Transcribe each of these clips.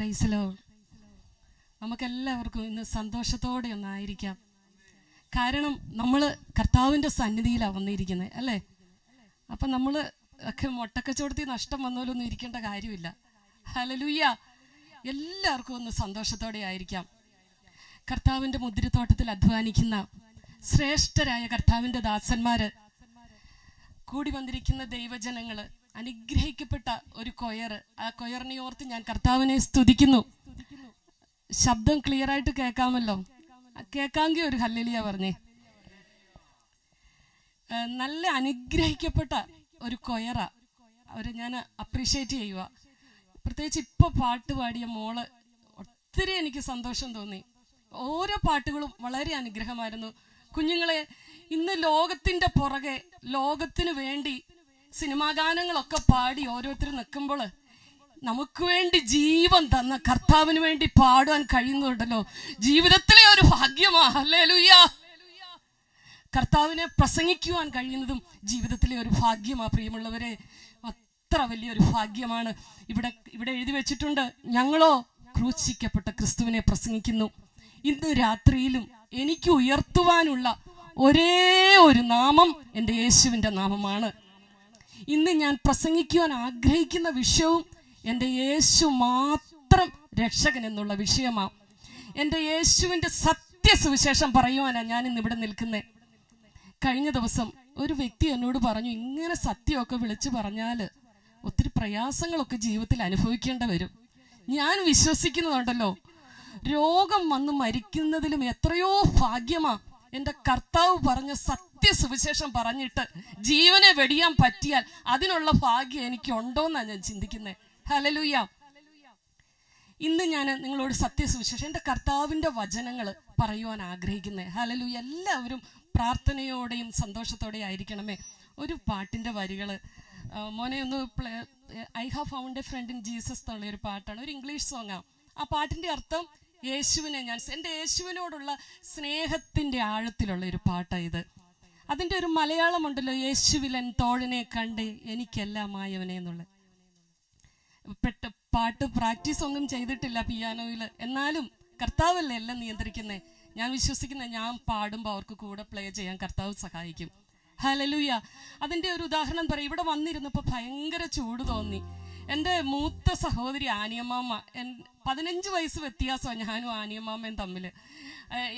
Praise the Lord. നമുക്കെല്ലാവർക്കും ഇന്ന് സന്തോഷത്തോടെ ഒന്നായിരിക്കാം. കാരണം നമ്മൾ കർത്താവിൻ്റെ സന്നിധിയിലാണ് വന്നിരിക്കുന്നത്, അല്ലേ? അപ്പം നമ്മൾ ഒക്കെ മുട്ടക്കച്ചവടത്തിൽ നഷ്ടം വന്നാലൊന്നും ഇരിക്കേണ്ട കാര്യമില്ല. ഹല്ലേലൂയ. എല്ലാവർക്കും ഒന്ന് സന്തോഷത്തോടെ ആയിരിക്കാം. കർത്താവിൻ്റെ മുന്തിരിത്തോട്ടത്തിൽ അധ്വാനിക്കുന്ന ശ്രേഷ്ഠരായ കർത്താവിൻ്റെ ദാസന്മാർ, കൂടി വന്നിരിക്കുന്ന ദൈവജനങ്ങൾ, അനുഗ്രഹിക്കപ്പെട്ട ഒരു കൊയർ, ആ കൊയറിനെ ഓർത്ത് ഞാൻ കർത്താവിനെ സ്തുതിക്കുന്നു. ശബ്ദം ക്ലിയർ ആയിട്ട് കേൾക്കാമല്ലോ? കേൾക്കാമെങ്കിൽ ഒരു ഹല്ലേലൂയ പറഞ്ഞേ. നല്ല അനുഗ്രഹിക്കപ്പെട്ട ഒരു കൊയറാ അവരെ ഞാൻ അപ്രീഷിയേറ്റ് ചെയ്യുക. പ്രത്യേകിച്ച് ഇപ്പോൾ പാട്ട് പാടിയ മോള് ഒത്തിരി എനിക്ക് സന്തോഷം തോന്നി. ഓരോ പാട്ടുകളും വളരെ അനുഗ്രഹമായിരുന്നു. കുഞ്ഞുങ്ങളെ, ഇന്ന് ലോകത്തിൻ്റെ പുറകെ, ലോകത്തിന് വേണ്ടി സിനിമാ ഗാനങ്ങളൊക്കെ പാടി ഓരോരുത്തർ നിൽക്കുമ്പോൾ നമുക്ക് വേണ്ടി ജീവൻ തന്ന കർത്താവിന് വേണ്ടി പാടാൻ കഴിയുന്നുണ്ടല്ലോ, ജീവിതത്തിലെ ഒരു ഭാഗ്യമാ. ഹല്ലേലൂയ. കർത്താവിനെ പ്രസംഗിക്കുവാൻ കഴിയുന്നതും ജീവിതത്തിലെ ഒരു ഭാഗ്യമാ. പ്രിയമുള്ളവരെ, അത്ര വലിയൊരു ഭാഗ്യമാണ്. ഇവിടെ എഴുതി വെച്ചിട്ടുണ്ട്, ഞങ്ങളോ ക്രൂശിക്കപ്പെട്ട ക്രിസ്തുവിനെ പ്രസംഗിക്കുന്നു. ഇന്ന് രാത്രിയിലും എനിക്ക് ഉയർത്തുവാനുള്ള ഒരേ ഒരു നാമം എൻ്റെ യേശുവിൻ്റെ നാമമാണ്. ഇന്ന് ഞാൻ പ്രസംഗിക്കുവാൻ ആഗ്രഹിക്കുന്ന വിഷയവും എൻ്റെ യേശു മാത്രം രക്ഷകൻ എന്നുള്ള വിഷയമാണ്. എൻ്റെ യേശുവിൻ്റെ സത്യസുവിശേഷം പറയുവാനാണ് ഞാൻ ഇന്നിവിടെ നിൽക്കുന്നത്. കഴിഞ്ഞ ദിവസം ഒരു വ്യക്തി എന്നോട് പറഞ്ഞു, ഇങ്ങനെ സത്യമൊക്കെ വിളിച്ചു പറഞ്ഞാൽ ഒത്തിരി പ്രയാസങ്ങളൊക്കെ ജീവിതത്തിൽ അനുഭവിക്കേണ്ടി വരും. ഞാൻ വിശ്വസിക്കുന്നുണ്ടല്ലോ, രോഗം വന്ന് മരിക്കുന്നതിലും എത്രയോ ഭാഗ്യമാ എൻ്റെ കർത്താവ് പറഞ്ഞ സത്യസുവിശേഷം പറഞ്ഞിട്ട് ജീവനെ വെടിയാൻ പറ്റിയാൽ അതിനുള്ള ഭാഗ്യം എനിക്ക് ഉണ്ടോന്നാണ് ഞാൻ ചിന്തിക്കുന്നത്. ഹല്ലേലൂയ. ഇന്ന് ഞാൻ നിങ്ങളോട് സത്യസുവിശേഷം, എൻ്റെ കർത്താവിൻ്റെ വചനങ്ങൾ പറയുവാൻ ആഗ്രഹിക്കുന്നത്. ഹല്ലേലൂയ. എല്ലാവരും പ്രാർത്ഥനയോടെയും സന്തോഷത്തോടെയും ആയിരിക്കണമേ. ഒരു പാട്ടിൻ്റെ വരികൾ മോനെ ഒന്ന് I have found a friend in Jesus എന്നുള്ള ഒരു പാട്ടാണ്, ഒരു ഇംഗ്ലീഷ് സോങ്ങാണ്. ആ പാട്ടിൻ്റെ അർത്ഥം യേശുവിനെ ഞാൻ, എൻ്റെ യേശുവിനോടുള്ള സ്നേഹത്തിൻ്റെ ആഴത്തിലുള്ള ഒരു പാട്ടാണ് ഇത്. അതിൻ്റെ ഒരു മലയാളമുണ്ടല്ലോ, യേശുവിലൻ തോഴനെ കണ്ട് എനിക്കെല്ലാമായവനെ എന്നുള്ള പാട്ട്. പ്രാക്ടീസ് ഒന്നും ചെയ്തിട്ടില്ല പിയാനോയിൽ, എന്നാലും കർത്താവല്ലേ എല്ലാം നിയന്ത്രിക്കുന്നേ. ഞാൻ വിശ്വസിക്കുന്നത് ഞാൻ പാടുമ്പോൾ അവർക്ക് കൂടെ പ്ലേ ചെയ്യാൻ കർത്താവ് സഹായിക്കും. ഹല്ലേലൂയ. അതിൻ്റെ ഒരു ഉദാഹരണം പറയും. ഇവിടെ വന്നിരുന്നപ്പോൾ ഭയങ്കര ചൂട് തോന്നി. എൻ്റെ മൂത്ത സഹോദരി ആനിയമ്മാമ്മ, 15 വയസ്സ് വ്യത്യാസമാണ് ഞാനും ആനിയമ്മാമ്മയും തമ്മിൽ.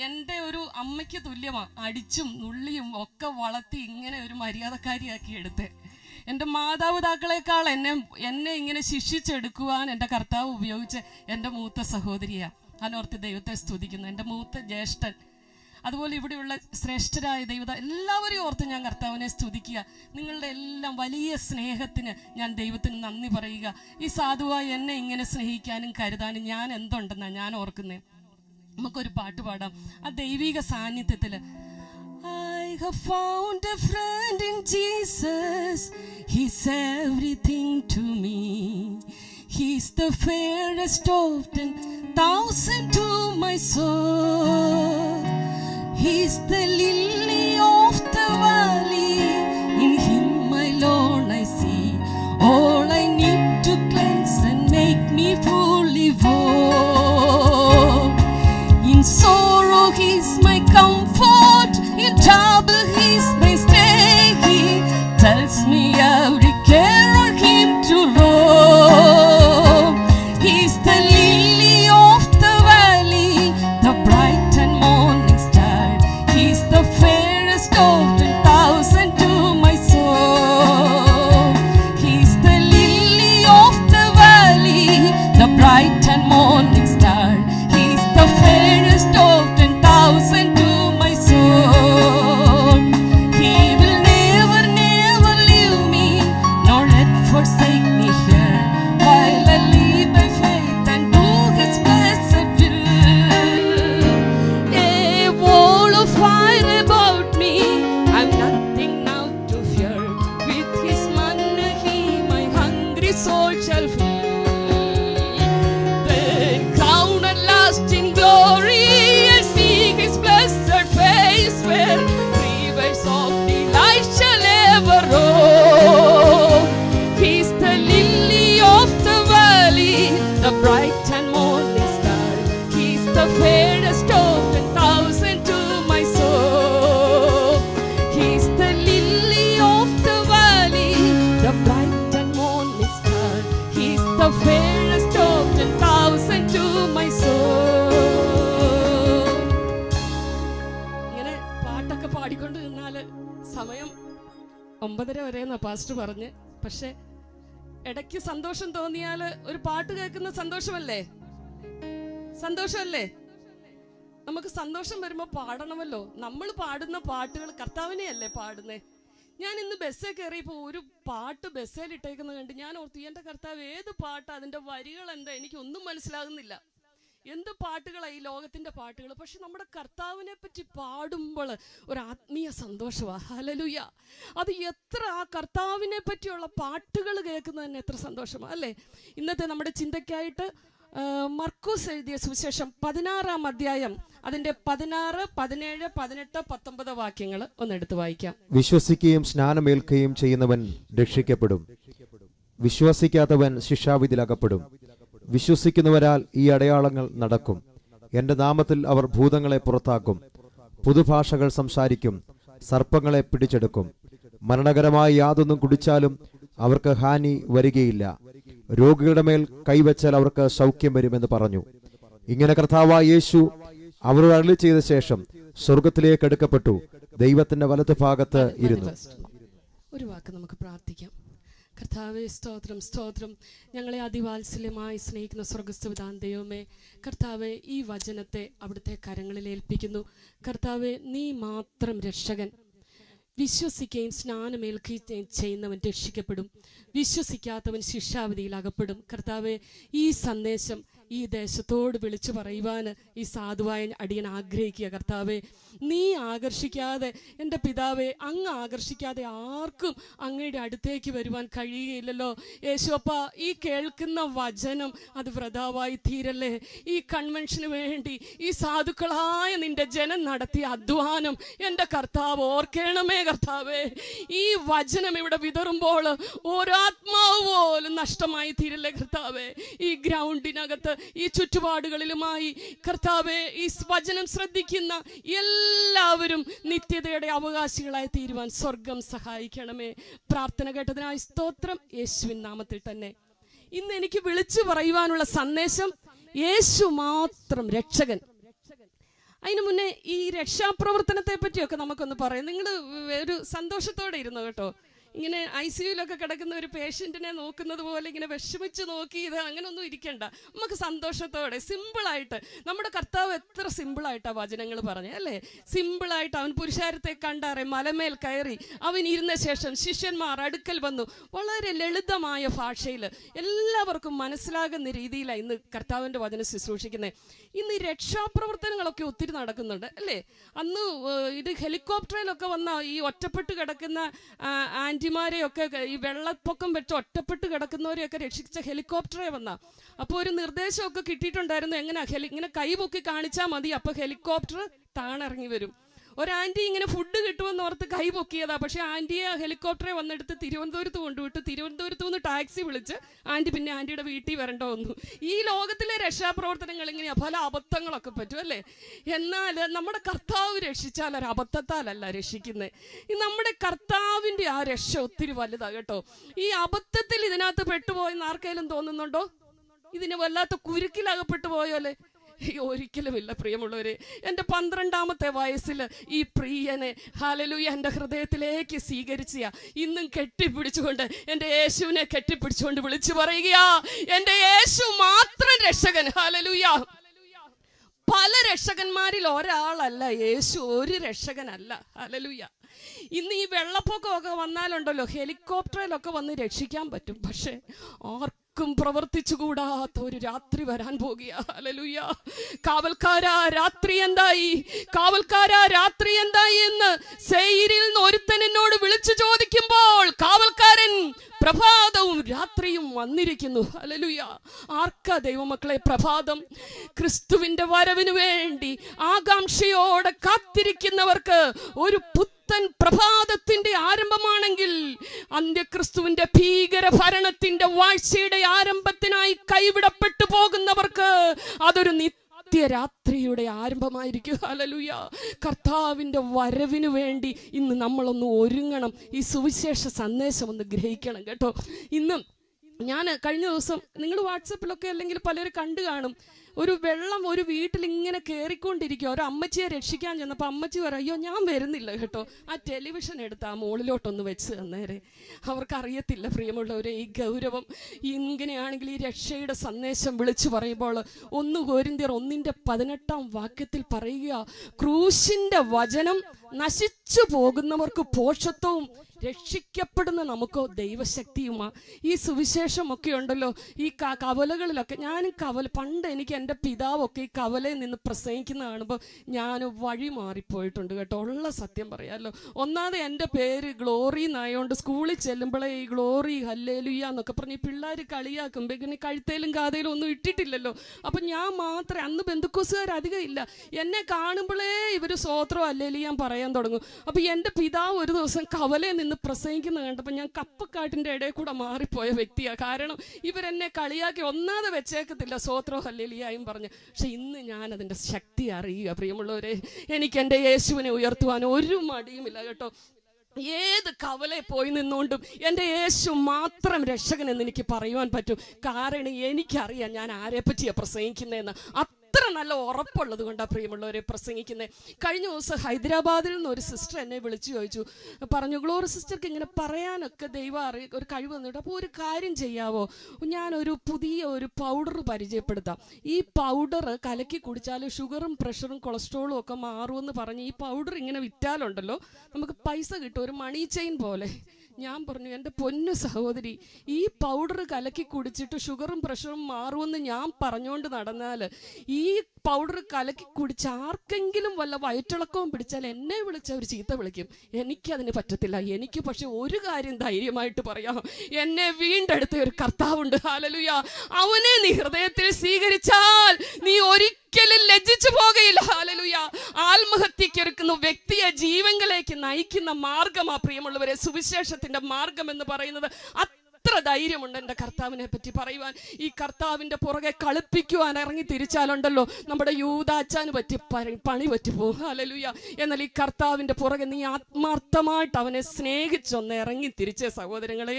എൻ്റെ ഒരു അമ്മയ്ക്ക് തുല്യമാണ്. അടിച്ചും നുള്ളിയും ഒക്കെ വളർത്തി ഇങ്ങനെ ഒരു മര്യാദക്കാരിയാക്കി എടുത്ത്. എൻ്റെ മാതാപിതാക്കളെക്കാൾ എന്നെ ഇങ്ങനെ ശിക്ഷിച്ചെടുക്കുവാൻ എൻ്റെ കർത്താവ് ഉപയോഗിച്ച് എൻ്റെ മൂത്ത സഹോദരിയാണ്. അതിനോർത്ത് ദൈവത്തെ സ്തുതിക്കുന്നു. എൻ്റെ മൂത്ത ജ്യേഷ്ഠൻ, അതുപോലെ ഇവിടെയുള്ള ശ്രേഷ്ഠരായ ദൈവത എല്ലാവരെയും ഓർത്ത് ഞാൻ കർത്താവിനെ സ്തുതിക്കുക. നിങ്ങളുടെ എല്ലാം വലിയ സ്നേഹത്തിന് ഞാൻ ദൈവത്തിന് നന്ദി പറയുക. ഈ സാധുവായി എന്നെ ഇങ്ങനെ സ്നേഹിക്കാനും കരുതാനും ഞാൻ എന്തുണ്ടെന്നാണ് ഞാൻ ഓർക്കുന്നത്. നമുക്കൊരു പാട്ട് പാടാം ആ ദൈവിക സാന്നിധ്യത്തിൽ. I have found a friend in Jesus, He's everything to me. He's the fairest of 10,000 to my soul. He's the lily of the valley, in Him alone I see all I need to cleanse and make me fully whole. In sorrow He's my comfort, in trouble He's my stay. He tells me every care on Him to roam. He's the lily of the valley, the bright and morning star. He's the fairest of 10,000 to my soul. He's the lily of the valley, the bright and morning വളരെ എന്നാ pastor പറഞ്ഞ്. പക്ഷെ ഇടയ്ക്ക് സന്തോഷം തോന്നിയാൽ ഒരു പാട്ട് കേൾക്കുന്ന സന്തോഷമല്ലേ? സന്തോഷമല്ലേ? നമുക്ക് സന്തോഷം വരുമ്പോൾ പാടണമല്ലോ. നമ്മൾ പാടുന്ന പാട്ടുകൾ കർത്താവിനെ അല്ലേ പാടുന്നേ? ഞാൻ ഇന്ന് ബസ്സിൽ കയറിയപ്പോൾ ഒരു പാട്ട് ബസ്സിൽ ഇട്ടേക്കുന്നത് കണ്ട് ഞാൻ ഓർത്തു, എൻ്റെ കർത്താവ് ഏത് പാട്ട്, അതിൻ്റെ വരികൾ എന്താ, എനിക്കൊന്നും മനസ്സിലാകുന്നില്ല. എന്ത് പാട്ടുകളാണ് ഈ ലോകത്തിൻ്റെ പാട്ടുകൾ. പക്ഷെ നമ്മുടെ കർത്താവിനെ പറ്റി പാടുമ്പോൾ ഒരു ആത്മീയ സന്തോഷമാണ്. ഹല്ലേലൂയ! അത് എത്ര, ആ കർത്താവിനെ പറ്റിയുള്ള പാട്ടുകൾ കേൾക്കുന്നത് തന്നെ എത്ര സന്തോഷമാണ് അല്ലേ? ഇന്നത്തെ നമ്മുടെ ചിന്തയ്ക്കായിട്ട് മർക്കോസ് എഴുതിയ സുവിശേഷം 16-ാം അധ്യായം അതിന്റെ 16, 17, 18, 19 വാക്യങ്ങൾ ഒന്ന് എടുത്ത് വായിക്കാം. വിശ്വസിക്കുകയും സ്നാനമേൽക്കുകയും ചെയ്യുന്നവൻ രക്ഷിക്കപ്പെടും, വിശ്വസിക്കാത്തവൻ ശിക്ഷാവിധിയിലകപ്പെടും. വിശ്വസിക്കുന്നവരാൽ ഈ അടയാളങ്ങൾ നടക്കും. എന്റെ നാമത്തിൽ അവർ ഭൂതങ്ങളെ പുറത്താക്കും, പുതുഭാഷകൾ സംസാരിക്കും, സർപ്പങ്ങളെ പിടിച്ചെടുക്കും, മരണകരമായ യാതൊന്നും കുടിച്ചാലും അവർക്ക് ഹാനി വരികയില്ല, രോഗികളുടെ മേൽ കൈവച്ചാൽ അവർക്ക് സൗഖ്യം വരുമെന്ന് പറഞ്ഞു. ഇങ്ങനെ കർത്താവായ യേശു അവരോട് അരുളി ചെയ്ത ശേഷം സ്വർഗത്തിലേക്ക് എടുക്കപ്പെട്ടു, ദൈവത്തിന്റെ വലത്ത് ഭാഗത്ത് ഇരുന്നു. ഒരു വാക്ക് നമുക്ക് പ്രാർത്ഥിക്കാം. കർത്താവേ, സ്തോത്രം, സ്തോത്രം. ഞങ്ങളെ അതിവാത്സല്യമായി സ്നേഹിക്കുന്ന സ്വർഗസ്ഥപിതാവായ ദൈവമേ, കർത്താവെ, ഈ വചനത്തെ അവിടുത്തെ കരങ്ങളിൽ ഏൽപ്പിക്കുന്നു. കർത്താവെ, നീ മാത്രം രക്ഷകൻ. വിശ്വസിക്കുകയും സ്നാനമേൽക്കുകയും ചെയ്യുന്നവൻ രക്ഷിക്കപ്പെടും, വിശ്വസിക്കാത്തവൻ ശിക്ഷാവിധിയിൽ അകപ്പെടും. കർത്താവെ, ഈ സന്ദേശം ഈ ദേശത്തോട് വിളിച്ചു പറയുവാൻ ഈ സാധുവായ അടിയൻ ആഗ്രഹിക്കുക. കർത്താവെ, നീ ആകർഷിക്കാതെ, എൻ്റെ പിതാവെ, അങ്ങ് ആകർഷിക്കാതെ ആർക്കും അങ്ങയുടെ അടുത്തേക്ക് വരുവാൻ കഴിയുകയില്ലല്ലോ. യേശുവപ്പ, ഈ കേൾക്കുന്ന വചനം അത് വൃഥാവായി തീരല്ലേ. ഈ കൺവെൻഷന് വേണ്ടി ഈ സാധുക്കളായ നിന്റെ ജനം നടത്തിയ അധ്വാനം എൻ്റെ കർത്താവ് ഓർക്കണമേ. കർത്താവേ, ഈ വചനം ഇവിടെ വിതറുമ്പോൾ ഒരാത്മാവ് പോലും നഷ്ടമായി തീരല്ലേ. കർത്താവേ, ഈ ഗ്രൗണ്ടിനകത്ത്, ഈ ചുറ്റുപാടുകളിലുമായി കർത്താവേ, ഈ വചനം ശ്രദ്ധിക്കുന്ന എല്ലാവരും നിത്യതയുടെ അവകാശികളായി തീരുവാൻ സ്വർഗം സഹായിക്കണമേ. പ്രാർത്ഥന കേട്ടതിനായി സ്തോത്രം, യേശുവിൻ നാമത്തിൽ തന്നെ. ഇന്ന് എനിക്ക് വിളിച്ചു പറയുവാനുള്ള സന്ദേശം, യേശു മാത്രം രക്ഷകൻ. അതിനു മുന്നേ ഈ രക്ഷാപ്രവർത്തനത്തെ പറ്റിയൊക്കെ നമുക്കൊന്ന് പറയാം. നിങ്ങൾ ഒരു സന്തോഷത്തോടെ ഇരുന്നു കേട്ടോ. ഇങ്ങനെ ICUലൊക്കെ കിടക്കുന്ന ഒരു പേഷ്യൻറ്റിനെ നോക്കുന്നത് പോലെ ഇങ്ങനെ വിഷമിച്ച് നോക്കി ഇത് അങ്ങനെയൊന്നും ഇരിക്കണ്ട. നമുക്ക് സന്തോഷത്തോടെ സിമ്പിളായിട്ട്, നമ്മുടെ കർത്താവ് എത്ര സിമ്പിളായിട്ടാണ് വചനങ്ങൾ പറഞ്ഞത് അല്ലേ? സിമ്പിളായിട്ട് അവൻ പുരുഷാരത്തെ കണ്ടാറെ മലമേൽ കയറി, അവൻ ഇരുന്ന ശേഷം ശിഷ്യന്മാർ അടുക്കൽ വന്നു. വളരെ ലളിതമായ ഭാഷയിൽ എല്ലാവർക്കും മനസ്സിലാകുന്ന രീതിയിലാണ് ഇന്ന് കർത്താവിൻ്റെ വചനം ശുശ്രൂഷിക്കുന്നത്. ഇന്ന് ഈ രക്ഷാപ്രവർത്തനങ്ങളൊക്കെ ഒത്തിരി നടക്കുന്നുണ്ട് അല്ലേ? അന്ന് ഇത് ഹെലികോപ്റ്ററിലൊക്കെ വന്ന ഈ ഒറ്റപ്പെട്ട് കിടക്കുന്ന ആൻറ്റിമാരെയൊക്കെ, ഈ വെള്ളപ്പൊക്കം വെച്ച് ഒറ്റപ്പെട്ട് കിടക്കുന്നവരെയൊക്കെ രക്ഷിച്ച ഹെലികോപ്റ്ററെ വന്ന. അപ്പോൾ ഒരു നിർദ്ദേശമൊക്കെ കിട്ടിയിട്ടുണ്ടായിരുന്നു, ഇങ്ങനെ കൈ പൊക്കി കാണിച്ചാൽ മതി, അപ്പോൾ ഹെലികോപ്റ്റർ താണിറങ്ങി വരും. ഒരാൻറ്റി ഇങ്ങനെ ഫുഡ് കിട്ടുമെന്ന് ഓർത്ത് കൈ പൊക്കിയതാ. പക്ഷെ ആൻറ്റിയെ ഹെലികോപ്റ്ററെ വന്നെടുത്ത് തിരുവനന്തപുരത്ത് കൊണ്ടുവിട്ട് തിരുവനന്തപുരത്ത് നിന്ന് ടാക്സി വിളിച്ച് പിന്നെ ആൻറ്റിയുടെ വീട്ടിൽ വരേണ്ട വന്നു. ഈ ലോകത്തിലെ രക്ഷാപ്രവർത്തനങ്ങൾ ഇങ്ങനെയാ, പല അബദ്ധങ്ങളൊക്കെ പറ്റും അല്ലേ? എന്നാൽ നമ്മുടെ കർത്താവ് രക്ഷിച്ചാൽ ഒരു അബദ്ധത്താലല്ല രക്ഷിക്കുന്നത്. ഈ നമ്മുടെ കർത്താവിൻ്റെ ആ രക്ഷ ഒത്തിരി വലുതാ കേട്ടോ. ഈ അബദ്ധത്തിൽ ഇതിനകത്ത് പെട്ടുപോയെന്ന് ആർക്കെങ്കിലും തോന്നുന്നുണ്ടോ? ഇതിന് വല്ലാത്ത കുരുക്കിലകപ്പെട്ടു പോയോല്ലേ? ഒരിക്കലുമില്ല പ്രിയമുള്ളവരെ. എൻ്റെ 12ാമത്തെ വയസ്സിൽ ഈ പ്രിയനെ ഹല്ലേലൂയ എൻ്റെ ഹൃദയത്തിലേക്ക് സ്വീകരിച്ച ഇന്നും കെട്ടിപ്പിടിച്ചുകൊണ്ട്, എൻ്റെ യേശുവിനെ കെട്ടിപ്പിടിച്ചുകൊണ്ട് വിളിച്ചു പറയുകയാ, എൻ്റെ യേശു മാത്രം രക്ഷകൻ. ഹല്ലേലൂയ. പല രക്ഷകന്മാരിൽ ഒരാളല്ല യേശു, ഒരു രക്ഷകനല്ല. ഹല്ലേലൂയ. ഇന്ന് ഈ വെള്ളപ്പൊക്കമൊക്കെ വന്നാലുണ്ടല്ലോ, ഹെലികോപ്റ്ററിലൊക്കെ വന്ന് രക്ഷിക്കാൻ പറ്റും. പക്ഷെ ആർക്കും പ്രവർത്തിച്ചുകൂടാത്ത ഒരു രാത്രി വരാൻ പോകുക. ഹല്ലേലൂയ. കാവൽക്കാരാ രാത്രി എന്തായി, കാവൽക്കാരാ രാത്രി എന്തായി എന്ന് സെയിരിൽ നിന്ന് ഒരുത്തൻ എന്നോട് വിളിച്ചു ചോദിക്കുമ്പോൾ കാവൽക്കാരൻ പ്രഭാതവും രാത്രിയും വന്നിരിക്കുന്നു. ഹല്ലേലൂയ. ആർക്കാ ദൈവമക്കളെ പ്രഭാതം? ക്രിസ്തുവിന്റെ വരവിന് വേണ്ടി ആകാംക്ഷയോടെ കാത്തിരിക്കുന്നവർക്ക് ഒരു പുത്തൻ പ്രഭാതത്തിന്റെ ആരംഭമാണെങ്കിൽ, അന്ത്യക്രിസ്തുവിന്റെ ഭീകര ഭരണത്തിന്റെ വാഴ്ചയുടെ ആരംഭത്തിനായി കൈവിടപ്പെട്ടു പോകുന്നവർക്ക് അതൊരു രാത്രിയുടെ ആരംഭമായിരിക്കും. ഹല്ലേലൂയ. കർത്താവിൻ്റെ വരവിന് വേണ്ടി ഇന്ന് നമ്മളൊന്ന് ഒരുങ്ങണം. ഈ സുവിശേഷ സന്ദേശം ഒന്ന് ഗ്രഹിക്കണം കേട്ടോ. ഇന്ന് ഞാൻ കഴിഞ്ഞ ദിവസം നിങ്ങൾ വാട്സപ്പിലൊക്കെ അല്ലെങ്കിൽ പലരും കണ്ടു കാണും, ഒരു വെള്ളം ഒരു വീട്ടിൽ ഇങ്ങനെ കയറിക്കൊണ്ടിരിക്കുക. ഒരു അമ്മച്ചിയെ രക്ഷിക്കാൻ ചെന്നപ്പോൾ അമ്മച്ചി പറയും, അയ്യോ ഞാൻ വരുന്നില്ല കേട്ടോ, ആ ടെലിവിഷൻ എടുത്ത് ആ മുകളിലോട്ടൊന്ന് വെച്ച് തന്നേരെ. അവർക്കറിയത്തില്ല പ്രിയമുള്ളവരെ ഈ ഗൗരവം. ഇങ്ങനെയാണെങ്കിൽ ഈ രക്ഷയുടെ സന്ദേശം വിളിച്ചു പറയുമ്പോൾ 1 കൊരിന്ത്യർ 1:18 പറയുക, ക്രൂശിന്റെ വചനം നശിച്ചു പോകുന്നവർക്ക് പോഷത്വവും രക്ഷിക്കപ്പെടുന്ന നമുക്കോ ദൈവശക്തിയുമാ. ഈ സുവിശേഷമൊക്കെ ഉണ്ടല്ലോ ഈ കവലകളിലൊക്കെ. പണ്ട് എനിക്ക് എൻ്റെ പിതാവൊക്കെ ഈ കവലയിൽ നിന്ന് പ്രസംഗിക്കുന്ന കാണുമ്പോൾ ഞാൻ വഴി മാറിപ്പോയിട്ടുണ്ട് കേട്ടോ, ഉള്ള സത്യം പറയാമല്ലോ. ഒന്നാമത് എൻ്റെ പേര് ഗ്ലോറി എന്നായതുകൊണ്ട് സ്കൂളിൽ ചെല്ലുമ്പോഴേ ഈ ഗ്ലോറി ഹല്ലേലൂയ എന്നൊക്കെ പറഞ്ഞ് ഈ പിള്ളേർ കളിയാക്കും. പിന്നെ കഴുത്തേലും കാതയിലും ഒന്നും ഇട്ടിട്ടില്ലല്ലോ. അപ്പം ഞാൻ മാത്രമേ, അന്ന് ബന്ധുക്കോസുകാർ അധികം ഇല്ല, എന്നെ കാണുമ്പോഴേ ഇവർ സ്വോത്രം ഹല്ലേലൂയ പറയാൻ തുടങ്ങും. അപ്പം എൻ്റെ പിതാവ് ഒരു ദിവസം കവലയിൽ നിന്ന് പ്രസംഗിക്കുന്നത് കണ്ടപ്പോൾ ഞാൻ കപ്പക്കാട്ടിൻ്റെ ഇടയിൽ കൂടെ മാറിപ്പോയ വ്യക്തിയാണ്. കാരണം ഇവരെന്നെ കളിയാക്കി ഒന്നാതെ വെച്ചേക്കത്തില്ല സ്വോത്രോ ഹല്ലേലൂയായും പറഞ്ഞ്. പക്ഷെ ഇന്ന് ഞാനതിൻ്റെ ശക്തി അറിയുക പ്രിയമുള്ളവരെ. എനിക്ക് എൻ്റെ യേശുവിനെ ഉയർത്തുവാൻ ഒരു മടിയുമില്ല കേട്ടോ. ഏത് കവലയിൽ പോയി നിന്നുകൊണ്ടും എൻ്റെ യേശു മാത്രം രക്ഷകൻ എന്ന് എനിക്ക് പറയുവാൻ പറ്റും. കാരണം എനിക്കറിയാം ഞാൻ ആരെ പറ്റിയാണ് പ്രസംഗിക്കുന്നതെന്ന്. അത്ര നല്ല ഉറപ്പുള്ളത് കൊണ്ടാണ് പ്രിയമുള്ളവരെ പ്രസംഗിക്കുന്നത്. കഴിഞ്ഞ ദിവസം ഹൈദരാബാദിൽ നിന്ന് ഒരു സിസ്റ്റർ എന്നെ വിളിച്ചു ചോദിച്ചു, പറഞ്ഞു, ഗ്ലോറി സിസ്റ്റർക്ക് ഇങ്ങനെ പറയാനൊക്കെ ദൈവം ഒരു കഴിവ് തന്നിട്ട്, അപ്പോൾ ഒരു കാര്യം ചെയ്യാവോ, ഞാനൊരു പുതിയ പൗഡർ പരിചയപ്പെടുത്താം. ഈ പൗഡർ കലക്കി കുടിച്ചാൽ ഷുഗറും പ്രഷറും കൊളസ്ട്രോളും ഒക്കെ മാറുമെന്ന് പറഞ്ഞ് ഈ പൗഡർ ഇങ്ങനെ വിറ്റാലുണ്ടല്ലോ നമുക്ക് പൈസ കിട്ടും, ഒരു മണി ചെയിൻ പോലെ. ഞാൻ പറഞ്ഞു, എൻ്റെ പൊന്നു സഹോദരി, ഈ പൗഡർ കലക്കി കുടിച്ചിട്ട് ഷുഗറും പ്രഷറും മാറുമെന്ന് ഞാൻ പറഞ്ഞുകൊണ്ട് നടന്നാൽ ഈ പൗഡർ കലക്കി കുടിച്ച് ആർക്കെങ്കിലും വല്ല വയറ്റിളക്കവും പിടിച്ചാൽ എന്നെ വിളിച്ച ഒരു ചീത്ത വിളിക്കും. എനിക്കതിന് പറ്റത്തില്ല. എനിക്ക് പക്ഷെ ഒരു കാര്യം ധൈര്യമായിട്ട് പറയാം, എന്നെ വീണ്ടെടുത്ത ഒരു കർത്താവുണ്ട്. ഹല്ലേലൂയ. അവനെ നീ ഹൃദയത്തിൽ സ്വീകരിച്ചാൽ നീ ഒരിക്കലും ലജ്ജിച്ചു പോകയില്ല. ഹല്ലേലൂയ. ആത്മഹത്യക്കൊരുക്കുന്ന വ്യക്തിയെ ജീവങ്കിലേക്ക് നയിക്കുന്ന മാർഗമാ പ്രിയമുള്ളവരെ സുവിശേഷത്തിന്റെ മാർഗം എന്ന് പറയുന്നത്. എത്ര ധൈര്യമുണ്ട് എൻ്റെ കർത്താവിനെ പറ്റി പറയുവാൻ. ഈ കർത്താവിൻ്റെ പുറകെ കളിപ്പിക്കുവാൻ ഇറങ്ങി തിരിച്ചാലുണ്ടല്ലോ നമ്മുടെ യൂദാച്ചാന് പറ്റി പണി പറ്റിപ്പോകും. ഹല്ലേലൂയ. എന്നാൽ ഈ കർത്താവിൻ്റെ പുറകെ നീ ആത്മാർത്ഥമായിട്ട് അവനെ സ്നേഹിച്ചൊന്ന് ഇറങ്ങി തിരിച്ചേ സഹോദരങ്ങളെ,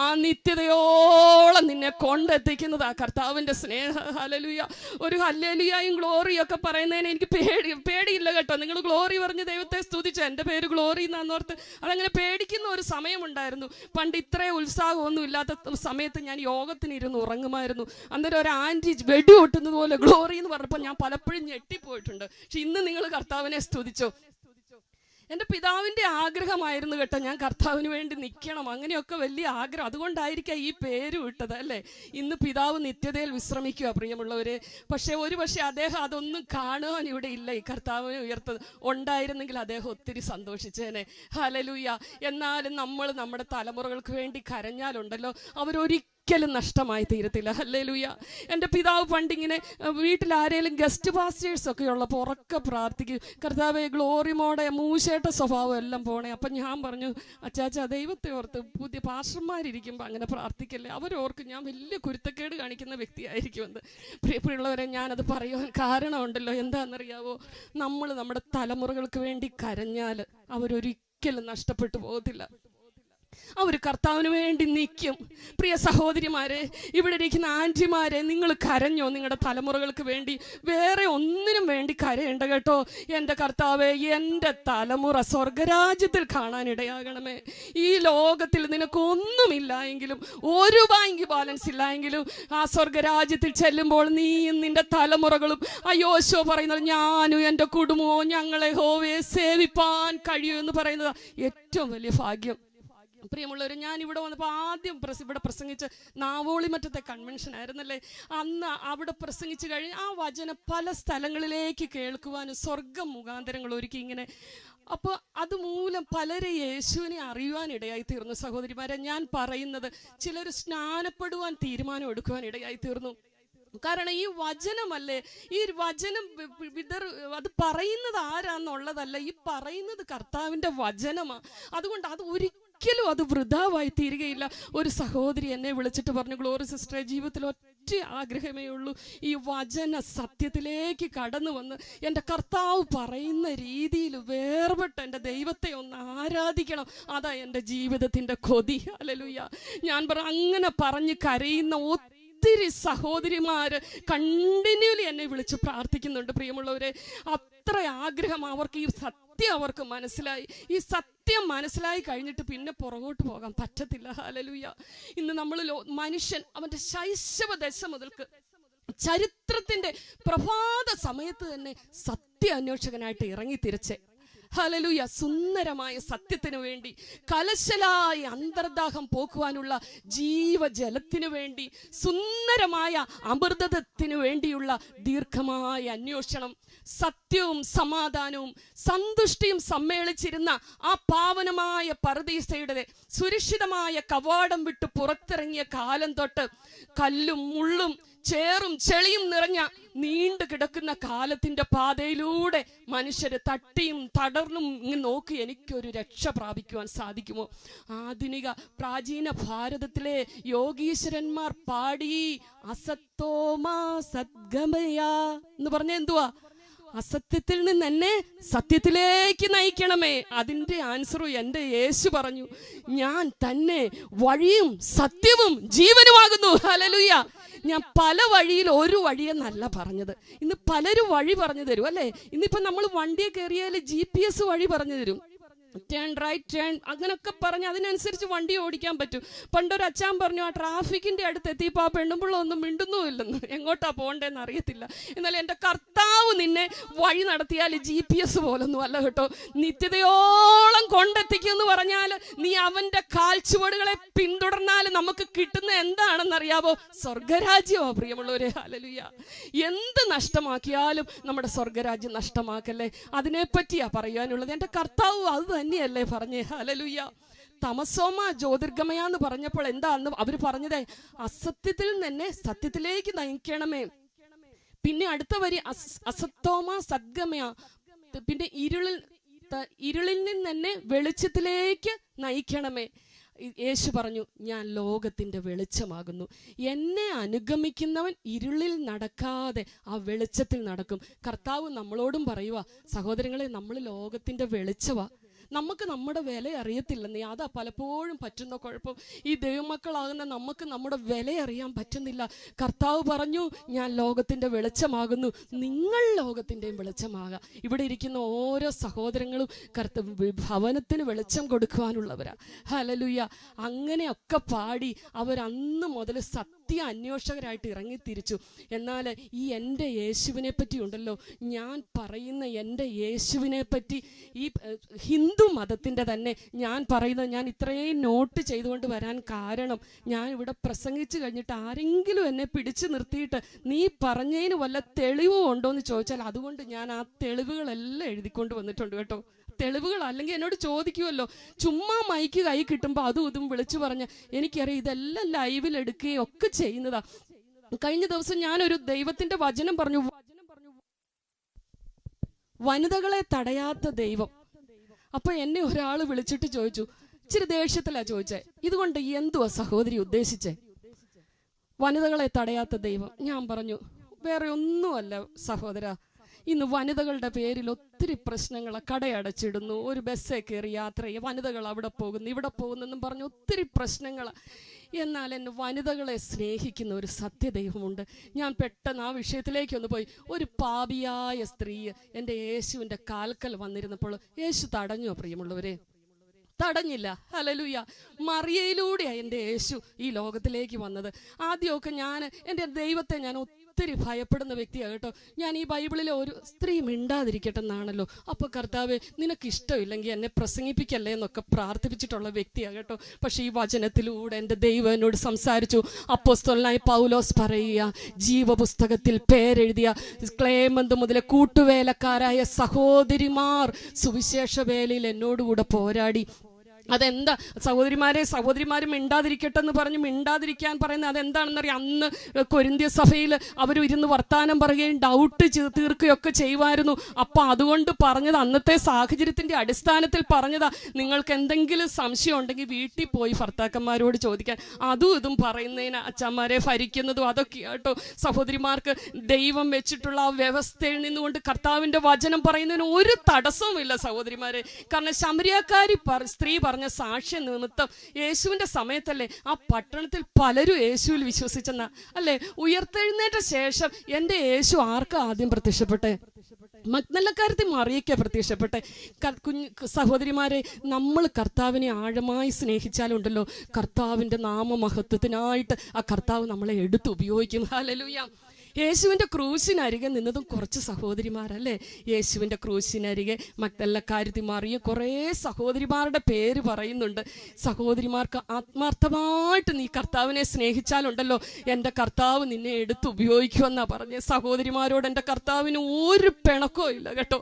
ആ നിത്യതയോളം നിന്നെ കൊണ്ടെത്തിക്കുന്നത് ആ കർത്താവിൻ്റെ സ്നേഹ. ഹല്ലേലൂയ. ഒരു ഹല്ലേലൂയയും ഗ്ലോറിയും ഒക്കെ പറയുന്നതിന് എനിക്ക് പേടിയില്ല കേട്ടോ. നിങ്ങൾ ഗ്ലോറി പറഞ്ഞ് ദൈവത്തെ സ്തുതിച്ചു. എൻ്റെ പേര് ഗ്ലോറി എന്നാന്നോർത്ത് അതങ്ങനെ പേടിക്കുന്ന ഒരു സമയമുണ്ടായിരുന്നു. പണ്ട് ഇത്രയും ഉത്സാഹമൊന്നും ഇല്ലാത്ത സമയത്ത് ഞാൻ യോഗത്തിന് ഇരുന്ന് ഉറങ്ങുമായിരുന്നു. അന്നേരം ഒരു ആൻറ്റി വെടി പൊട്ടുന്നത് പോലെ ഗ്ലോറി എന്ന് പറഞ്ഞപ്പോൾ ഞാൻ പലപ്പോഴും ഞെട്ടിപ്പോയിട്ടുണ്ട്. പക്ഷെ ഇന്ന് നിങ്ങൾ കർത്താവിനെ സ്തുതിച്ചോ. എൻ്റെ പിതാവിൻ്റെ ആഗ്രഹമായിരുന്നു കേട്ടോ, ഞാൻ കർത്താവിന് വേണ്ടി നിൽക്കണം, അങ്ങനെയൊക്കെ വലിയ ആഗ്രഹം. അതുകൊണ്ടായിരിക്കാം ഈ പേര് വിട്ടത് അല്ലേ. ഇന്ന് പിതാവ് നിത്യതയിൽ വിശ്രമിക്കുക പ്രിയമുള്ളവരെ. പക്ഷേ അദ്ദേഹം അതൊന്നും കാണുവാൻ ഇവിടെ ഇല്ല. ഈ കർത്താവിനെ ഉയർത്തത് ഉണ്ടായിരുന്നെങ്കിൽ അദ്ദേഹം ഒത്തിരി സന്തോഷിച്ചേനെ. ഹല്ലേലൂയ. എന്നാലും നമ്മൾ നമ്മുടെ തലമുറകൾക്ക് വേണ്ടി കരഞ്ഞാലുണ്ടല്ലോ അവരൊരിക്കലും നഷ്ടമായി തീരത്തില്ല. ഹല്ലേലൂയ. എൻ്റെ പിതാവ് പണ്ടിങ്ങനെ വീട്ടിൽ ആരെങ്കിലും ഗസ്റ്റ് പാസ്റ്റേഴ്സ് ഒക്കെ ഉള്ളപ്പോൾ ഉറക്കെ പ്രാർത്ഥിക്കും, കർത്താവേ ഗ്ലോറിമോടെ മൂശേട്ട സ്വഭാവം എല്ലാം പോണേ. അപ്പം ഞാൻ പറഞ്ഞു, അച്ചാച്ചാ ദൈവത്തെ ഓർത്ത് പുതിയ പാസ്റ്റർമാരിയ്ക്കുമ്പോൾ അങ്ങനെ പ്രാർത്ഥിക്കല്ലേ, അവരോർക്ക് ഞാൻ വലിയ കുരുത്തക്കേട് കാണിക്കുന്ന വ്യക്തിയായിരിക്കുമെന്ന്. പ്രിയപ്പെട്ടവരെ, ഞാനത് പറയുവാൻ കാരണമുണ്ടല്ലോ. എന്താണെന്നറിയാവോ, നമ്മൾ നമ്മുടെ തലമുറകൾക്ക് വേണ്ടി കരഞ്ഞാൽ അവരൊരിക്കലും നഷ്ടപ്പെട്ടു പോകത്തില്ല. അവർ കർത്താവിന് വേണ്ടി നിൽക്കും. പ്രിയ സഹോദരിമാരെ, ഇവിടെ ഇരിക്കുന്ന ആൻറ്റിമാരെ, നിങ്ങൾ കരഞ്ഞോ നിങ്ങളുടെ തലമുറകൾക്ക് വേണ്ടി? വേറെ ഒന്നിനും വേണ്ടി കരയേണ്ട കേട്ടോ. എൻ്റെ കർത്താവെ, എൻ്റെ തലമുറ സ്വർഗരാജ്യത്തിൽ കാണാനിടയാകണമേ. ഈ ലോകത്തിൽ നിനക്കൊന്നുമില്ല എങ്കിലും, ഒരു ബാങ്ക് ബാലൻസ് ഇല്ല എങ്കിലും, ആ സ്വർഗരാജ്യത്തിൽ ചെല്ലുമ്പോൾ നീയും നിൻ്റെ തലമുറകളും യോശുവ പറയുന്നത്, ഞാനും എൻ്റെ കുടുംബവും ഞങ്ങളെ യഹോവയെ സേവിപ്പാൻ കഴിയൂ എന്ന് പറയുന്നത് ഏറ്റവും വലിയ ഭാഗ്യം. പ്രിയമുള്ളവർ, ഞാൻ ഇവിടെ വന്നപ്പോൾ ആദ്യം ഇവിടെ പ്രസംഗിച്ച് നാവോളിമറ്റത്തെ കൺവെൻഷൻ ആയിരുന്നല്ലേ. അന്ന് അവിടെ പ്രസംഗിച്ച് കഴിഞ്ഞ് ആ വചനം പല സ്ഥലങ്ങളിലേക്ക് കേൾക്കുവാനും സ്വർഗം മുഖാന്തരങ്ങൾ ഒരുക്കി ഇങ്ങനെ. അപ്പോൾ അതുമൂലം പലരെ യേശുവിനെ അറിയുവാനിടയായി തീർന്നു. സഹോദരിമാരെ, ഞാൻ പറയുന്നത്, ചിലർ സ്നാനപ്പെടുവാൻ തീരുമാനം എടുക്കുവാൻ ഇടയായി തീർന്നു. കാരണം ഈ വചനമല്ലേ, ഈ വചനം അത് പറയുന്നത് ആരാന്നുള്ളതല്ല, ഈ പറയുന്നത് കർത്താവിൻ്റെ വചനമാണ്. അതുകൊണ്ട് അത് ഒരിക്കലും അത് വൃഥാവായി തീരുകയില്ല. ഒരു സഹോദരി എന്നെ വിളിച്ചിട്ട് പറഞ്ഞു, ഗ്ലോറി സിസ്റ്ററെ, ജീവിതത്തിൽ ആഗ്രഹമേ ഉള്ളൂ, ഈ വചന സത്യത്തിലേക്ക് കടന്നു വന്ന് എൻ്റെ കർത്താവ് പറയുന്ന രീതിയിൽ വേർപെട്ട് എൻ്റെ ദൈവത്തെ ഒന്ന് ആരാധിക്കണം. അതാ എൻ്റെ ജീവിതത്തിൻ്റെ കൊതി. ഹല്ലേലൂയ. ഞാൻ അങ്ങനെ പറഞ്ഞ് കരയുന്ന ഒത്തിരി സഹോദരിമാര് കണ്ടിന്യൂലി എന്നെ വിളിച്ച് പ്രാർത്ഥിക്കുന്നുണ്ട്. പ്രിയമുള്ളവരെ, അത്ര ആഗ്രഹം അവർക്ക്, ഈ സത്യം അവർക്ക് മനസ്സിലായി. ഈ സത്യം മനസ്സിലായി കഴിഞ്ഞിട്ട് പിന്നെ പുറകോട്ട് പോകാൻ പറ്റത്തില്ല. ഹല്ലേലൂയ. ഇന്ന് നമ്മൾ മനുഷ്യൻ അവൻ്റെ ശൈശവ ദശ മുതൽക്ക് ചരിത്രത്തിന്റെ പ്രഭാത സമയത്ത് തന്നെ സത്യ അന്വേഷകനായിട്ട് ഇറങ്ങി തിരിച്ചേ. ഹല്ലേലൂയ. സുന്ദരമായ സത്യത്തിനു വേണ്ടി, കലശലായ അന്തർദാഹം പോക്കുവാനുള്ള ജീവജലത്തിനു വേണ്ടി, സുന്ദരമായ അമൃതത്തിനു വേണ്ടിയുള്ള ദീർഘമായ അന്വേഷണം, സത്യവും സമാധാനവും സന്തുഷ്ടിയും സമ്മേളിച്ചിരുന്ന ആ പാവനമായ പറുദീസയുടെ സുരക്ഷിതമായ കവാടം വിട്ട് പുറത്തിറങ്ങിയ കാലം തൊട്ട് കല്ലും മുള്ളും ചേറും ചെളിയും നിറഞ്ഞ നീണ്ടു കിടക്കുന്ന കാലത്തിന്റെ പാതയിലൂടെ മനുഷ്യര് തട്ടിയും തടർന്നും നോക്കി എനിക്കൊരു രക്ഷ പ്രാപിക്കുവാൻ സാധിക്കുമോ? ആധുനിക പ്രാചീന ഭാരതത്തിലെ യോഗീശ്വരന്മാർ പാടി അസത്തോമാ സദ്ഗമയ എന്ന് പറഞ്ഞ എന്തുവാ? അസത്യത്തിൽ നിന്ന് എന്നെ സത്യത്തിലേക്ക് നയിക്കണമേ. അതിൻ്റെ ആൻസറും എൻ്റെ യേശു പറഞ്ഞു, ഞാൻ തന്നെ വഴിയും സത്യവും ജീവനുമാകുന്നു. ഹല്ലേലൂയ. ഞാൻ പല വഴിയിൽ ഒരു വഴിയെന്നല്ല പറഞ്ഞത്. ഇന്ന് പലരും വഴി പറഞ്ഞു തരും അല്ലേ? ഇന്നിപ്പോൾ നമ്മൾ വണ്ടിയെ കയറിയാൽ GPS വഴി പറഞ്ഞു തരും. ടേൺ റൈറ്റ്, ടേൺ അങ്ങനെയൊക്കെ പറഞ്ഞ് അതിനനുസരിച്ച് വണ്ടി ഓടിക്കാൻ പറ്റും. പണ്ടൊരു അച്ഛൻ പറഞ്ഞു, ആ ട്രാഫിക്കിൻ്റെ അടുത്ത് എത്തിയപ്പോൾ ആ പെണ്ണുമ്പിള്ള ഒന്നും മിണ്ടുന്നുമില്ലെന്ന്, എങ്ങോട്ടാ പോകേണ്ടതെന്ന് അറിയത്തില്ല. എന്നാൽ എൻ്റെ കർത്താവ് നിന്നെ വഴി നടത്തിയാൽ GPS പോലൊന്നും അല്ല കേട്ടോ, നിത്യതയോളം കൊണ്ടെത്തിക്കുമെന്ന് പറഞ്ഞാൽ നീ അവൻ്റെ കാൽച്ചുവടുകളെ പിന്തുടർന്നാൽ നമുക്ക് കിട്ടുന്ന എന്താണെന്നറിയാവോ? സ്വർഗരാജ്യമോ പ്രിയമുള്ളവരെ. ഹല്ലേലൂയ. എന്ത് നഷ്ടമാക്കിയാലും നമ്മുടെ സ്വർഗരാജ്യം നഷ്ടമാക്കല്ലേ. അതിനെപ്പറ്റിയാ പറയാനുള്ളത്. എൻ്റെ കർത്താവ് അത് തന്നെയല്ലേ പറഞ്ഞേ? ഹല്ലേലൂയ. തമസോമ ജ്യോതിർഗമയ എന്ന് പറഞ്ഞപ്പോൾ എന്താ അന്ന് അവർ പറഞ്ഞത്? അസത്യത്തിൽ തന്നെ സത്യത്തിലേക്ക് നയിക്കണമേ. പിന്നെ അടുത്ത വരി അസത്തോമ സദ്ഗമയ, പിന്നെ ഇരുളിൽ നിന്ന് തന്നെ വെളിച്ചത്തിലേക്ക് നയിക്കണമേ. യേശു പറഞ്ഞു, ഞാൻ ലോകത്തിന്റെ വെളിച്ചമാകുന്നു. എന്നെ അനുഗമിക്കുന്നവൻ ഇരുളിൽ നടക്കാതെ ആ വെളിച്ചത്തിൽ നടക്കും. കർത്താവ് നമ്മളോടും പറയുക, സഹോദരങ്ങളെ, നമ്മൾ ലോകത്തിന്റെ വെളിച്ചവാ. നമുക്ക് നമ്മുടെ വില അറിയത്തില്ലെന്നേ. അതാ പലപ്പോഴും പറ്റുന്ന കുഴപ്പം. ഈ ദൈവമക്കളാകുന്ന നമുക്ക് നമ്മുടെ വില അറിയാൻ പറ്റുന്നില്ല. കർത്താവ് പറഞ്ഞു, ഞാൻ ലോകത്തിൻ്റെ വെളിച്ചമാകുന്നു, നിങ്ങൾ ലോകത്തിൻ്റെയും വെളിച്ചമാകാം. ഇവിടെ ഇരിക്കുന്ന ഓരോ സഹോദരങ്ങളും ഭവനത്തിന് വെളിച്ചം കൊടുക്കുവാനുള്ളവരാ. ഹല്ലേലൂയ. അങ്ങനെയൊക്കെ പാടി അവരന്ന് മുതൽ സത്യ അന്വേഷകരായിട്ട് ഇറങ്ങിത്തിരിച്ചു. എന്നാൽ ഈ എൻ്റെ യേശുവിനെ പറ്റി ഉണ്ടല്ലോ, ഞാൻ പറയുന്ന എൻ്റെ യേശുവിനെ പറ്റി ഈ ഹിന്ദു മതത്തിൻ്റെ തന്നെ ഞാൻ പറയുന്നത്, ഞാൻ ഇത്രയും നോട്ട് ചെയ്തുകൊണ്ട് വരാൻ കാരണം, ഞാൻ ഇവിടെ പ്രസംഗിച്ചു കഴിഞ്ഞിട്ട് ആരെങ്കിലും എന്നെ പിടിച്ചു നിർത്തിയിട്ട് നീ പറഞ്ഞതിന് വല്ല തെളിവും ഉണ്ടോ എന്ന് ചോദിച്ചാൽ അതുകൊണ്ട് ഞാൻ ആ തെളിവുകളെല്ലാം എഴുതിക്കൊണ്ട് വന്നിട്ടുണ്ട് കേട്ടോ. തെളിവുകൾ അല്ലെങ്കിൽ എന്നോട് ചോദിക്കുമല്ലോ, ചുമ്മാ മൈക്ക് കൈ കിട്ടുമ്പോൾ അതും ഇതും വിളിച്ചു പറഞ്ഞ് എനിക്കറിയാം ഇതെല്ലാം ലൈവിൽ എടുക്കുകയും ഒക്കെ ചെയ്യുന്നതാ. കഴിഞ്ഞ ദിവസം ഞാനൊരു ദൈവത്തിന്റെ വചനം പറഞ്ഞു, വനിതകളെ തടയാത്ത ദൈവം. അപ്പൊ എന്നെ ഒരാൾ വിളിച്ചിട്ട് ചോദിച്ചു, ഇച്ചിരി ദേഷ്യത്തിലാ ചോദിച്ചേ, ഇതുകൊണ്ട് എന്തുവാ സഹോദരി ഉദ്ദേശിച്ചേ? വനിതകളെ തടയാത്ത ദൈവം. ഞാൻ പറഞ്ഞു, വേറെ ഒന്നുമല്ല സഹോദര, ഇന്ന് വനിതകളുടെ പേരിൽ ഒത്തിരി പ്രശ്നങ്ങൾ. കടയടച്ചിടുന്നു, ഒരു ബസ്സേ കയറി യാത്ര ചെയ്യുക, വനിതകൾ അവിടെ പോകുന്നു ഇവിടെ പോകുന്നെന്നും പറഞ്ഞ് ഒത്തിരി പ്രശ്നങ്ങൾ. എന്നാൽ എന്നെ വനിതകളെ സ്നേഹിക്കുന്ന ഒരു സത്യദൈവമുണ്ട്. ഞാൻ പെട്ടെന്ന് ആ വിഷയത്തിലേക്കൊന്ന് പോയി. ഒരു പാപിയായ സ്ത്രീ എൻ്റെ യേശുവിൻ്റെ കാൽക്കൽ വന്നിരുന്നപ്പോൾ യേശു തടഞ്ഞോ പ്രിയമുള്ളവരെ? തടഞ്ഞില്ല. ഹല്ലേലൂയ. മറിയയിലൂടെയാണ് എൻ്റെ യേശു ഈ ലോകത്തിലേക്ക് വന്നത്. ആദ്യമൊക്കെ ഞാൻ എൻ്റെ ദൈവത്തെ ഞാൻ ഒത്തിരി ഭയപ്പെടുന്ന വ്യക്തിയാണ് കേട്ടോ. ഞാൻ ഈ ബൈബിളിലെ ഒരു സ്ത്രീ മിണ്ടാതിരിക്കട്ടെ എന്നാണല്ലോ, അപ്പോൾ കർത്താവേ നിനക്ക് ഇഷ്ടമില്ലെങ്കിൽ എന്നെ പ്രസംഗിപ്പിക്കല്ലേ എന്നൊക്കെ പ്രാർത്ഥിപ്പിച്ചിട്ടുള്ള വ്യക്തിയാണ് കേട്ടോ. പക്ഷേ ഈ വചനത്തിലൂടെ എൻ്റെ ദൈവം എന്നോട് സംസാരിച്ചു. അപ്പോസ്തലനായ പൗലോസ് പറയുക, ജീവപുസ്തകത്തിൽ പേരെഴുതിയ ക്ലേമന്ത് മുതലെ കൂട്ടുവേലക്കാരായ സഹോദരിമാർ സുവിശേഷ വേലയിൽ എന്നോടുകൂടെ പോരാടി അതെന്താ സഹോദരിമാരും മിണ്ടാതിരിക്കട്ടെ എന്ന് പറഞ്ഞ് മിണ്ടാതിരിക്കാൻ പറയുന്നത് അതെന്താണെന്നറിയാം. അന്ന് കൊരിന്ത്യ സഭയിൽ അവർ ഇരുന്ന് വർത്താനം പറയുകയും ഡൗട്ട് തീർക്കുകയൊക്കെ ചെയ്യുമായിരുന്നു. അപ്പം അതുകൊണ്ട് പറഞ്ഞത്, അന്നത്തെ സാഹചര്യത്തിൻ്റെ അടിസ്ഥാനത്തിൽ പറഞ്ഞതാ. നിങ്ങൾക്ക് എന്തെങ്കിലും സംശയം ഉണ്ടെങ്കിൽ വീട്ടിൽ പോയി ഭർത്താക്കന്മാരോട് ചോദിക്കാൻ. അതും ഇതും പറയുന്നതിന് അച്ഛന്മാരെ ഭരിക്കുന്നതും അതൊക്കെ കേട്ടോ. സഹോദരിമാർക്ക് ദൈവം വെച്ചിട്ടുള്ള ആ വ്യവസ്ഥയിൽ നിന്നുകൊണ്ട് കർത്താവിൻ്റെ വചനം പറയുന്നതിന് ഒരു തടസ്സവുമില്ല സഹോദരിമാരെ. കാരണം ശമരിയാക്കാരി സ്ത്രീ പറഞ്ഞ സാക്ഷ്യ നിമിത്തം യേശുവിൻ്റെ സമയത്തല്ലേ ആ പട്ടണത്തിൽ പലരും യേശുവിൽ വിശ്വസിച്ചെന്ന അല്ലേ. ഉയർത്തെഴുന്നേറ്റ ശേഷം എൻ്റെ യേശു ആർക്കാ ആദ്യം പ്രത്യക്ഷപ്പെട്ടെ? മഗ്ദലക്കാരത്തി മറിയയ്ക്ക് പ്രത്യക്ഷപ്പെട്ടെ. സഹോദരിമാരെ, നമ്മൾ കർത്താവിനെ ആഴമായി സ്നേഹിച്ചാലുണ്ടല്ലോ, കർത്താവിൻ്റെ നാമമഹത്വത്തിനായിട്ട് ആ കർത്താവ് നമ്മളെ എടുത്ത് ഉപയോഗിക്കും. ഹല്ലേലൂയ. യേശുവിൻ്റെ ക്രൂശിനരികെ നിന്നതും കുറച്ച് സഹോദരിമാരല്ലേ. യേശുവിൻ്റെ ക്രൂശിനരികെ മഗ്ദലക്കാരത്തി മറിയ, കുറേ സഹോദരിമാരുടെ പേര് പറയുന്നുണ്ട്. സഹോദരിമാർക്ക് ആത്മാർത്ഥമായിട്ട് നീ കർത്താവിനെ സ്നേഹിച്ചാലുണ്ടല്ലോ, എൻ്റെ കർത്താവ് നിന്നെ എടുത്ത് ഉപയോഗിക്കുമെന്നാണ് പറഞ്ഞത്. സഹോദരിമാരോട് എൻ്റെ കർത്താവിന് ഒരു പിണക്കോ ഇല്ല കേട്ടോ.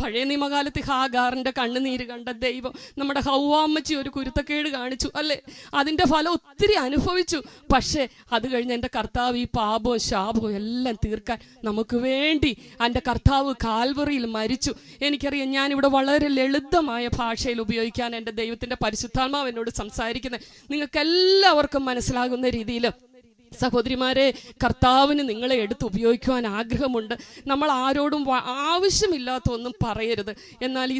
പഴയ നിയമകാലത്ത് ഹാഗാറിൻ്റെ കണ്ണുനീര് കണ്ട ദൈവം നമ്മുടെ ഹൗവാമ്മച്ചി ഒരു കുരുത്തക്കേട് കാണിച്ചു അല്ലേ, അതിൻ്റെ ഫലം ഒത്തിരി അനുഭവിച്ചു. പക്ഷേ അത് കഴിഞ്ഞ് എൻ്റെ കർത്താവ് ഈ പാപവും ശാപവും എല്ലാം തീർക്കാൻ നമുക്ക് വേണ്ടി എൻ്റെ കർത്താവ് കാൽവറിയിൽ മരിച്ചു. എനിക്കറിയാം, ഞാനിവിടെ വളരെ ലളിതമായ ഭാഷയിൽ ഉപയോഗിക്കാൻ എൻ്റെ ദൈവത്തിൻ്റെ പരിശുദ്ധാത്മാവ് എന്നോട് സംസാരിക്കുന്നത് നിങ്ങൾക്ക് എല്ലാവർക്കും മനസ്സിലാകുന്ന രീതിയിൽ. സഹോദരിമാരെ, കർത്താവിന് നിങ്ങളെ എടുത്ത് ഉപയോഗിക്കുവാൻ ആഗ്രഹമുണ്ട്. നമ്മൾ ആരോടും ആവശ്യമില്ലാത്ത ഒന്നും പറയരുത്. എന്നാൽ ഈ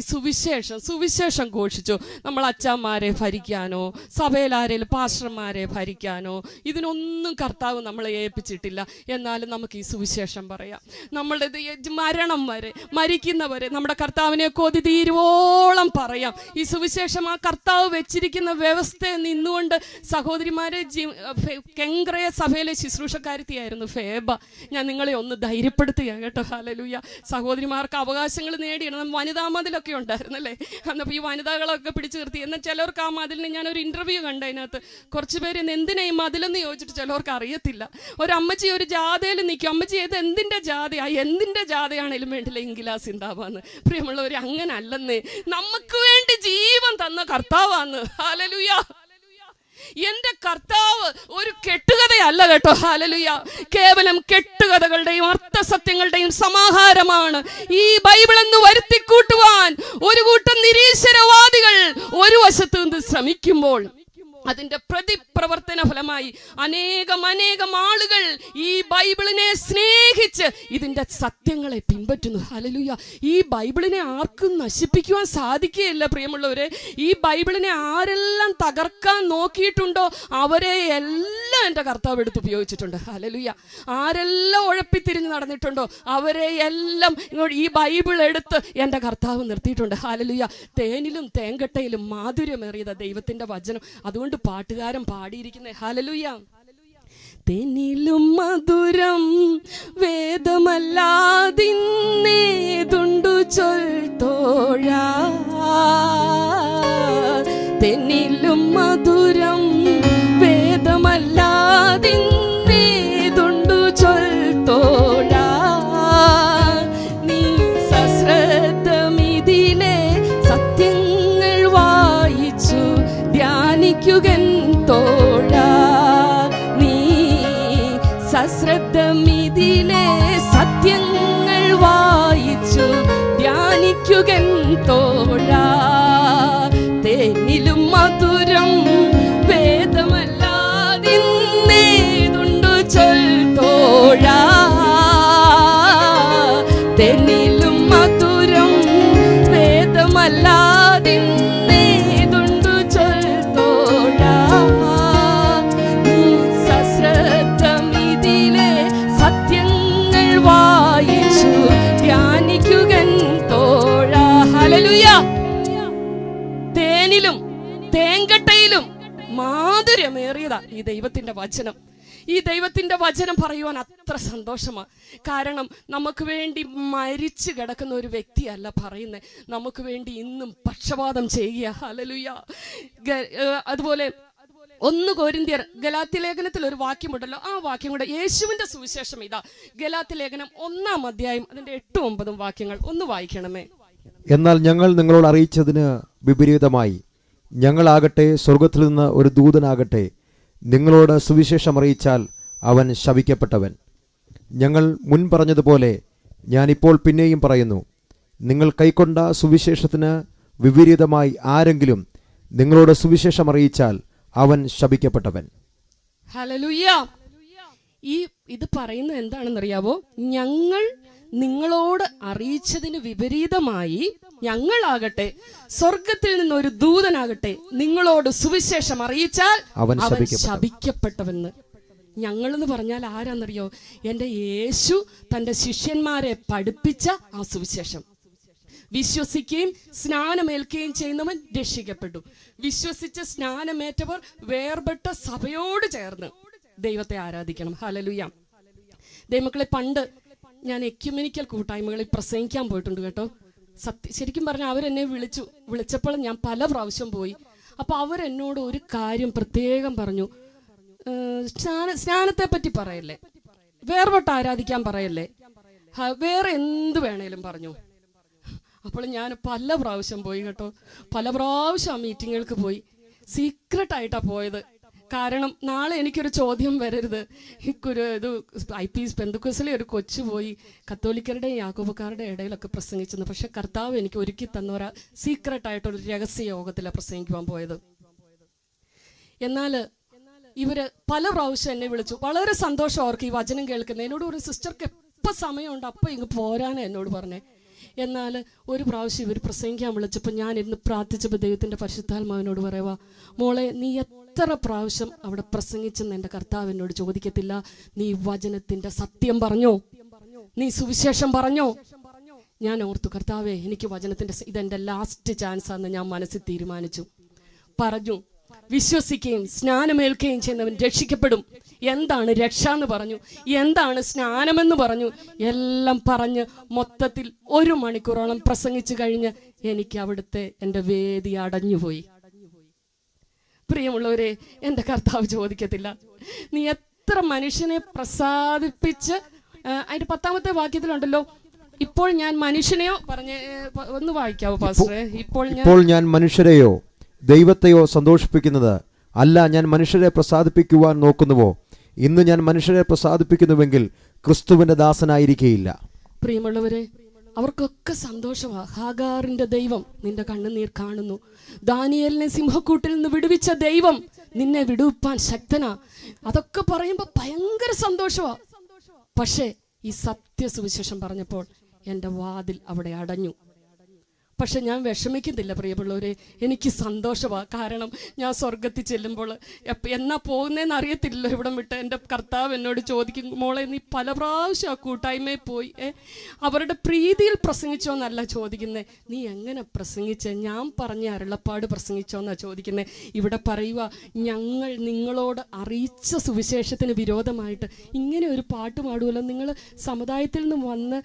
സുവിശേഷം ഘോഷിച്ചോ, നമ്മൾ അച്ഛന്മാരെ ഭരിക്കാനോ സഭയിലാരേലും പാസ്റ്റർമാരെ ഭരിക്കാനോ ഇതിനൊന്നും കർത്താവ് നമ്മളെ ഏൽപ്പിച്ചിട്ടില്ല. എന്നാലും നമുക്ക് ഈ സുവിശേഷം പറയാം. നമ്മളുടെ മരണം വരെ, മരിക്കുന്നവരെ നമ്മുടെ കർത്താവിനെ കൊതി തീരുവോളം പറയാം ഈ സുവിശേഷം. ആ കർത്താവ് വെച്ചിരിക്കുന്ന വ്യവസ്ഥയിൽ നിന്നുകൊണ്ട് സഹോദരിമാരെ, കെങ്ക്രയ സഭയിലെ ശുശ്രൂഷക്കാരത്തിയായിരുന്നു ഫേബ. ഞാൻ നിങ്ങളെ ഒന്ന് ധൈര്യപ്പെടുത്തുക കേട്ടോ. ഹല്ലേലൂയ. സഹോദരിമാർക്ക് അവകാശങ്ങൾ നേടിയിടണം. വനിതാ മതിലൊക്കെ ഉണ്ടായിരുന്നല്ലേ. അന്നപ്പോൾ ഈ വനിതകളൊക്കെ പിടിച്ചു നിർത്തി. എന്നാൽ ചിലർക്ക് ആ മതിലിന് ഞാനൊരു ഇൻ്റർവ്യൂ കണ്ട, അതിനകത്ത് കുറച്ച് പേര് എന്തിനാ ഈ മതിലെന്ന് ചോദിച്ചിട്ട് ചിലവർക്ക് അറിയത്തില്ല. ഒരമ്മച്ചി ഒരു ജാഥയിൽ നിൽക്കും. അമ്മച്ചി ഏത് എന്തിൻ്റെ ജാഥയാ, എന്തിൻ്റെ ജാഥയാണേലും വേണ്ടില്ല, എങ്കിലാ സിന്താവാന്ന്. പ്രിയമുള്ളവർ, അങ്ങനെ അല്ലെന്നേ. നമുക്ക് വേണ്ടി ജീവൻ തന്ന കർത്താവാന്ന്. ഹല്ലേലൂയ. എന്റെ കർത്താവ് ഒരു കെട്ടുകഥയല്ല കേട്ടോ. ഹല്ലേലൂയ. കേവലം കെട്ടുകഥകളുടെയും അർത്ഥസത്യങ്ങളുടെയും സമാഹാരമാണ് ഈ ബൈബിൾ എന്ന് വരുത്തിക്കൂട്ടുവാൻ ഒരു കൂട്ടം നിരീശ്വരവാദികൾ ഒരു വശത്ത് നിന്ന് ശ്രമിക്കുമ്പോൾ അതിന്റെ പ്രതിപ്രവർത്തന ഫലമായി അനേകം ആളുകൾ ഈ ബൈബിളിനെ സ്നേഹിച്ച് ഇതിന്റെ സത്യങ്ങളെ പിൻപറ്റുന്നു. ഹല്ലേലൂയ. ഈ ബൈബിളിനെ ആർക്കും നശിപ്പിക്കുവാൻ സാധിക്കുകയില്ല പ്രിയമുള്ളവരെ. ഈ ബൈബിളിനെ ആരെല്ലാം തകർക്കാൻ നോക്കിയിട്ടുണ്ടോ അവരെ എല്ലാം എൻ്റെ കർത്താവ് എടുത്ത് ഉപയോഗിച്ചിട്ടുണ്ട്. ഹല്ലേലൂയ. ആരെല്ലാം ഉഴപ്പിത്തിരിഞ്ഞ് നടന്നിട്ടുണ്ടോ അവരെ എല്ലാം ഈ ബൈബിൾ എടുത്ത് എൻ്റെ കർത്താവ് നിർത്തിയിട്ടുണ്ട്. ഹല്ലേലൂയ. തേനിലും തേങ്കട്ടയിലും മാധുര്യമേറിയത ദൈവത്തിന്റെ വചനം. അതുകൊണ്ട് പാട്ടുകാരൻ പാടിയിരിക്കുന്നത് ഹല്ലേലൂയ. തേനിലും മധുരം വേദമല്ലാതിന്നേതുണ്ടു ചൊൽത്തോഴാ. തേനിലും മധുരം വേദമല്ലാതിന്നേതുണ്ടു ചൊൽത്തോഴാ. നീ സശ്രദ്ധമിതിലെ സത്യങ്ങൾ വായിച്ചു ധ്യാനിക്കുകൻ തോഴാ. നീ സശ്രദ്ധമിതിലെ സത്യങ്ങൾ വായിച്ചു ധ്യാനിക്കുകൻ തോഴാ. തേനിലും മധുരം വേദമല്ലാതിന്നേതുണ്ടു ചൊൽത്തോഴാ. തേനിലും മധുരം വേദമല്ലാതിന്നേതുണ്ടു ചൊൽത്തോഴാ. നീ സശ്രദ്ധമിതിലെ സത്യങ്ങൾ വായിച്ചു ധ്യാനിക്കുകൻ തോഴാ. ഹല്ലേലൂയ. തേനിലും തേങ്കട്ടയിലും മാധുര്യമേറിയതാ ഈ ദൈവത്തിന്റെ വചനം. ഈ ദൈവത്തിന്റെ വചനം പറയുവാൻ അത്ര സന്തോഷമാണ്. കാരണം നമുക്ക് വേണ്ടി മരിച്ചു കിടക്കുന്ന ഒരു വ്യക്തിയല്ല പറയുന്നത്, നമുക്ക് വേണ്ടി ഇന്നും പക്ഷപാതം ചെയ്യുക. ഹല്ലേലൂയ. അതുപോലെ 1 കൊരിന്ത്യർ ഗലാത്യ ലേഖനത്തിൽ ഒരു വാക്യമുണ്ടല്ലോ, ആ വാക്യം കൂടെ യേശുവിന്റെ സുവിശേഷം ഇതാ. ഗലാത്യ ലേഖനം 1-ാം അധ്യായം അതിന്റെ 8-9 വാക്യങ്ങൾ ഒന്ന് വായിക്കണമേ. എന്നാൽ ഞങ്ങൾ നിങ്ങളോട് അറിയിച്ചതിന് വിപരീതമായി ഞങ്ങളാകട്ടെ സ്വർഗത്തിൽ നിന്ന് ഒരു ദൂതനാകട്ടെ നിങ്ങളോട് സുവിശേഷം അറിയിച്ചാൽ അവൻ ശപിക്കപ്പെട്ടവൻ. ഞങ്ങൾ മുൻ പറഞ്ഞതുപോലെ ഞാനിപ്പോൾ പിന്നെയും പറയുന്നു, നിങ്ങൾ കൈക്കൊണ്ട സുവിശേഷത്തിന് വിപരീതമായി ആരെങ്കിലും നിങ്ങളോട് സുവിശേഷം അറിയിച്ചാൽ അവൻ ശപിക്കപ്പെട്ടവൻ. ഹല്ലേലൂയ. ഇത് പറയുന്നത് എന്താണെന്നറിയാവോ? ഞങ്ങൾ നിങ്ങളോട് അറിയിച്ചതിന് വിപരീതമായി ഞങ്ങളാകട്ടെ സ്വർഗത്തിൽ നിന്ന് ഒരു ദൂതനാകട്ടെ നിങ്ങളോട് സുവിശേഷം അറിയിച്ചാൽ അവൻ ശപിക്കപ്പെട്ടവെന്ന്. ഞങ്ങളെന്ന് പറഞ്ഞാൽ ആരാന്നറിയോ? എൻ്റെ യേശു തൻ്റെ ശിഷ്യന്മാരെ പഠിപ്പിച്ച ആ സുവിശേഷം. വിശ്വസിക്കുകയും സ്നാനമേൽക്കുകയും ചെയ്യുന്നവൻ രക്ഷിക്കപ്പെട്ടു. വിശ്വസിച്ച് സ്നാനമേറ്റവർ വേർപെട്ട സഭയോട് ചേർന്ന് ദൈവത്തെ ആരാധിക്കണം. ഹല്ലേലൂയ. ദൈവമക്കളെ, പണ്ട് ഞാൻ എക്യുമെനിക്കൽ കൂട്ടായ്മകളിൽ പ്രസംഗിക്കാൻ പോയിട്ടുണ്ട് കേട്ടോ. ശരിക്കും പറഞ്ഞാൽ അവരെന്നെ വിളിച്ചപ്പോൾ ഞാൻ പല പ്രാവശ്യം പോയി. അപ്പോൾ അവരെന്നോട് ഒരു കാര്യം പ്രത്യേകം പറഞ്ഞു, സ്നാനത്തെ പറ്റി പറയല്ലേ, വേർപെട്ട് ആരാധിക്കാൻ പറയല്ലേ, വേറെ എന്ത് വേണേലും പറഞ്ഞു. അപ്പോൾ ഞാൻ പല പ്രാവശ്യം പോയി കേട്ടോ. പല പ്രാവശ്യം ആ മീറ്റിങ്ങുകൾക്ക് പോയി. സീക്രട്ടായിട്ടാണ് പോയത്. കാരണം നാളെ എനിക്കൊരു ചോദ്യം വരരുത്. ഇത് IPC പെന്തക്കോസ്തിലെ ഒരു കൊച്ചു പോയി കത്തോലിക്കരുടെയും യാക്കോബക്കാരുടെ ഇടയിലൊക്കെ പ്രസംഗിച്ചെന്ന്. പക്ഷെ കർത്താവ് എനിക്ക് ഒരുക്കി തന്ന സീക്രട്ടായിട്ടൊരു രഹസ്യ യോഗത്തിലാണ് പ്രസംഗിക്കുവാൻ പോയത്. എന്നാൽ ഇവര് പല പ്രാവശ്യം എന്നെ വിളിച്ചു. വളരെ സന്തോഷം അവർക്ക് ഈ വചനം കേൾക്കുന്നത്. എന്നോട് ഒരു സിസ്റ്റർക്ക് എപ്പോൾ സമയമുണ്ട് അപ്പോൾ ഇങ്ങ് പോരാനാണ് എന്നോട് പറഞ്ഞേ. എന്നാൽ ഒരു പ്രാവശ്യം ഇവർ പ്രസംഗിക്കാൻ വിളിച്ചപ്പോൾ ഞാൻ ഇന്ന് പ്രാർത്ഥിച്ചപ്പോൾ ദൈവത്തിൻ്റെ പരിശുദ്ധാത്മാവിനോട് പറയുക, മോളെ നീ എത്ര പ്രാവശ്യം അവിടെ പ്രസംഗിച്ചെന്ന് എൻ്റെ കർത്താവ് എന്നോട് ചോദിക്കത്തില്ല. നീ വചനത്തിൻ്റെ സത്യം പറഞ്ഞോ, നീ സുവിശേഷം പറഞ്ഞോ. ഞാൻ ഓർത്തു, കർത്താവേ എനിക്ക് വചനത്തിൻ്റെ ഇതെൻ്റെ ലാസ്റ്റ് ചാൻസാന്ന് ഞാൻ മനസ്സിൽ തീരുമാനിച്ചു. പറഞ്ഞു, വിശ്വസിക്കുകയും സ്നാനമേൽക്കുകയും ചെയ്യുന്നവൻ രക്ഷിക്കപ്പെടും. എന്താണ് രക്ഷ എന്ന് പറഞ്ഞു, എന്താണ് സ്നാനമെന്ന് പറഞ്ഞു, എല്ലാം പറഞ്ഞ് മൊത്തത്തിൽ 1 മണിക്കൂറോളം പ്രസംഗിച്ചു കഴിഞ്ഞ് എനിക്ക് അവിടുത്തെ എൻ്റെ വേദി അടഞ്ഞുപോയി. പ്രിയമുള്ളവരെ, എൻ്റെ കർത്താവ് ചോദിക്കത്തില്ല നീ എത്ര മനുഷ്യനെ പ്രസാദിപ്പിച്ച്. അതിന്റെ 10ാമത്തെ വാക്യത്തിലുണ്ടല്ലോ, ഇപ്പോൾ ഞാൻ മനുഷ്യനെയോ പറഞ്ഞ് ഒന്ന് വായിക്കാവോ പാസ്റ്ററെ? ഇപ്പോൾ ഞാൻ മനുഷ്യരെയോ ദൈവത്തെയോ സന്തോഷിപ്പിക്കുന്നത് അല്ല, ഞാൻ മനുഷ്യരെ പ്രസാദിപ്പിക്കുവാൻ നോക്കുന്നുവോ? ഇന്ന് ഞാൻ മനുഷ്യരെ പ്രസാദിപ്പിക്കുന്നുവെങ്കിൽ ക്രിസ്തുവിന്റെ ദാസനായിരിക്കുകയില്ല. പ്രിയമുള്ളവരെ, അവർക്കൊക്കെ സന്തോഷമാ. ഹാഗാറിന്റെ ദൈവം നിന്റെ കണ്ണുനീർ കാണുന്നു. ദാനിയേലിനെ സിംഹക്കൂട്ടിൽ നിന്ന് വിടുവിച്ച ദൈവം നിന്നെ വിടുവിപ്പാൻ ശക്തനാ. അതൊക്കെ പറയുമ്പോൾ ഭയങ്കര സന്തോഷമാ. പക്ഷേ ഈ സത്യസുവിശേഷം പറഞ്ഞപ്പോൾ എൻ്റെ വാതിൽ അവിടെ അടഞ്ഞു. പക്ഷെ ഞാൻ വിഷമിക്കുന്നില്ല പ്രിയമുള്ളവരെ, എനിക്ക് സന്തോഷമാണ്. കാരണം ഞാൻ സ്വർഗത്തിൽ ചെല്ലുമ്പോൾ എന്നാ പോകുന്നതെന്ന് അറിയത്തില്ലല്ലോ ഇവിടം വിട്ട്. എൻ്റെ കർത്താവ് എന്നോട് ചോദിക്കും, മോളെ നീ പല പ്രാവശ്യം ആ കൂട്ടായ്മയിൽ പോയി അവരുടെ പ്രീതിയിൽ പ്രസംഗിച്ചോന്നല്ല ചോദിക്കുന്നത്, നീ എങ്ങനെ പ്രസംഗിച്ചേ, ഞാൻ പറഞ്ഞ അരുളപ്പാട് പ്രസംഗിച്ചോന്നാ ചോദിക്കുന്നത്. ഇവിടെ പറയുക, ഞങ്ങൾ നിങ്ങളോട് അറിയിച്ച സുവിശേഷത്തിന് വിരോധമായിട്ട് ഇങ്ങനെ ഒരു പാട്ട് പാടുമല്ലോ. നിങ്ങൾ സമുദായത്തിൽ നിന്ന് വന്ന്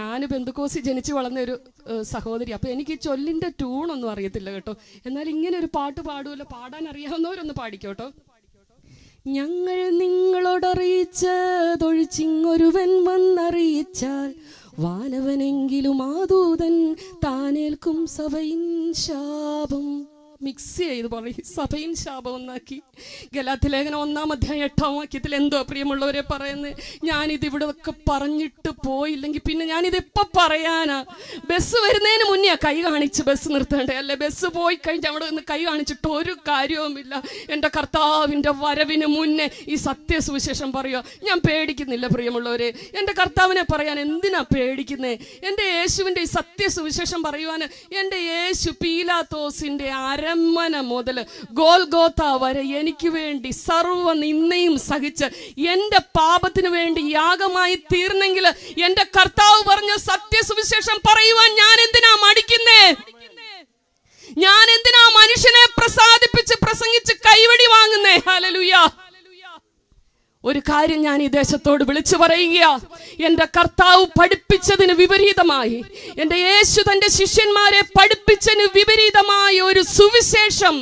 ഞാൻ പെന്തക്കോസ്തി ജനിച്ചു വളർന്ന ഒരു സഹോദരി. അപ്പോൾ എനിക്ക് ഈ ചൊല്ലിൻ്റെ ട്യൂണൊന്നും അറിയത്തില്ല കേട്ടോ. എന്നാൽ ഇങ്ങനെ ഒരു പാട്ട് പാടുമല്ലോ, പാടാൻ അറിയാവുന്നവരൊന്ന് പാടിക്കോട്ടോ. ഞങ്ങൾ നിങ്ങളോടറിയിച്ചതൊഴിച്ചിങ്ങൊരുവൻ വന്നറിയിച്ചാൽ വാനവനെങ്കിലും ആദൂതൻ താനേൽക്കും സഭയിൻ ശാപം. മിക്സ് ചെയ്ത് പറയും, സഭയിൻ ശാപം എന്നാക്കി. ഗലാത്യലേഖനം 1-ാം അധ്യായം 8-ാം വാക്യത്തിൽ എന്തോ പ്രിയമുള്ളവരെ പറയുന്നത്, ഞാനിത് ഇവിടെ ഒക്കെ പറഞ്ഞിട്ട് പോയില്ലെങ്കിൽ പിന്നെ ഞാനിതിപ്പോൾ പറയാനാ. ബസ് വരുന്നതിന് മുന്നേ കൈ കാണിച്ച് ബസ് നിർത്തേണ്ടേ അല്ലേ? ബസ് പോയി കഴിഞ്ഞ് അവിടെ നിന്ന് കൈ കാണിച്ചിട്ട് ഒരു കാര്യവുമില്ല. എൻ്റെ കർത്താവിൻ്റെ വരവിന് മുന്നേ ഈ സത്യസുവിശേഷം പറയുക. ഞാൻ പേടിക്കുന്നില്ല പ്രിയമുള്ളവരെ, എൻ്റെ കർത്താവിനെ പറയാൻ എന്തിനാ പേടിക്കുന്നേ? എൻ്റെ യേശുവിൻ്റെ ഈ സത്യസുവിശേഷം പറയുവാൻ എൻ്റെ യേശു പീലാത്തോസിൻ്റെ അരമന മുതൽ ഗോൽഗോത്ത വരെ എനിക്ക് വേണ്ടി സർവ്വ നിന്ദയും സഹിച്ച് എൻ്റെ പാപത്തിന് വേണ്ടി യാഗമായി തീർന്നെങ്കിൽ എൻ്റെ കർത്താവ് പറഞ്ഞ സത്യസുവിശേഷം പറയുവാൻ ഞാൻ എന്തിനാ മടിക്കുന്നേ? ഞാൻ എന്തിനാ മനുഷ്യനെ പ്രസാദിപ്പിച്ച് പ്രസംഗിച്ച് കൈവടി വാങ്ങുന്നേ? ഹല്ലേലൂയ. ഒരു കാര്യം ഞാൻ ഈ ദേശത്തോട് വിളിച്ചു പറയുക, എൻ്റെ കർത്താവ് പഠിപ്പിച്ചതിന് വിപരീതമായി, എൻ്റെ യേശു തൻ്റെ ശിഷ്യന്മാരെ പഠിപ്പിച്ചതിന് വിപരീതമായ ഒരു സുവിശേഷം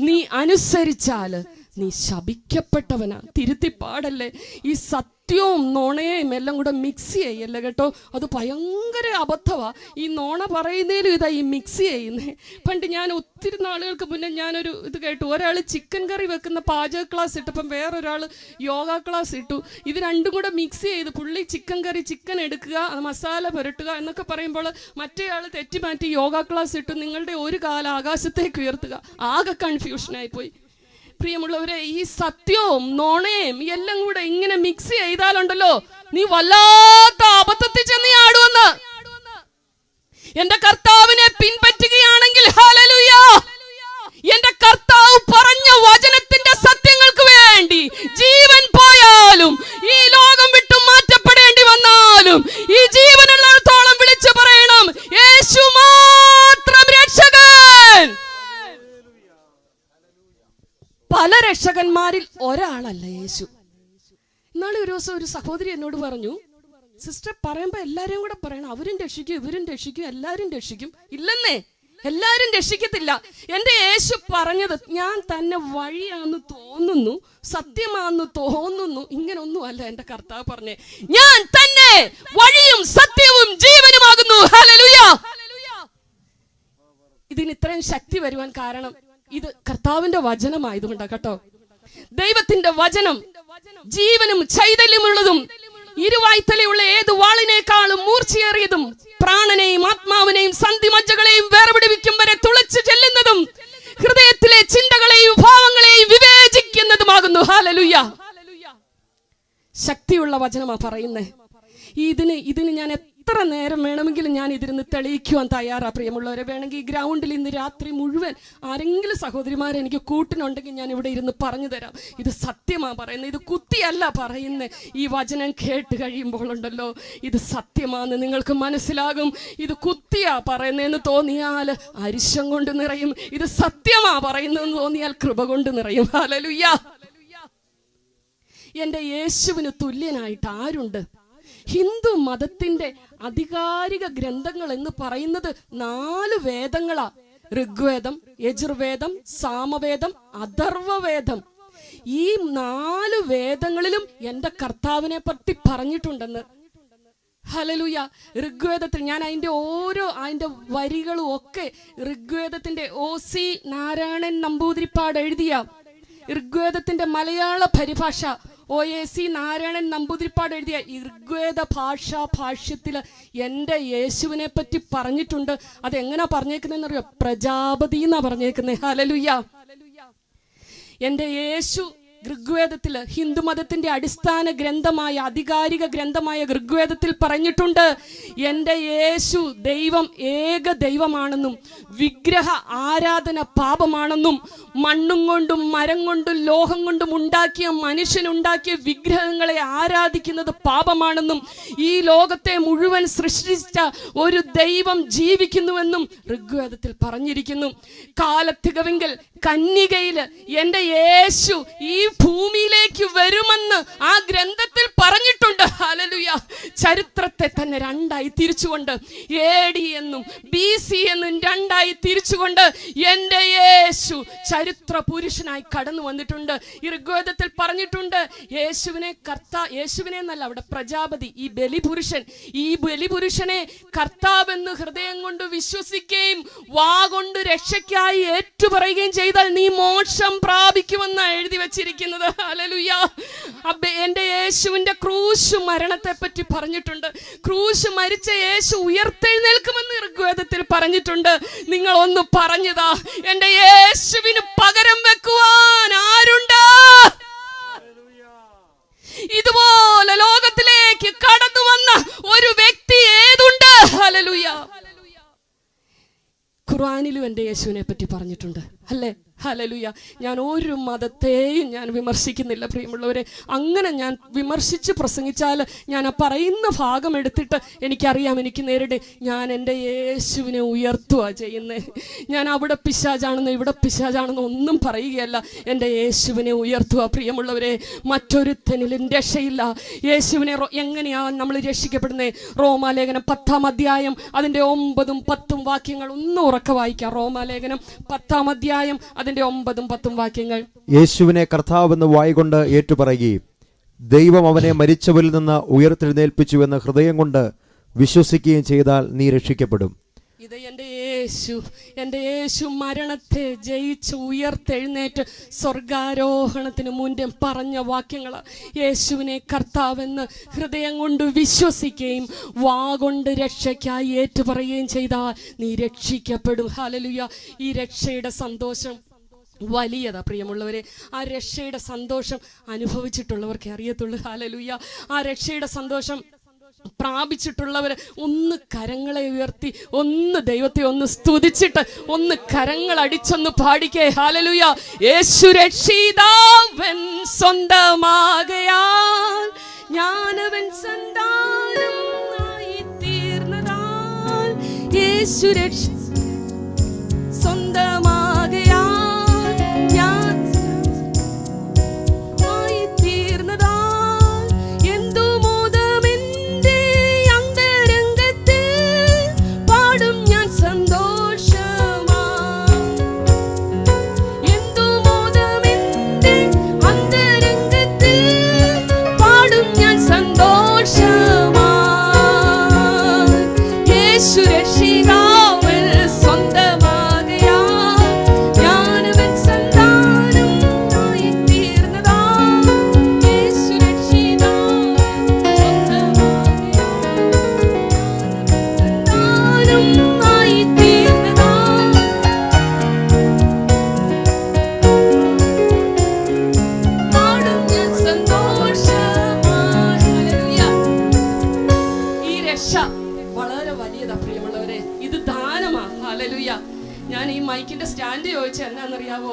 നീ അനുസരിച്ചാൽ നീ ശപിക്കപ്പെട്ടവനാ. തിരുത്തി പാടല്ലേ. ഈ സത്യവും നുണയും എല്ലാം കൂടെ മിക്സ് ചെയ്യല്ലേ കേട്ടോ. അത് ഭയങ്കര അബദ്ധമാ. ഈ നുണ പറയുന്നതിലും ഇതാ ഈ മിക്സ് ചെയ്യുന്നേ. പണ്ട് ഞാൻ ഒത്തിരി നാളുകൾക്ക് മുന്നേ ഞാനൊരു ഇത് കേട്ടു. ഒരാൾ ചിക്കൻ കറി വെക്കുന്ന പാചക ക്ലാസ് ഇട്ടപ്പം വേറൊരാൾ യോഗ ക്ലാസ് ഇട്ടു. ഇത് രണ്ടും കൂടെ മിക്സ് ചെയ്ത് പുള്ളി ചിക്കൻ കറി, ചിക്കൻ എടുക്കുക, മസാല പുരട്ടുക എന്നൊക്കെ പറയുമ്പോൾ മറ്റേയാൾ തെറ്റിമാറ്റി യോഗ ക്ലാസ് ഇട്ടു. നിങ്ങളുടെ ഒരു കാലം ആകാശത്തേക്ക് ഉയർത്തുക. ആകെ കൺഫ്യൂഷനായി പോയി. പ്രിയമുള്ളവരെ, ഈ സത്യവും നുണയും എല്ലാം കൂടെ ഇങ്ങനെ മിക്സ് ചെയ്താലുണ്ടല്ലോ, നീ വല്ലാത്ത അബദ്ധത്തിൽ ചെന്ന് ആടുവെന്ന്. എന്റെ കർത്താവിനെ പിൻപറ്റുകയാണെങ്കിൽ ഹല്ലേലൂയ, എന്റെ കർത്താവ് പറഞ്ഞ വചനത്തിന്റെ സത്യങ്ങൾക്ക് വേണ്ടി ജീവൻ പോയാലും, ഈ ലോകം വിട്ടു മാറ്റപ്പെടേണ്ടി വന്നാലും, ഈ ജീവനുള്ളിടത്തോളം വിളിച്ചു പറയണം, യേശു മാത്രം രക്ഷകൻ. പല രക്ഷകന്മാരിൽ ഒരാളല്ല യേശു. ഇന്നാളെ ഒരു ദിവസം ഒരു സഹോദരി എന്നോട് പറഞ്ഞു, സിസ്റ്റർ പറയുമ്പോ എല്ലാരെയും കൂടെ പറയണം, അവരും രക്ഷിക്കും, ഇവരും രക്ഷിക്കും, എല്ലാരും രക്ഷിക്കും. ഇല്ലെന്നേ, എല്ലാരും രക്ഷിക്കത്തില്ല. എന്റെ യേശു പറഞ്ഞത് ഞാൻ തന്നെ വഴിയാന്ന് തോന്നുന്നു, സത്യമാന്ന് തോന്നുന്നു, ഇങ്ങനൊന്നും അല്ല എന്റെ കർത്താവ് പറഞ്ഞേ. ഞാൻ തന്നെ വഴിയും സത്യവും ജീവനുമാകുന്നു. ഹല്ലേലൂയ. ഇതിന് ഇത്രയും ശക്തി വരുവാൻ കാരണം ഇത് കർത്താവിന്റെ വചനമായതുകൊണ്ടാ കേട്ടോ. ദൈവത്തിന്റെ വചനം ജീവനും ചൈതന്യമുള്ളതും ഇരുവായ്ത്തലയുള്ള ഏത് വാളിനേക്കാളും മൂർച്ചയേറിയതും പ്രാണനെയും ആത്മാവിനെയും സന്ധിമജ്ജകളെയും വേർപിടിവിക്കും വരെ തുളച്ചു ചെല്ലുന്നതും ഹൃദയത്തിലെ ചിന്തകളെയും ഭാവങ്ങളെയും വിവേചിക്കുന്നതുമാകുന്നു. ഹല്ലേലൂയ. ശക്തിയുള്ള വചനമാ പറയുന്നേ. ഇതിന് ഞാൻ എത്ര നേരം വേണമെങ്കിലും ഞാൻ ഇതിരുന്ന് തെളിയിക്കുവാൻ തയ്യാറാ. പ്രിയമുള്ളവരെ, വേണമെങ്കിൽ ഈ ഗ്രൗണ്ടിൽ ഇന്ന് രാത്രി മുഴുവൻ ആരെങ്കിലും സഹോദരിമാർ എനിക്ക് കൂട്ടിനുണ്ടെങ്കിൽ ഞാൻ ഇവിടെ ഇരുന്ന് പറഞ്ഞു തരാം. ഇത് സത്യമാ പറയുന്നത്, ഇത് കുത്തിയല്ല പറയുന്നത്. ഈ വചനം കേട്ട് കഴിയുമ്പോൾ ഉണ്ടല്ലോ, ഇത് സത്യമാണെന്ന് നിങ്ങൾക്ക് മനസ്സിലാകും. ഇത് കുത്തിയാ പറയുന്നതെന്ന് തോന്നിയാൽ അരിശം കൊണ്ട് നിറയും. ഇത് സത്യമാ പറയുന്നതെന്ന് തോന്നിയാൽ കൃപ കൊണ്ട് നിറയും. ഹല്ലേലൂയ. എന്റെ യേശുവിന് തുല്യനായിട്ട് ആരുണ്ട്? ഹിന്ദു മതത്തിന്റെ ആധികാരിക ഗ്രന്ഥങ്ങൾ എന്ന് പറയുന്നത് 4 വേദങ്ങളാ. ഋഗ്വേദം, യജുർവേദം, സാമവേദം, അഥർവവേദം. ഈ 4 വേദങ്ങളിലും എന്റെ കർത്താവിനെ പറ്റി പറഞ്ഞിട്ടുണ്ടെന്ന്. ഹല്ലേലൂയ. ഋഗ്വേദത്തിൽ ഞാൻ അതിന്റെ വരികളും ഒക്കെ ഋഗ്വേദത്തിന്റെ OC നാരായണൻ നമ്പൂതിരിപ്പാട് എഴുതിയ ഋഗ്വേദത്തിന്റെ മലയാള പരിഭാഷ OAC നാരായണൻ നമ്പൂതിരിപ്പാട് എഴുതിയ ഋഗ്വേദ ഭാഷ്യത്തില് എന്റെ യേശുവിനെ പറ്റി പറഞ്ഞിട്ടുണ്ട്. അതെങ്ങനാ പറഞ്ഞേക്കുന്നറിയോ? പ്രജാപതി എന്നാ പറഞ്ഞേക്കുന്നത്. ഹല്ലേലൂയ. എന്റെ യേശു ഋഗ്വേദത്തില്, ഹിന്ദുമതത്തിന്റെ അടിസ്ഥാന ഗ്രന്ഥമായ ആധികാരിക ഗ്രന്ഥമായ ഋഗ്വേദത്തിൽ പറഞ്ഞിട്ടുണ്ട്, എന്റെ യേശു ദൈവം ഏക ദൈവമാണെന്നും വിഗ്രഹ ആരാധന പാപമാണെന്നും മണ്ണും കൊണ്ടും മരം കൊണ്ടും ലോഹം കൊണ്ടും ഉണ്ടാക്കിയ മനുഷ്യനുണ്ടാക്കിയ വിഗ്രഹങ്ങളെ ആരാധിക്കുന്നത് പാപമാണെന്നും ഈ ലോകത്തെ മുഴുവൻ സൃഷ്ടിച്ച ഒരു ദൈവം ജീവിക്കുന്നുവെന്നും ഋഗ്വേദത്തിൽ പറഞ്ഞിരിക്കുന്നു. കാലത്തികവെങ്കിൽ കന്യകയില് എന്റെ യേശു ഈ ഭൂമിയിലേക്ക് വരുമെന്ന് ആ ഗ്രന്ഥത്തിൽ പറഞ്ഞിട്ടുണ്ട്. ഹല്ലേലൂയ. ചരിത്രത്തെ തന്നെ 2ആയി തിരിച്ചുകൊണ്ട്, AD എന്നും BC എന്നും 2ആയി തിരിച്ചുകൊണ്ട് എന്റെ യേശു ചരിത്ര പുരുഷനായി കടന്നു വന്നിട്ടുണ്ട്. ഈ ഋഗ്വേദത്തിൽ പറഞ്ഞിട്ടുണ്ട്, യേശുവിനെ എന്നല്ല, അവിടെ പ്രജാപതി, ഈ ബലിപുരുഷനെ കർത്താവെന്ന് ഹൃദയം കൊണ്ട് വിശ്വസിക്കുകയും വാ കൊണ്ട് രക്ഷയ്ക്കായി ഏറ്റുപറയുകയും ചെയ്താൽ നീ മോക്ഷം പ്രാപിക്കുമെന്ന് എഴുതി വെച്ചിരിക്കുന്നത്. ഹല്ലേലൂയ. എന്റെ യേശുവിന്റെ ക്രൂശ് മരണത്തെ പറ്റി പറഞ്ഞിട്ടുണ്ട്. ക്രൂശ് മരിച്ച യേശു ഉയർത്തെഴുന്നേൽക്കുമെന്ന് ഋഗ്വേദത്തിൽ പറഞ്ഞിട്ടുണ്ട്. നിങ്ങൾ ഒന്ന് പറഞ്ഞതാ, എന്റെ യേശുവിന് പകരം വെക്കുവാൻ ആരുണ്ട്? ഇതുപോലെ ലോകത്തിലേക്ക് കടന്നു വന്ന ഒരു വ്യക്തി ഏതുണ്ട്? ഹല്ലേലൂയ. ഖുർആനിലും എന്റെ യേശുവിനെ പറ്റി പറഞ്ഞിട്ടുണ്ട്. അല്ലേ? ഹല്ലേലൂയ. ഞാൻ ഒരു മതത്തെയും ഞാൻ വിമർശിക്കുന്നില്ല പ്രിയമുള്ളവരെ. അങ്ങനെ ഞാൻ വിമർശിച്ച് പ്രസംഗിച്ചാൽ ഞാൻ ആ പറയുന്ന ഭാഗം എടുത്തിട്ട് എനിക്കറിയാം, എനിക്ക് നേരിടെ ഞാൻ എൻ്റെ യേശുവിനെ ഉയർത്തുക ചെയ്യുന്നത്. ഞാൻ അവിടെ പിശാചാണെന്ന് ഇവിടെ പിശാചാണെന്ന് ഒന്നും പറയുകയല്ല, എൻ്റെ യേശുവിനെ ഉയർത്തുക. പ്രിയമുള്ളവരെ, മറ്റൊരുത്തനിലും രക്ഷയില്ല. യേശുവിനെ എങ്ങനെയാണ് നമ്മൾ രക്ഷിക്കപ്പെടുന്നത്? റോമാലേഖനം 10-ാം അധ്യായം അതിൻ്റെ 9-ഉം 10-ഉം വാക്യങ്ങൾ ഒന്ന് ഉറക്കെ വായിക്കാം. റോമാലേഖനം 10-ാം അധ്യായം അധ്യായം അതിന്റെ 9, 10 വാക്യങ്ങൾ. യേശുവിനെ കർത്താവെന്ന് വായ്കൊണ്ട് ഏറ്റുപറയുകയും ദൈവം അവനെ മരിച്ചവരിൽ നിന്ന് ഉയർത്തെഴുന്നേൽപ്പിച്ചുവെന്ന് ഹൃദയം കൊണ്ട് വിശ്വസിക്കുകയും ചെയ്താൽ നീ രക്ഷിക്കപ്പെടും. ഇത് എൻ്റെ യേശു മരണത്തെ ജയിച്ച് ഉയർത്തെഴുന്നേറ്റ് സ്വർഗാരോഹണത്തിന് മുന്നേ പറഞ്ഞ വാക്യങ്ങളാണ്. യേശുവിനെ കർത്താവെന്ന് ഹൃദയം കൊണ്ട് വിശ്വസിക്കുകയും വാ കൊണ്ട് രക്ഷയ്ക്കായി ഏറ്റുപറയുകയും ചെയ്താൽ നീ രക്ഷിക്കപ്പെടും. ഹല്ലേലൂയ. ഈ രക്ഷയുടെ സന്തോഷം വലിയതാ പ്രിയമുള്ളവരെ. ആ രക്ഷയുടെ സന്തോഷം അനുഭവിച്ചിട്ടുള്ളവർക്കേ അറിയത്തുള്ളൂ. ഹല്ലേലൂയ. ആ രക്ഷയുടെ സന്തോഷം പ്രാപിച്ചിട്ടുള്ളവർ ഒന്ന് കരങ്ങളെ ഉയർത്തി ഒന്ന് ദൈവത്തെ ഒന്ന് സ്തുതിച്ചിട്ട് ഒന്ന് കരങ്ങൾ അടിച്ചൊന്ന് പാടിക്കേ. ഹല്ലേലൂയ. യേശു രക്ഷിതാവൻ സ്വന്തമാകയാൽ ഞാനവൻ സന്താനം ആയി തീർന്നതാൽ യേശു സ്വന്തമാകയാൽ ഞാൻ ഈ മൈക്കിന്റെ സ്റ്റാൻഡ് ചോദിച്ച എന്നാന്നറിയാവോ?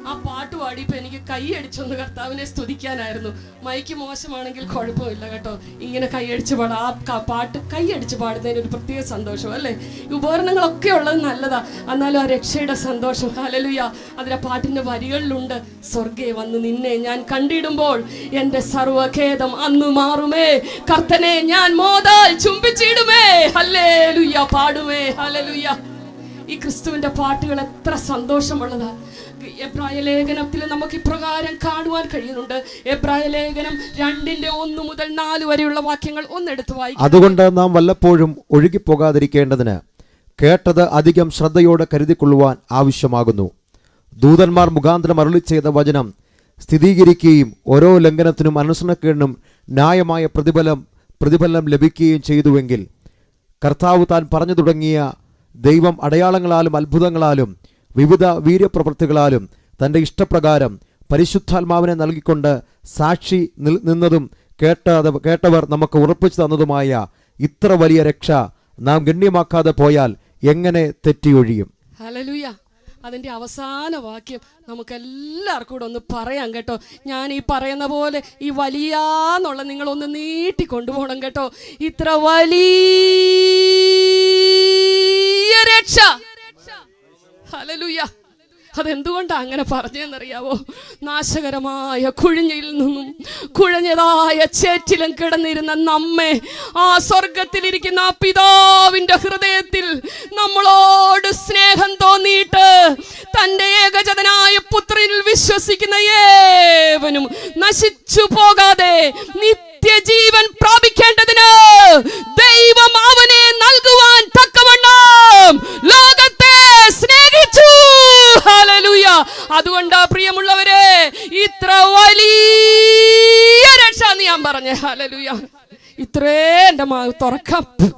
ആ പാട്ട് പാടിയപ്പോൾ എനിക്ക് കൈയടിച്ചൊന്ന് കർത്താവിനെ സ്തുതിക്കാനായിരുന്നു. മൈക്ക് മോശമാണെങ്കിൽ കുഴപ്പമില്ല കേട്ടോ, ഇങ്ങനെ കൈയടിച്ച് പാടാം. ആ പാട്ട് കൈയടിച്ച് പാടുന്നതിന് ഒരു പ്രത്യേക സന്തോഷം അല്ലേ. ഉപകരണങ്ങളൊക്കെ ഉള്ളത് നല്ലതാ, എന്നാലും ആ രക്ഷയുടെ സന്തോഷം. ഹല്ലേലൂയ. അതിലെ പാട്ടിന്റെ വരികളിലുണ്ട്, സ്വർഗേ വന്ന് നിന്നെ ഞാൻ കണ്ടിടുമ്പോൾ എൻ്റെ സർവഖേദം അന്ന് മാറുമേ, കർത്തനെ ഞാൻ മോദാൽ ചുംബിച്ചിടുമേ, ഹല്ലേലൂയ പാടുമേ. ഹല്ലേലൂയ. ഈ ക്രിസ്തുവിന്റെ പാട്ടുകൾ എത്ര സന്തോഷമുള്ളതാ. എബ്രായ ലേഖനത്തിൽ നമുക്ക് ഇപ്രകാരം കാണുവാൻ കഴിയുന്നുണ്ട്. എബ്രായ ലേഖനം 2:1 മുതൽ 4 വരെയുള്ള വാക്യങ്ങൾ ഒന്നെടുത്ത് വായിക്കാം. അതുകൊണ്ട് നാം വല്ലപ്പോഴും ഒഴുകിപ്പോകാതിരിക്കേണ്ടതിന് കേട്ടത് അധികം ശ്രദ്ധയോടെ കരുതിക്കൊള്ളുവാൻ ആവശ്യമാകുന്നു. ദൂതന്മാർ മുഖാന്തരം അരുളി ചെയ്ത വചനം സ്ഥിരീകരിക്കുകയും ഓരോ ലംഘനത്തിനും അനുസരണക്കേടിനും ന്യായമായ പ്രതിഫലം ലഭിക്കുകയും ചെയ്തുവെങ്കിൽ കർത്താവ് താൻ പറഞ്ഞു തുടങ്ങിയ ദൈവം അടയാളങ്ങളാലും അത്ഭുതങ്ങളാലും വിവിധ വീര്യപ്രവൃത്തികളാലും തൻ്റെ ഇഷ്ടപ്രകാരം പരിശുദ്ധാത്മാവിനെ നൽകിക്കൊണ്ട് സാക്ഷി നിന്നതും കേട്ടവർ നമുക്ക് ഉറപ്പിച്ചു തന്നതുമായ ഇത്ര വലിയ രക്ഷ നാം ഗണ്യമാക്കാതെ പോയാൽ എങ്ങനെ തെറ്റിയൊഴിയും? ഹല്ലേലൂയ. അതിൻ്റെ അവസാന വാക്യം നമുക്കെല്ലാവർക്കും കൂടെ ഒന്ന് പറയാം കേട്ടോ. ഞാൻ ഈ പറയുന്ന പോലെ ഈ വലിയാന്നുള്ള നിങ്ങളൊന്ന് നീട്ടി കൊണ്ടുപോകണം കേട്ടോ. ഇത്ര വലിയ രക്ഷ. ഹല്ലേലൂയ. അതെന്തുകൊണ്ടാണ് അങ്ങനെ പറഞ്ഞതെന്നറിയാവോ? നാശകരമായ കുഴിഞ്ഞയിൽ നിന്നും കുഴഞ്ഞതായ ചേറ്റിലും കിടന്നിരുന്ന നമ്മെ ആ സ്വർഗത്തിലിരിക്കുന്ന ആ പിതാവിന്റെ ഹൃദയത്തിൽ നമ്മളോട് സ്നേഹം തോന്നിയിട്ട് തന്റെ ഏകജാതനായ പുത്രനിൽ വിശ്വസിക്കുന്ന ഏവനും നശിച്ചു പോകാതെ നിത്യജീവൻ പ്രാപിക്കേണ്ടതിന് ദൈവം അവനെ നൽകുവാൻ തക്കവണ്ണം ലോകത്തെ സ്നേഹിച്ചു. ഹല്ലേലൂയ. അതുകൊണ്ട് പ്രിയമുള്ളവരെ, ഇത്ര വലിയ രക്ഷ എന്ന് ഞാൻ പറഞ്ഞേ. ഹല്ലേലൂയ. ഇത്രേ എൻ്റെ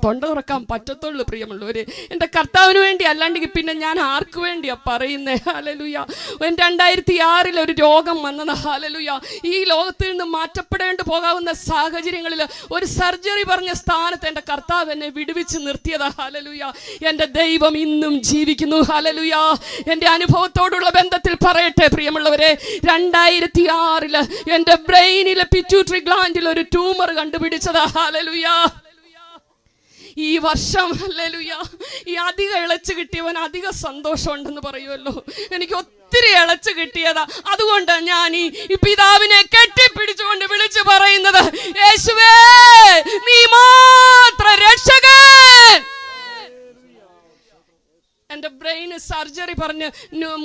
തൊണ്ട തുറക്കാൻ പറ്റത്തുള്ളൂ പ്രിയമുള്ളവര്. എൻ്റെ കർത്താവിന് വേണ്ടി, അല്ലാണ്ടെങ്കിൽ പിന്നെ ഞാൻ ആർക്ക് വേണ്ടിയാ പറയുന്നേ? ഹല്ലേലൂയ. 2006 ഒരു രോഗം വന്നത്. ഹല്ലേലൂയ. ഈ ലോകത്തിൽ നിന്ന് മാറ്റപ്പെടേണ്ടി പോകാവുന്ന സാഹചര്യങ്ങളിൽ ഒരു സർജറി പറഞ്ഞ സ്ഥാനത്ത് എൻ്റെ കർത്താവ് എന്നെ വിടുവിച്ച് നിർത്തിയതാ. ഹല്ലേലൂയ. എൻ്റെ ദൈവം ഇന്നും ജീവിക്കുന്നു. ഹല്ലേലൂയ. എൻ്റെ അനുഭവത്തോടുള്ള ബന്ധത്തിൽ പറയട്ടെ പ്രിയമുള്ളവരെ, 2006 എൻ്റെ ബ്രെയിനിലെ പിറ്റ്യൂട്ടറി ഗ്ലാൻഡിൽ ഒരു ട്യൂമർ കണ്ടുപിടിച്ചതാ. ഹല്ലേലൂയ. ഈ വർഷം ഹല്ലേലൂയ ഈ അധികം ഇളച്ച് കിട്ടിയവൻ അധിക സന്തോഷം ഉണ്ടെന്ന് പറയുമല്ലോ. എനിക്ക് ഒത്തിരി ഇളച്ച് കിട്ടിയതാ. അതുകൊണ്ട് ഞാൻ ഈ പിതാവിനെ കെട്ടിപ്പിടിച്ചുകൊണ്ട് വിളിച്ചു പറയുന്നത്, യേശുവേ നീ മാത്രം രക്ഷകൻ. എന്റെ ബ്രെയിന് സർജറി പറഞ്ഞ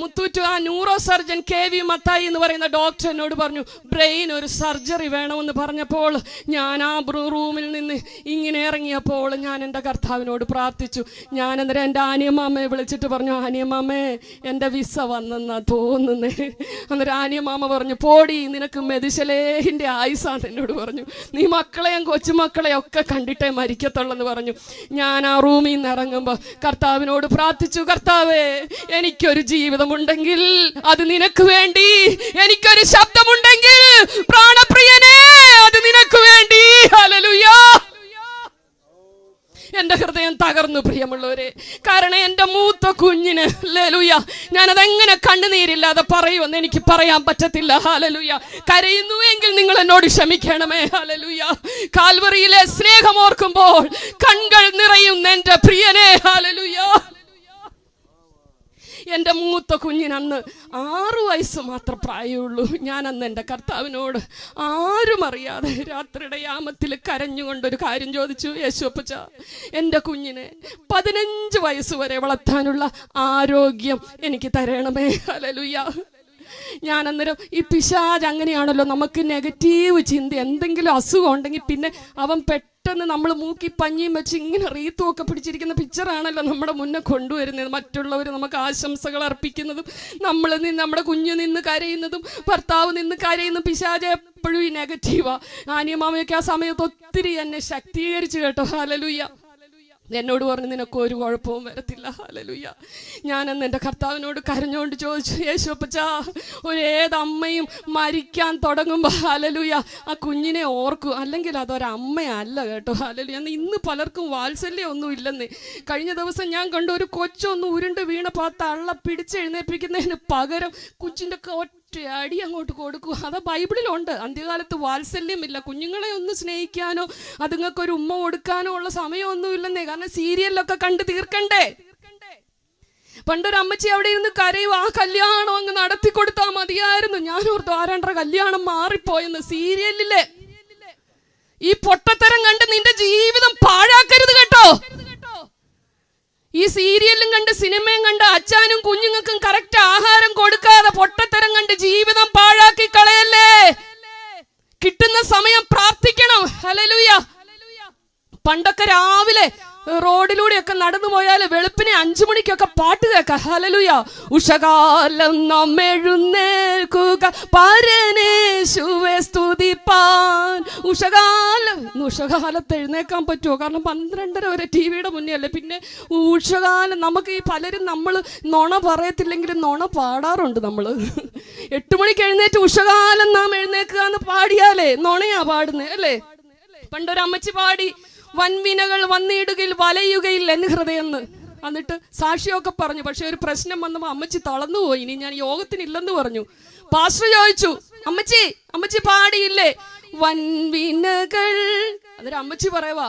മുത്തൂറ്റ് ആ ന്യൂറോ സർജൻ KV മത്തായി എന്ന് പറയുന്ന ഡോക്ടർ എന്നോട് പറഞ്ഞു, ബ്രെയിൻ ഒരു സർജറി വേണമെന്ന് പറഞ്ഞപ്പോൾ ഞാൻ ആ റൂമിൽ നിന്ന് ഇങ്ങനെ ഇറങ്ങിയപ്പോൾ ഞാൻ എൻ്റെ കർത്താവിനോട് പ്രാർത്ഥിച്ചു. ഞാൻ അന്നേരം എൻ്റെ ആനിയമ്മാമ്മയെ വിളിച്ചിട്ട് പറഞ്ഞു, ആനിയമ്മാമ്മേ എൻ്റെ വിസ വന്നെന്നാ തോന്നുന്നേ. അന്നേരം ആനിയമ്മാമ്മ പറഞ്ഞു, പോടി, നിനക്ക് മെതിശലേഹിൻ്റെ ആയുസാന്ന് എന്നോട് പറഞ്ഞു. നീ മക്കളെയും കൊച്ചുമക്കളെയും ഒക്കെ കണ്ടിട്ടേ മരിക്കത്തുള്ളെന്ന് പറഞ്ഞു. ഞാൻ ആ റൂമിൽ നിന്ന് ഇറങ്ങുമ്പോൾ കർത്താവിനോട് പ്രാർത്ഥിച്ചു, കർത്താവേ, എനിക്കൊരു ജീവിതമുണ്ടെങ്കിൽ അത് നിനക്ക് വേണ്ടി, എനിക്കൊരു ശബ്ദമുണ്ടെങ്കിൽ പ്രാണപ്രിയനേ അത് നിനക്ക് വേണ്ടി. ഹല്ലേലൂയ. എൻ്റെ ഹൃദയം തകർന്നു പ്രിയമുള്ളവരെ. കാരണം എൻ്റെ മൂത്ത കുഞ്ഞിന്, ഹല്ലേലൂയ, ഞാനതെങ്ങനെ കണ്ണുനീരില്ലാതെ പറയുമെന്ന് എനിക്ക് പറയാൻ പറ്റത്തില്ല. ഹല്ലേലൂയ. കരയുന്നു എങ്കിൽ നിങ്ങൾ എന്നോട് ക്ഷമിക്കണമേ. ഹല്ലേലൂയ. കാൽവറിയിലെ സ്നേഹം ഓർക്കുമ്പോൾ കണ്ണുകൾ നിറയും എൻ്റെ പ്രിയനെ. ഹല്ലേലൂയ. എൻ്റെ മൂത്ത കുഞ്ഞിനന്ന് 6 വയസ്സ് മാത്രം പ്രായമുള്ളൂ. ഞാനന്ന് എൻ്റെ കർത്താവിനോട് ആരും അറിയാതെ രാത്രിയുടെ യാമത്തിൽ കരഞ്ഞുകൊണ്ടൊരു കാര്യം ചോദിച്ചു, യേശുപ്പച്ച, എൻ്റെ കുഞ്ഞിനെ 15 വയസ്സ് വരെ വളർത്താനുള്ള ആരോഗ്യം എനിക്ക് തരണമേ. ഹല്ലേലൂയ. ഞാൻ അന്നേരം ഈ പിശാച് അങ്ങനെയാണല്ലോ, നമുക്ക് നെഗറ്റീവ് ചിന്ത, എന്തെങ്കിലും അസുഖം ഉണ്ടെങ്കിൽ പിന്നെ അവൻ പെട്ടെന്ന് നമ്മൾ മൂക്കി പഞ്ഞിയും വെച്ച് ഇങ്ങനെ റീത്തും ഒക്കെ പിടിച്ചിരിക്കുന്ന പിക്ചറാണല്ലോ നമ്മുടെ മുന്നേ കൊണ്ടുവരുന്നത്. മറ്റുള്ളവർ നമുക്ക് ആശംസകൾ അർപ്പിക്കുന്നതും നമ്മുടെ കുഞ്ഞു നിന്ന് കരയുന്നതും ഭർത്താവ് നിന്ന് കരയുന്നതും പിശാച് എപ്പോഴും ഈ നെഗറ്റീവാ. ആനിയമാമയൊക്കെ ആ സമയത്ത് ഒത്തിരി എന്നെ ശക്തീകരിച്ചു കേട്ടോ. ഹല്ലേലൂയ. എന്നോട് പറഞ്ഞു, നിനക്കൊരു കുഴപ്പവും വരത്തില്ല. ഹല്ലേലൂയ. ഞാനന്ന് എൻ്റെ കർത്താവിനോട് കരഞ്ഞുകൊണ്ട് ചോദിച്ചു, യേശുപ്പച്ചാ, ഏതമ്മയും മരിക്കാൻ തുടങ്ങുമ്പോൾ ഹല്ലേലൂയ ആ കുഞ്ഞിനെ ഓർക്കും, അല്ലെങ്കിൽ അതൊരമ്മയല്ല കേട്ടോ. ഹല്ലേലൂയ. ഇന്ന് പലർക്കും വാത്സല്യം ഒന്നും ഇല്ലെന്ന്. കഴിഞ്ഞ ദിവസം ഞാൻ കണ്ടു, ഒരു കൊച്ചൊന്ന് ഉരുണ്ട് വീണപ്പോൾ ആ തള്ള പിടിച്ചെഴുന്നേൽപ്പിക്കുന്നതിന് പകരം കൊച്ചിൻ്റെ അടി അങ്ങോട്ട് കൊടുക്കുക. അത് ബൈബിളിലുണ്ട്. അന്ത്യകാലത്ത് വാത്സല്യമില്ല. കുഞ്ഞുങ്ങളെ ഒന്ന് സ്നേഹിക്കാനോ അതുങ്ങൾക്കൊരു ഉമ്മ കൊടുക്കാനോ ഉള്ള സമയമൊന്നും ഇല്ലെന്നേ. കാരണം സീരിയലൊക്കെ കണ്ട് തീർക്കണ്ടേ. പണ്ടൊരു അമ്മച്ചി അവിടെ ഇരുന്ന് കരയും, ആ കല്യാണം അങ്ങ് നടത്തി കൊടുത്താൽ മതിയായിരുന്നു. ഞാൻ ഓർത്തു, ആരാണ്ട കല്യാണം മാറിപ്പോയെന്ന്. സീരിയലിലെ ഈ പൊട്ടത്തരം കണ്ട് നിന്റെ ജീവിതം പാഴാക്കരുത് കേട്ടോ. ഈ സീരിയലും കണ്ട് സിനിമയും കണ്ട് അച്ഛനും കുഞ്ഞുങ്ങൾക്കും കറക്റ്റ് ആഹാരം കൊടുക്കാതെ പൊട്ടത്തരം കണ്ട് ജീവിതം പാഴാക്കി കളയല്ലേ. കിട്ടുന്ന സമയം പ്രാർത്ഥിക്കണം. ഹല്ലേലൂയ. പണ്ടൊക്കെ രാവിലെ റോഡിലൂടെയൊക്കെ നടന്നു പോയാൽ വെളുപ്പിനെ 5 മണിക്കൊക്കെ പാട്ട് കേൾക്കാം. ഹല്ലേലൂയ. ഉഷകാലം നാം എഴുന്നേൽക്കുക, പരനേശുവെ സ്തുതിപ്പാൻ. ഉഷകാലത്ത് എഴുന്നേക്കാൻ പറ്റുമോ? കാരണം 12:30 വരെ TV-യുടെ മുന്നേ അല്ലേ. പിന്നെ ഉഷകാലം നമുക്ക് ഈ പലരും നമ്മൾ നുണ പറയത്തില്ലെങ്കിലും നുണ പാടാറുണ്ട്. നമ്മൾ 8 മണിക്ക് എഴുന്നേറ്റ് ഉഷകാലം നാം എഴുന്നേക്കുക എന്ന് പാടിയാലേ നുണയാ പാടുന്നേ അല്ലേ. പണ്ടൊരമ്മച്ചി പാടി, വൻവിനകൾ വന്നിടുകയിൽ വലയുകയിൽ എൻ ഹൃദയം. എന്നിട്ട് സാക്ഷിയൊക്കെ പറഞ്ഞു. പക്ഷെ ഒരു പ്രശ്നം വന്നപ്പോൾ അമ്മച്ചി തളർന്നുപോയി. ഇനി ഞാൻ യോഗത്തിനില്ലെന്ന് പറഞ്ഞു. പാസ്റ്റർ ചോദിച്ചു, അമ്മച്ചി പാടിയില്ലേ വൻവിനകൾ? അതൊരു അമ്മച്ചി പറയുവാ,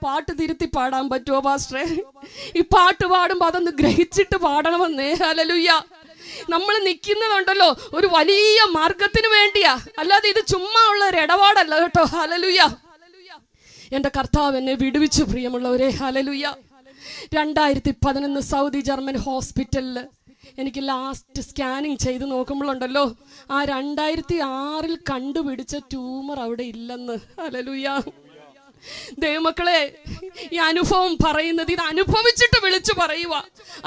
പാട്ട് തിരുത്തി പാടാൻ പറ്റുമോ പാസ്റ്ററെ? ഈ പാട്ട് പാടുമ്പോൾ അതൊന്ന് ഗ്രഹിച്ചിട്ട് പാടണമെന്നേ. ഹല്ലേലൂയ. നമ്മൾ നിൽക്കുന്നതുണ്ടല്ലോ ഒരു വലിയ മാർഗത്തിന് വേണ്ടിയാ, അല്ലാതെ ഇത് ചുമ്മാ ഉള്ള ഒരു ഇടപാടല്ല കേട്ടോ. ഹല്ലേലൂയ. എൻ്റെ കർത്താവ് എന്നെ വിടുവിച്ചു പ്രിയമുള്ളവരെ. ഹല്ലേലൂയ. 2011 സൗദി ജർമ്മൻ ഹോസ്പിറ്റലിൽ എനിക്ക് ലാസ്റ്റ് സ്കാനിങ് ചെയ്ത് നോക്കുമ്പോഴുണ്ടല്ലോ, ആ 2006 കണ്ടുപിടിച്ച ട്യൂമർ അവിടെ ഇല്ലെന്ന്. ഹല്ലേലൂയ. ദൈവമക്കളെ, ഈ അനുഭവം പറയുന്നത് ഇത് അനുഭവിച്ചിട്ട് വിളിച്ചു പറയുക.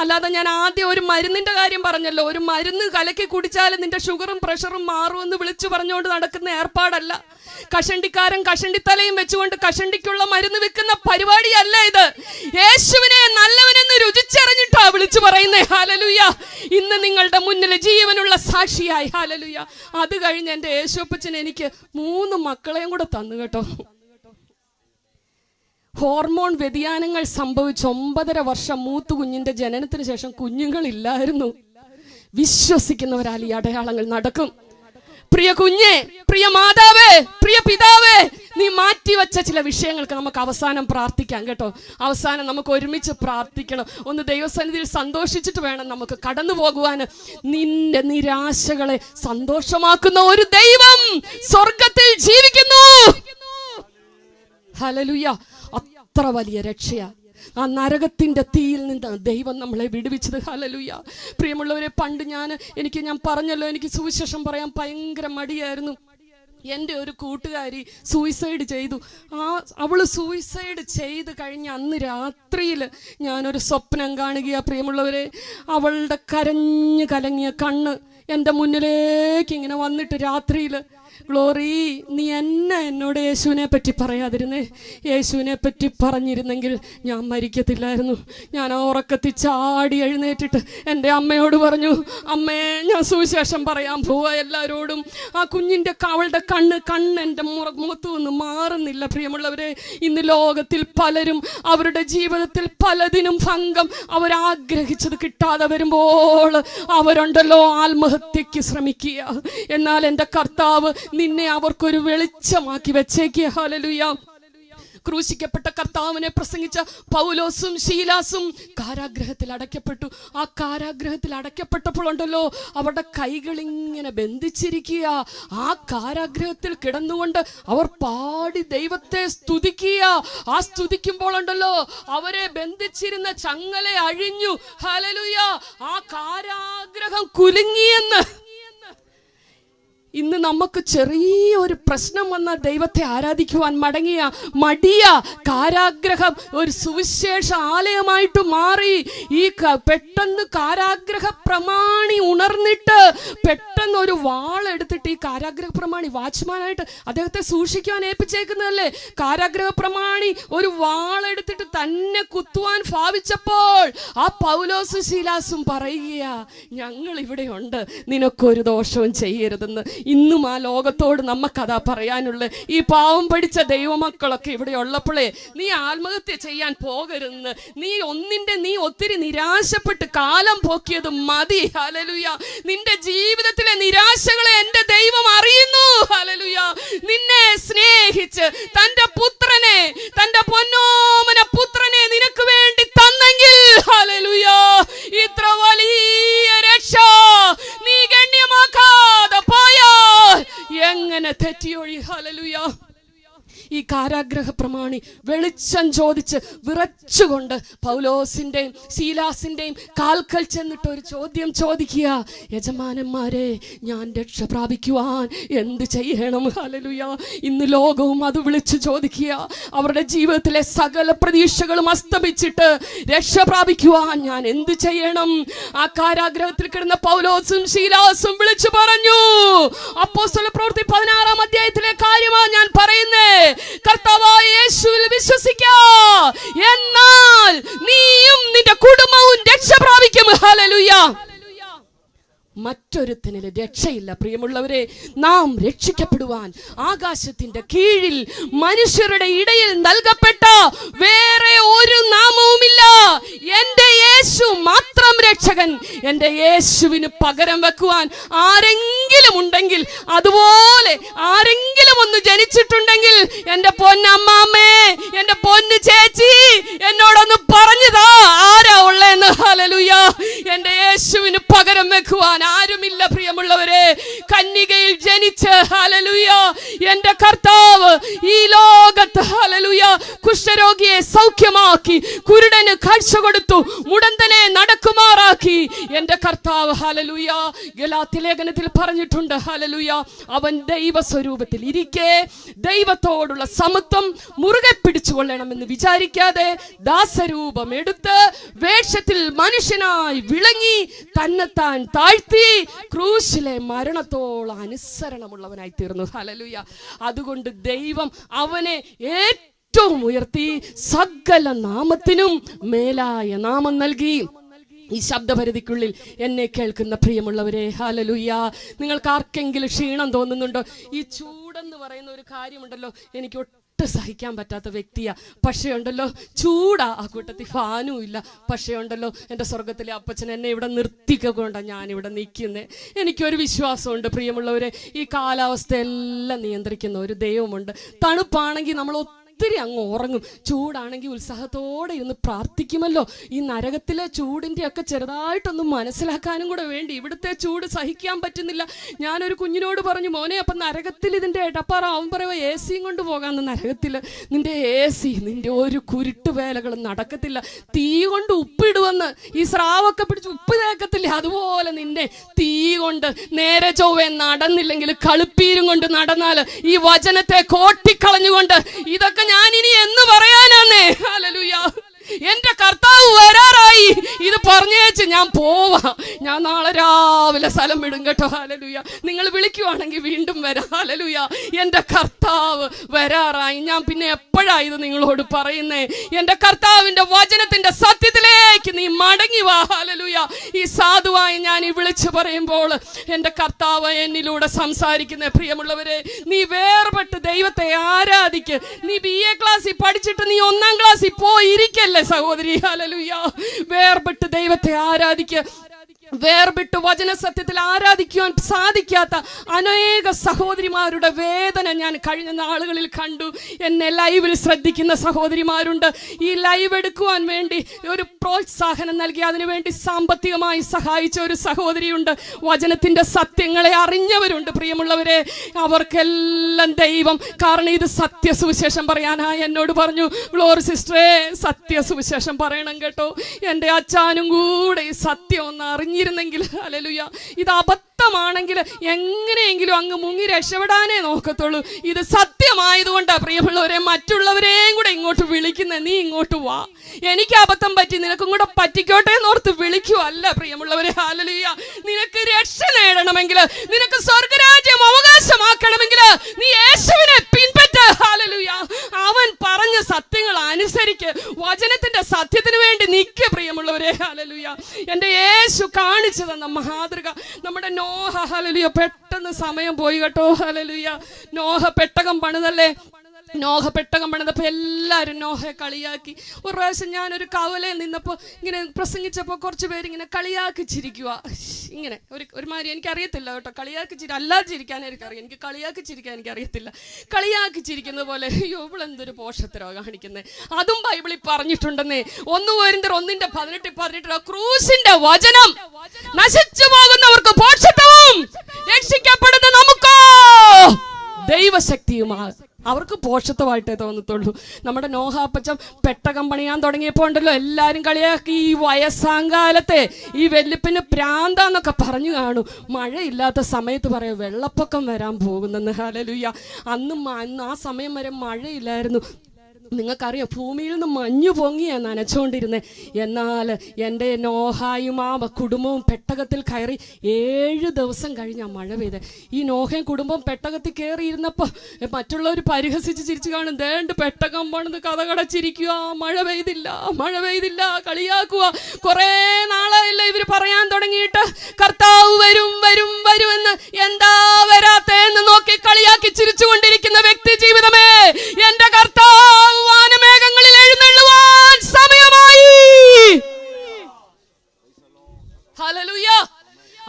അല്ലാതെ ഞാൻ ആദ്യം ഒരു മരുന്നിന്റെ കാര്യം പറഞ്ഞല്ലോ, ഒരു മരുന്ന് കലക്കി കുടിച്ചാൽ നിന്റെ ഷുഗറും പ്രഷറും മാറുമെന്ന് വിളിച്ചു പറഞ്ഞുകൊണ്ട് നടക്കുന്ന ഏർപ്പാടല്ല. കഷണ്ടിക്കാരൻ കഷണ്ടിത്തലയും വെച്ചുകൊണ്ട് കഷണ്ടിക്കുള്ള മരുന്ന് വിൽക്കുന്ന പരിപാടിയല്ല ഇത്. യേശുവിനെ നല്ലവനെന്ന് രുചിച്ചറിഞ്ഞിട്ടാ വിളിച്ചു പറയുന്നേ. ഹല്ലേലൂയ. ഇന്ന് നിങ്ങളുടെ മുന്നിൽ ജീവനുള്ള സാക്ഷിയായി. ഹല്ലേലൂയ. അത് കഴിഞ്ഞ് എൻ്റെ യേശുപ്പച്ചൻ എനിക്ക് 3 മക്കളെയും കൂടെ തന്നു കേട്ടോ. ഹോർമോൺ വ്യതിയാനങ്ങൾ സംഭവിച്ച് 9.5 വർഷം മൂത്തു കുഞ്ഞിന്റെ ജനനത്തിന് ശേഷം കുഞ്ഞുങ്ങളില്ലായിരുന്നു. വിശ്വസിക്കുന്നവരാൽ ഈ അടയാളങ്ങൾ നടക്കും. പ്രിയ കുഞ്ഞെ, പ്രിയ മാതാവേ, പ്രിയ പിതാവേ, നീ മാറ്റിവെച്ച ചില വിഷയങ്ങൾക്ക് നമുക്ക് അവസാനം പ്രാർത്ഥിക്കാം കേട്ടോ. അവസാനം നമുക്ക് ഒരുമിച്ച് പ്രാർത്ഥിക്കണം. ഒന്ന് ദൈവസന്നിധിയിൽ സന്തോഷിച്ചിട്ട് വേണം നമുക്ക് കടന്നു പോകുവാൻ. നിന്റെ നിരാശകളെ സന്തോഷമാക്കുന്ന ഒരു ദൈവം സ്വർഗത്തിൽ ജീവിക്കുന്നു. ഹല്ലേലൂയ. അത്ര വലിയ രക്ഷയാ. ആ നരകത്തിൻ്റെ തീയിൽ നിന്ന് ദൈവം നമ്മളെ വിടുവിച്ചത്. ഹല്ലേലൂയ. പ്രിയമുള്ളവരെ, പണ്ട് ഞാൻ പറഞ്ഞല്ലോ, എനിക്ക് സുവിശേഷം പറയാൻ ഭയങ്കര മടിയായിരുന്നു. എൻ്റെ ഒരു കൂട്ടുകാരി സൂയിസൈഡ് ചെയ്തു. അവൾ സൂയിസൈഡ് ചെയ്ത് കഴിഞ്ഞ അന്ന് രാത്രിയിൽ ഞാനൊരു സ്വപ്നം കാണുകയാ. പ്രിയമുള്ളവരെ, അവളുടെ കരഞ്ഞു കലങ്ങിയ കണ്ണ് എൻ്റെ മുന്നിലേക്ക് ഇങ്ങനെ വന്നിട്ട് രാത്രിയിൽ, ഗ്ലോറി, നീ എന്നോട് യേശുവിനെ പറ്റി പറയാതിരുന്നേ. യേശുവിനെ പറ്റി പറഞ്ഞിരുന്നെങ്കിൽ ഞാൻ മരിക്കത്തില്ലായിരുന്നു. ഞാൻ ആ ഉറക്കത്തിൽ ചാടി എഴുന്നേറ്റിട്ട് എൻ്റെ അമ്മയോട് പറഞ്ഞു, അമ്മേ, ഞാൻ സുവിശേഷം പറയാൻ പോവാ എല്ലാവരോടും. ആ കുഞ്ഞിൻ്റെ അവളുടെ കണ്ണ് എൻ്റെ മുഖത്തു നിന്ന് മാറുന്നില്ല. പ്രിയമുള്ളവരെ, ഇന്ന് ലോകത്തിൽ പലരും അവരുടെ ജീവിതത്തിൽ പലതിനും ഭംഗം അവരാഗ്രഹിച്ചത് കിട്ടാതെ വരുമ്പോൾ അവരുണ്ടല്ലോ ആത്മഹത്യക്ക് ശ്രമിക്കുക. എന്നാൽ എൻ്റെ കർത്താവ് നിന്നെ അവർക്കൊരു വെളിച്ചമാക്കി വെച്ചേക്കുക. ഹല്ലേലൂയ. ക്രൂശിക്കപ്പെട്ട കർത്താവിനെ പ്രസംഗിച്ച പൗലോസും ശീലാസും കാരാഗ്രഹത്തിൽ അടയ്ക്കപ്പെട്ടു. ആ കാരാഗ്രഹത്തിൽ അടയ്ക്കപ്പെട്ടപ്പോൾ ഉണ്ടല്ലോ അവരുടെ കൈകളിങ്ങനെ ബന്ധിച്ചിരിക്കുക. ആ കാരാഗ്രഹത്തിൽ കിടന്നുകൊണ്ട് അവർ പാടി ദൈവത്തെ സ്തുതിക്കുക. ആ സ്തുതിക്കുമ്പോൾ ഉണ്ടല്ലോ അവരെ ബന്ധിച്ചിരുന്ന ചങ്ങല അഴിഞ്ഞു. ഹല്ലേലൂയ. ആ കാരാഗ്രഹം കുലുങ്ങിയെന്ന്. ഇന്ന് നമുക്ക് ചെറിയൊരു പ്രശ്നം വന്ന ദൈവത്തെ ആരാധിക്കുവാൻ മടിയ കാരാഗ്രഹം ഒരു സുവിശേഷ ആലയമായിട്ട് മാറി. ഈ പെട്ടെന്ന് കാരാഗ്രഹ പ്രമാണി ഉണർന്നിട്ട് പെട്ടെന്ന് ഒരു വാളെടുത്തിട്ട്, ഈ കാരാഗ്രഹ പ്രമാണി വാച്ച്മാനായിട്ട് അദ്ദേഹത്തെ സൂക്ഷിക്കാൻ ഏൽപ്പിച്ചേക്കുന്നതല്ലേ, കാരാഗ്രഹ പ്രമാണി ഒരു വാളെടുത്തിട്ട് തന്നെ കുത്തുവാൻ ഭാവിച്ചപ്പോൾ ആ പൗലോസും ശീലാസും പറയുക, ഞങ്ങൾ ഇവിടെ ഉണ്ട്, നിനക്കൊരു ദോഷവും ചെയ്യരുതെന്ന്. ഇന്നും ആ ലോകത്തോട് നമുക്കതാ പറയാനുള്ളത്. ഈ പാവം പഠിച്ച ദൈവമക്കളൊക്കെ ഇവിടെ ഉള്ളപ്പോഴേ നീ ആത്മഹത്യ ചെയ്യാൻ പോകരുതെന്ന്. നീ ഒത്തിരി നിരാശപ്പെട്ട് കാലം പോക്കിയത് മതി. ഹല്ലേലൂയ. നിന്റെ ജീവിതത്തിലെ നിരാശകളെ എൻ്റെ ദൈവം അറിയുന്നു. ഹല്ലേലൂയ. നിന്നെ സ്നേഹിച്ച് തൻ്റെ പുത്രനെ, തൻ്റെ പൊന്നോമന പുത്രനെ നിനക്ക് വേണ്ടി തന്നെങ്കിൽ, ഹല്ലേലൂയ, ഇത്ര വലിയ രക്ഷ നീ ഗണ്യമാക്കാതെ പോയാൽ എങ്ങനെ തെറ്റിയൊഴി. ഹല്ലേലൂയ. ഈ കാരാഗ്രഹ പ്രമാണി വെളിച്ചം ചോദിച്ച് വിറച്ചുകൊണ്ട് പൗലോസിന്റെയും ശീലാസിന്റെയും കാൽക്കൽ ചെന്നിട്ട് ഒരു ചോദ്യം ചോദിക്കുക, യജമാനന്മാരെ, ഞാൻ രക്ഷ പ്രാപിക്കുവാൻ എന്ത് ചെയ്യണം? ഹല്ലേലൂയ. ഇന്ന് ലോകവും അത് വിളിച്ചു ചോദിക്കുക. അവരുടെ ജീവിതത്തിലെ സകല പ്രതീക്ഷകളും അസ്തമിച്ചിട്ട് രക്ഷ പ്രാപിക്കുവാൻ ഞാൻ എന്ത് ചെയ്യണം? ആ കാരാഗ്രഹത്തിൽ കിടന്ന പൗലോസും ശീലാസും വിളിച്ചു പറഞ്ഞു. അപ്പോസ്തല പ്രവൃത്തി 16-ാം അധ്യായത്തിലെ കാര്യമാണ് ഞാൻ പറയുന്നേ. കർത്താവായ യേശുവിൽ വിശ്വസിക്കുക, എന്നാൽ നീയും നിന്റെ കുടുംബവും രക്ഷ പ്രാപിക്കും. ഹല്ലേലൂയ. മറ്റൊരുത്തനിൽ രക്ഷയില്ല. പ്രിയമുള്ളവരെ, നാം രക്ഷിക്കപ്പെടുവാൻ ആകാശത്തിന്റെ കീഴിൽ മനുഷ്യരുടെ ഇടയിൽ നൽകപ്പെട്ട വേറെ ഒരു നാമവുമില്ല. എൻ്റെ യേശു മാത്രം രക്ഷകൻ. എൻ്റെ യേശുവിന് പകരം വെക്കുവാൻ ആരെങ്കിലും ഉണ്ടെങ്കിൽ, അതുപോലെ ആരെങ്കിലും ഒന്ന് ജനിച്ചിട്ടുണ്ടെങ്കിൽ, എൻ്റെ പൊന്നമ്മാമ്മേ, എൻ്റെ പൊന്നു ചേച്ചി, എന്നോടൊന്ന് പറഞ്ഞതാ ആരാ ഉള്ളേന്ന്. ഹല്ലേലൂയ. എൻ്റെ യേശുവിന് പകരം വെക്കുവാൻ ആരുമില്ല. പ്രിയമുള്ളവരെ, കന്യകയിൽ ജനിച്ച്, ഹല്ലേലൂയ, എൻ്റെ കർത്താവ് ഈ ലോകത്ത്, ഹല്ലേലൂയ, കുഷ്ഠരോഗിയെ സൗഖ്യമാക്കി, കുരുടന് കാഴ്ച കൊടുത്തു, മുടന്തനെ നടക്കുമാറാക്കി. എൻ്റെ കർത്താവ്, ഹല്ലേലൂയ, ഗലാത്യ ലേഖനത്തിൽ പറഞ്ഞിട്ടുണ്ട്, ഹല്ലേലൂയ, അവൻ ദൈവസ്വരൂപത്തിൽ ഇരിക്കെ ദൈവത്തോടുള്ള സമത്വം മുറുകെ പിടിച്ചുകൊള്ളണമെന്ന് വിചാരിക്കാതെ ദാസരൂപം എടുത്ത് വേഷത്തിൽ മനുഷ്യനായി വിളങ്ങി തന്നെത്താൻ താഴ്ത്തി ക്രൂശിലെ മരണത്തോളം അനുസരണമുള്ളവനായി തീർന്നു. ഹല്ലേലൂയ. അതുകൊണ്ട് ദൈവം അവനെ ഏറ്റവും ഉയർത്തി സകല നാമത്തിനും മേലായ നാമം നൽകി. ഈ ശബ്ദപരിധിക്കുള്ളിൽ എന്നെ കേൾക്കുന്ന പ്രിയമുള്ളവരെ, ഹല്ലേലൂയ, നിങ്ങൾക്ക് ആർക്കെങ്കിലും ക്ഷീണം തോന്നുന്നുണ്ടോ? ഈ ചൂടെന്ന് പറയുന്ന ഒരു കാര്യമുണ്ടല്ലോ, എനിക്ക് ഒട്ടും സഹിക്കാൻ പറ്റാത്ത വ്യക്തിയാ. പക്ഷേ ഉണ്ടല്ലോ, ചൂടാ, ആ കൂട്ടത്തിൽ ഫാനും ഇല്ല. പക്ഷേ ഉണ്ടല്ലോ, എൻ്റെ സ്വർഗത്തിലെ അപ്പച്ചൻ എന്നെ ഇവിടെ നിർത്തിക്കൊണ്ടാണ് ഞാനിവിടെ നിൽക്കുന്നത്. എനിക്കൊരു വിശ്വാസമുണ്ട് പ്രിയമുള്ളവരെ, ഈ കാലാവസ്ഥയെല്ലാം നിയന്ത്രിക്കുന്ന ഒരു ദൈവമുണ്ട്. തണുപ്പാണെങ്കിൽ നമ്മൾ ഒത്തിരി അങ്ങ് ഉറങ്ങും. ചൂടാണെങ്കിൽ ഉത്സാഹത്തോടെ ഇരുന്ന് പ്രാർത്ഥിക്കുമല്ലോ. ഈ നരകത്തിലെ ചൂടിൻ്റെ ഒക്കെ ചെറുതായിട്ടൊന്ന് മനസ്സിലാക്കാനും കൂടെ വേണ്ടി. ഇവിടുത്തെ ചൂട് സഹിക്കാൻ പറ്റുന്നില്ല. ഞാനൊരു കുഞ്ഞിനോട് പറഞ്ഞു, മോനെ അപ്പം നരകത്തിൽ ഇതിൻ്റെ ഇടപ്പാറ. അവൻ പറയുക AC കൊണ്ട് പോകാമെന്ന്. നരകത്തിൽ നിൻ്റെ AC, നിൻ്റെ ഒരു കുരുട്ടുവേലകളും നടക്കത്തില്ല. തീ കൊണ്ട് ഉപ്പിടുവെന്ന്. ഈ സ്രാവൊക്കെ പിടിച്ച് ഉപ്പ് തേക്കത്തില്ല, അതുപോലെ നിന്നെ തീ കൊണ്ട് നേരെ ചൊവ്വേ നടന്നില്ലെങ്കിൽ കളിപ്പീരും കൊണ്ട് നടന്നാൽ ഈ വചനത്തെ കോട്ടിക്കളഞ്ഞുകൊണ്ട് ഇതൊക്കെ ഞാൻ ഇനി എന്ന് പറയാനാന്നേ. ഹല്ലേലൂയ. എന്റെ കർത്താവ് വരാറായി. ഇത് പറഞ്ഞേച്ച് ഞാൻ പോവാ. ഞാൻ നാളെ രാവിലെ സ്ഥലം വിടും കേട്ടോ. ഹല്ലേലൂയ. നിങ്ങൾ വിളിക്കുവാണെങ്കിൽ വീണ്ടും വരാം. ഹല്ലേലൂയ. എന്റെ കർത്താവ് വരാറായി. ഞാൻ പിന്നെ എപ്പോഴാ ഇത് നിങ്ങളോട് പറയുന്നേ? എന്റെ കർത്താവിന്റെ വചനത്തിന്റെ സത്യത്തിലേക്ക് നീ മടങ്ങി വാ. ഹല്ലേലൂയ. ഈ സാധുവായി ഞാൻ ഈ വിളിച്ചു പറയുമ്പോൾ എന്റെ കർത്താവ് എന്നിലൂടെ സംസാരിക്കുന്ന പ്രിയമുള്ളവരെ, നീ വേർപെട്ട് ദൈവത്തെ ആരാധിക്ക്. നീ BA ക്ലാസ്സിൽ പഠിച്ചിട്ട് നീ 1ാം ക്ലാസ്സിൽ പോയിരിക്കല്ലേ സഹോദരി. ഹല്ലേലൂയ. വേർപെട്ട് ദൈവത്തെ ആരാധിക്കുക. വേർപെട്ട് വചന സത്യത്തിൽ ആരാധിക്കുവാൻ സാധിക്കാത്ത അനേക സഹോദരിമാരുടെ വേദന ഞാൻ കഴിഞ്ഞ നാളുകളിൽ കണ്ടു. എന്നെ ലൈവിൽ ശ്രദ്ധിക്കുന്ന സഹോദരിമാരുണ്ട്. ഈ ലൈവ് എടുക്കുവാൻ വേണ്ടി ഒരു പ്രോത്സാഹനം നൽകി അതിനുവേണ്ടി സാമ്പത്തികമായി സഹായിച്ച ഒരു സഹോദരിയുണ്ട്. വചനത്തിൻ്റെ സത്യങ്ങളെ അറിഞ്ഞവരുണ്ട്. പ്രിയമുള്ളവരെ, അവർക്കെല്ലാം ദൈവം, കാരണം ഇത് സത്യസുവിശേഷം പറയാനായി എന്നോട് പറഞ്ഞു, ഗ്ലോറി സിസ്റ്ററെ സത്യസുവിശേഷം പറയണം കേട്ടോ. എൻ്റെ അച്ഛനും കൂടെ ഈ സത്യം ഒന്ന് അറിഞ്ഞിരുന്നെങ്കിൽ. ഹല്ലേലൂയ. ഇത് അബദ്ധമാണെങ്കിൽ എങ്ങനെയെങ്കിലും അങ്ങ് മുങ്ങി രക്ഷപ്പെടാനേ നോക്കത്തുള്ളൂ. ഇത് സത്യമായതുകൊണ്ടാണ് പ്രിയമുള്ളവരെ മറ്റുള്ളവരെയും കൂടെ ഇങ്ങോട്ട് വിളിക്കുന്നത്. നീ ഇങ്ങോട്ട് വാ, എനിക്ക് അബദ്ധം പറ്റി, നിനക്കും കൂടെ പറ്റിക്കോട്ടെ എന്നോർത്ത് വിളിക്കുവല്ല പ്രിയമുള്ളവരെ. ഹല്ലേലൂയ. നിനക്ക് രക്ഷ നേടണമെങ്കിൽ, നിനക്ക് സ്വർഗരാജ്യം അവകാശമാക്കണമെങ്കിൽ നീ യേശുവിനെ പിൻപറ്റ. ഹല്ലേലൂയ. അവൻ പറഞ്ഞ സത്യങ്ങൾ അനുസരിക്ക്. വചനത്തിന്റെ സത്യത്തിന് വേണ്ടി നിൽക്ക് പ്രിയമുള്ളവരെ. ഹല്ലേലൂയ. എൻ്റെ യേശു കാണിച്ചു തന്ന മാതൃക നമ്മുടെ നോഹ. ഹല്ലേലൂയ. പെട്ടെന്ന് സമയം പോയി കേട്ടോ. ഹല്ലേലൂയ. നോഹ പെട്ടകം പണിതല്ലേ. നോഹ പെട്ടകം പണിതപ്പോൾ എല്ലാവരും നോഹയെ കളിയാക്കി. ഒരു പ്രാവശ്യം ഞാനൊരു കവലയിൽ നിന്നപ്പോൾ ഇങ്ങനെ പ്രസംഗിച്ചപ്പോൾ കുറച്ച് പേരിങ്ങനെ കളിയാക്കി ചിരിക്കുക. ഇങ്ങനെ ഒരുമാതിരി, എനിക്കറിയത്തില്ല കേട്ടോ കളിയാക്കി അല്ലാതെ ചിരിക്കാൻ എനിക്കറിയാം. എനിക്ക് കളിയാക്കി ചിരിക്കാൻ എനിക്കറിയത്തില്ല. കളിയാക്കി ചിരിക്കുന്നത് പോലെ അയ്യോ ഇവളെന്തൊരു പോഷത്തരോ കാണിക്കുന്നത്. അതും ബൈബിളിൽ പറഞ്ഞിട്ടുണ്ടെന്നേ. 1 കൊരിന്ത്യർ 1:18 ക്രൂശിന്റെ വചനം നശിച്ചു പോകുന്നവർക്ക് പോഷത്വവും രക്ഷിക്കപ്പെടുന്ന നമുക്കോ ദൈവശക്തിയുമാണ്. അവർക്ക് പോഷത്വമായിട്ടേ തോന്നത്തുള്ളൂ. നമ്മുടെ നോഹാപ്പച്ചൻ പെട്ടകം പണിയാൻ തുടങ്ങിയപ്പോൾ ഉണ്ടല്ലോ എല്ലാവരും കളിയാക്കി. ഈ വയസ്സാങ്കാലത്തെ ഈ വെല്ലുപ്പിന് പ്രാന്താന്നൊക്കെ പറഞ്ഞു കാണും. മഴയില്ലാത്ത സമയത്ത് പറയാം വെള്ളപ്പൊക്കം വരാൻ പോകുന്നെന്ന്. ഹല്ലേലൂയ. അന്ന് ആ സമയം വരെ മഴയില്ലായിരുന്നു. നിങ്ങൾക്കറിയാം ഭൂമിയിൽ നിന്ന് മഞ്ഞു പൊങ്ങിയാണ് നനച്ചുകൊണ്ടിരുന്നത്. എന്നാൽ എൻ്റെ നോഹായും ആ കുടുംബവും പെട്ടകത്തിൽ കയറി 7 ദിവസം കഴിഞ്ഞാൽ മഴ പെയ്ത്. ഈ നോഹയും കുടുംബം പെട്ടകത്തിൽ കയറിയിരുന്നപ്പോൾ മറ്റുള്ളവർ പരിഹസിച്ച് ചിരിച്ചു കാണും. ദേണ്ട് പെട്ടകം പണിത് കഥ കടച്ചിരിക്കുക, മഴ പെയ്തില്ല, മഴ പെയ്തില്ല, കളിയാക്കുക. കുറേ നാളായില്ല ഇവർ പറയാൻ തുടങ്ങിയിട്ട് കർത്താവ് വരും വരും വരുമെന്ന്. എന്താ വരാത്തേന്ന് നോക്കി കളിയാക്കി ചിരിച്ചുകൊണ്ടിരിക്കുന്ന വ്യക്തി ജീവിതമേ, എൻ്റെ കർത്താവ് വാനമേഘങ്ങളിൽ എഴുന്നള്ളുവാൻ സമയമായി. ഹല്ലേലൂയ.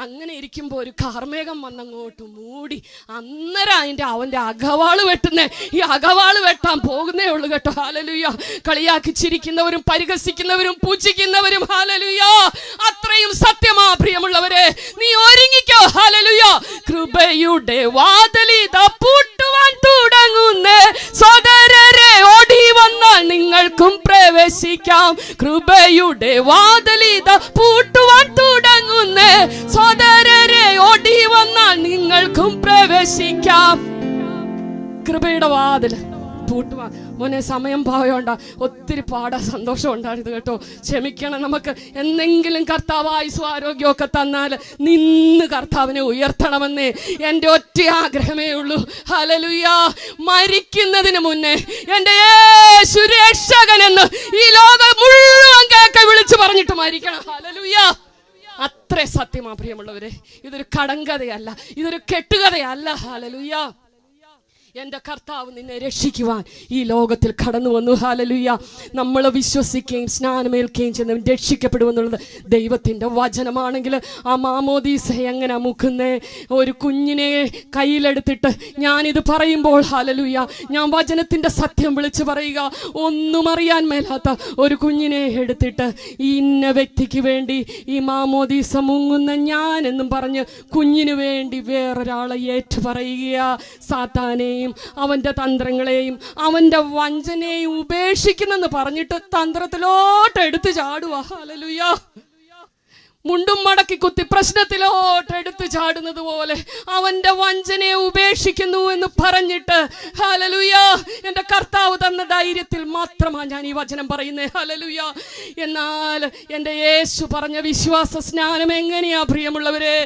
അങ്ങനെ ഇരിക്കുമ്പോൾ ഒരു കാർമേഘം വന്നങ്ങോട്ട് മൂടി. അന്നേരം അവൻ്റെ അകവാള് വെട്ടുന്നേ. ഈ അകവാള് വെട്ടാൻ പോകുന്നേ ഉള്ളൂ കേട്ടോ. ഹല്ലേലൂയ. കളിയാക്കി ചിരിക്കുന്നവരും പരിഹസിക്കുന്നവരും പൂജിക്കുന്നവരും ഹല്ലേലൂയ അത്രയും സത്യമാ പ്രിയമുള്ളവരെ. നീ ഒരുങ്ങിക്കോ. ഹല്ലേലൂയ. കൃപയുടെ വാതിലിത പൂട്ടുവാൻ തുടങ്ങുന്നേ. സോദരരെ ഓടി വന്നാൽ നിങ്ങൾക്കും പ്രവേശിക്കാം. കൃപയുടെ വാതിലിത പൂട്ടുവാൻ തുടങ്ങുന്നേ. സോദരരെ ഓടി വന്നാൽ നിങ്ങൾക്കും പ്രവേശിക്കാം. കൃപയുടെ വാതിൽ പൂട്ടുവാൻ. മോനെ സമയം പോയോണ്ടാ ഒത്തിരി സന്തോഷം ഉണ്ടായിരുന്നു കേട്ടോ. ക്ഷമിക്കണം. നമുക്ക് എന്തെങ്കിലും കർത്താവ് ആയുസ്സും ആരോഗ്യമൊക്കെ തന്നാൽ നിന്ന് കർത്താവിനെ ഉയർത്തണമെന്നേ എൻ്റെ ഒറ്റ ആഗ്രഹമേ ഉള്ളൂ. ഹല്ലേലൂയ. മരിക്കുന്നതിന് മുന്നേ എൻ്റെ യേശു രക്ഷകനെന്ന് ഈ ലോകം മുഴുവൻ കേൾക്കെ വിളിച്ചു പറഞ്ഞിട്ട് മരിക്കണം. ഹല്ലേലൂയ. അത്ര സത്യമാ പ്രിയമുള്ളവരെ. ഇതൊരു കടങ്കഥയല്ല, ഇതൊരു കെട്ടുകഥയല്ല. ഹല്ലേലൂയ. എൻ്റെ കർത്താവ് നിന്നെ രക്ഷിക്കുവാൻ ഈ ലോകത്തിൽ കടന്നു വന്നു. ഹല്ലേലൂയ. നമ്മൾ വിശ്വസിക്കുകയും സ്നാനമേൽക്കുകയും ചെയ്യുന്നവൻ രക്ഷിക്കപ്പെടുമെന്നുള്ളത് ദൈവത്തിൻ്റെ വചനമാണെങ്കിൽ ആ മാമോദീസ എങ്ങനെ മുക്കുന്നേ? ഒരു കുഞ്ഞിനെ കയ്യിലെടുത്തിട്ട് ഞാനിത് പറയുമ്പോൾ ഹല്ലേലൂയ, ഞാൻ വചനത്തിൻ്റെ സത്യം വിളിച്ചു പറയുക. ഒന്നും അറിയാൻ മേലാത്ത ഒരു കുഞ്ഞിനെ എടുത്തിട്ട് ഇന്ന വ്യക്തിക്ക് വേണ്ടി ഈ മാമോദീസ മുങ്ങുന്ന ഞാൻ എന്നും പറഞ്ഞ് കുഞ്ഞിനു വേണ്ടി വേറൊരാളെ ഏറ്റു പറയുക. സാത്താനെയും അവന്റെ തന്ത്രങ്ങളെയും അവന്റെ വഞ്ചനയെയും ഉപേക്ഷിക്കുന്നെന്ന് പറഞ്ഞിട്ട് തന്ത്രത്തിലോട്ട് എടുത്തു ചാടുക. ഹല്ലേലൂയ. മുണ്ടും മടക്കി കുത്തി പ്രശ്നത്തിലോട്ട് എടുത്തു ചാടുന്നത് പോലെ അവന്റെ വഞ്ചനയെ ഉപേക്ഷിക്കുന്നു എന്ന് പറഞ്ഞിട്ട് ഹല്ലേലൂയ, എൻ്റെ കർത്താവ് തന്ന ധൈര്യത്തിൽ മാത്രമാണ് ഞാൻ ഈ വചനം പറയുന്നത്. ഹല്ലേലൂയ. എന്നാൽ എൻ്റെ യേശു പറഞ്ഞ വിശ്വാസ സ്നാനം എങ്ങനെയാ പ്രിയമുള്ളവരെ?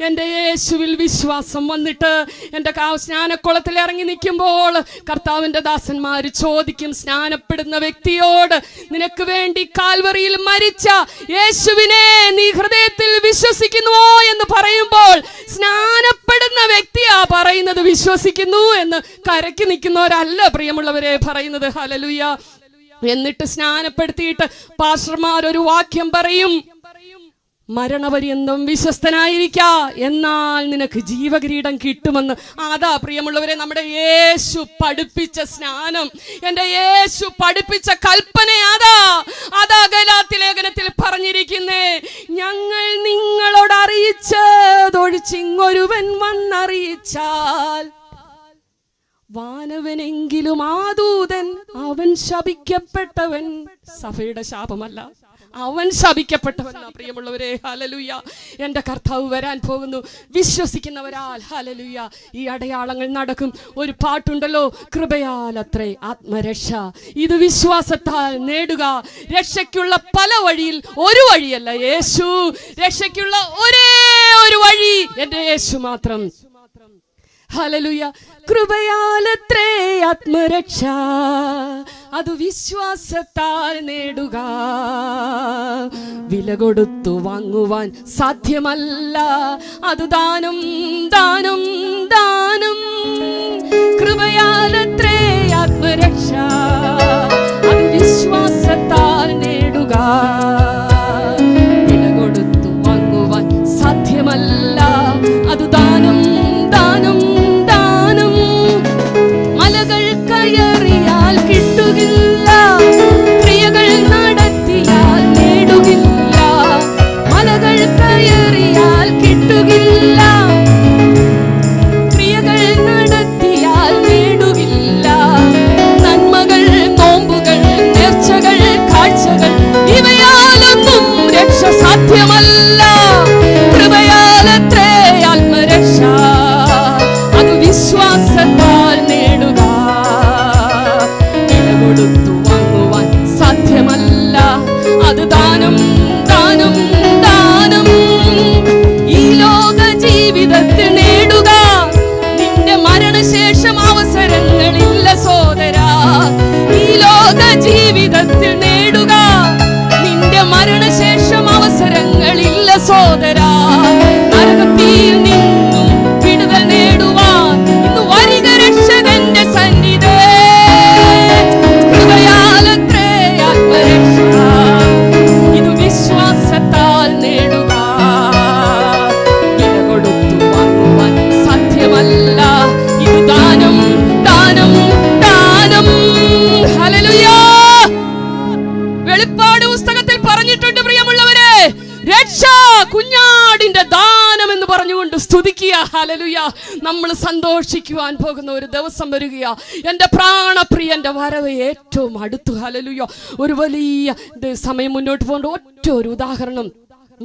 എൻ്റെ യേശുവിൽ വിശ്വാസം വന്നിട്ട് എൻ്റെ സ്നാനക്കുളത്തിൽ ഇറങ്ങി നിൽക്കുമ്പോൾ കർത്താവിൻ്റെ ദാസന്മാർ ചോദിക്കും സ്നാനപ്പെടുന്ന വ്യക്തിയോട്, നിനക്ക് വേണ്ടി കാൽവറിയിൽ മരിച്ച യേശുവിനെ നീ ഹൃദയത്തിൽ വിശ്വസിക്കുന്നുവോ എന്ന് പറയുമ്പോൾ സ്നാനപ്പെടുന്ന വ്യക്തിയാ പറയുന്നത് വിശ്വസിക്കുന്നു എന്ന്. കരയ്ക്ക് നിൽക്കുന്നവരല്ല പ്രിയമുള്ളവരെ പറയുന്നത്. ഹല്ലേലൂയ. എന്നിട്ട് സ്നാനപ്പെടുത്തിയിട്ട് പാസ്റ്റർമാർ ഒരു വാക്യം പറയും, മരണപര്യന്തം വിശ്വസ്തനായിരിക്ക, എന്നാൽ നിനക്ക് ജീവകിരീടം കിട്ടുമെന്ന്. അതാ പ്രിയമുള്ളവരെ നമ്മുടെ യേശു പഠിപ്പിച്ച സ്നാനം, എൻ്റെ യേശു പഠിപ്പിച്ച കൽപ്പന. അതാ ഗലാത്യ ലേഖനത്തിൽ പറഞ്ഞിരിക്കുന്നേ, ഞങ്ങൾ നിങ്ങളോട് അറിയിച്ചതൊഴിച്ചിങ്ങൊരുവൻ വന്നറിയിച്ചാൽ വാനവനെങ്കിലും ആദൂതൻ അവൻ ശപിക്കപ്പെട്ടവൻ. സഭയുടെ ശാപമല്ല, അവൻ ശപിക്കപ്പെട്ടവൻ. പ്രിയമുള്ളവരെ ഹല്ലേലൂയ, എൻ്റെ കർത്താവ് വരാൻ പോകുന്നു. വിശ്വസിക്കുന്നവരാൽ ഹല്ലേലൂയ ഈ അടയാളങ്ങൾ നടക്കും. ഒരു പാട്ടുണ്ടല്ലോ, കൃപയാൽ അത്രേ ആത്മരക്ഷ, ഇത് വിശ്വാസത്താൽ നേടുക. രക്ഷയ്ക്കുള്ള പല വഴിയിൽ ഒരു വഴിയല്ല യേശു, രക്ഷയ്ക്കുള്ള ഒരേ ഒരു വഴി എൻ്റെ യേശു മാത്രം. ഹല്ലേലൂയ. കൃപയാലത്രേ ആത്മരക്ഷ, അത് വിശ്വാസത്താൽ നേടുക. വില കൊടുത്തു വാങ്ങുവാൻ സാധ്യമല്ല, അത് ദാനം ദാനം ദാനം. കൃപയാലത്രേ ആത്മരക്ഷ, അത് വിശ്വാസത്താൽ നേടുക. വില കൊടുത്തു വാങ്ങുവാൻ സാധ്യമല്ല, അത് ദാനം ദാനം ദാനം. മലകൾ കയറിയാൽ കിട്ടുകില്ല, ക്രിയകൾ നടത്തിയാൽ നേടുകില്ല. മലകൾ കയറിയാൽ കിട്ടുകില്ല, ക്രിയകൾ നടത്തിയാൽ നേടുകില്ല. നന്മകൾ, നോമ്പുകൾ, നേർച്ചകൾ, കാഴ്ചകൾ, ഇവയാലൊന്നും രക്ഷ സാധ്യമല്ല. കൃപയാലത്രേ ആത്മരക്ഷ, അത് വിശ്വാസത്താൽ നേടുക. വില കൊടുത്തു വാങ്ങുവാൻ സാധ്യമല്ല, അത് ദാനം ദാനം ദാനം. ഈ ലോക ജീവിതത്തിൽ നേടുക, നിന്റെ മരണശേഷം അവസരങ്ങളില്ല സോദരാ. ഈ ലോക ജീവിതത്തിൽ നേടുക, നിന്റെ മരണശേഷം അവസരങ്ങളില്ല സോദരാ. നരകത്തിൽ നിന്നും വിടുതൽ നേടുവാൻ ഇന്ന് വരിക രക്ഷകന്റെ സന്നിധേ. കൃപയാലത്രേ ആത്മരക്ഷ, ഇത് വിശ്വാസത്താൽ നേടുക. വില കൊടുത്തു വാങ്ങുവാൻ സാധ്യമല്ല, ഇത് ദാനം ദാനം ദാനം. ഹല്ലേലൂയ. വെളിപ്പാട് പുസ്തകത്തിൽ പറഞ്ഞിട്ടുണ്ട് പ്രിയമുള്ളവരെ, രക്ഷ കുഞ്ഞാടിന്റെ ദാനം എന്ന് പറഞ്ഞുകൊണ്ട് സ്തുതിക്കുക. ഹല്ലേലൂയ. നമ്മൾ സന്തോഷിക്കുവാൻ പോകുന്ന ഒരു ദിവസം വരികയാ. എൻ്റെ പ്രാണപ്രിയന്റെ വരവ് ഏറ്റവും അടുത്തു. ഹല്ലേലൂയ. ഒരു വലിയ സമയം മുന്നോട്ട് പോകേണ്ട ഒറ്റ ഒരു ഉദാഹരണം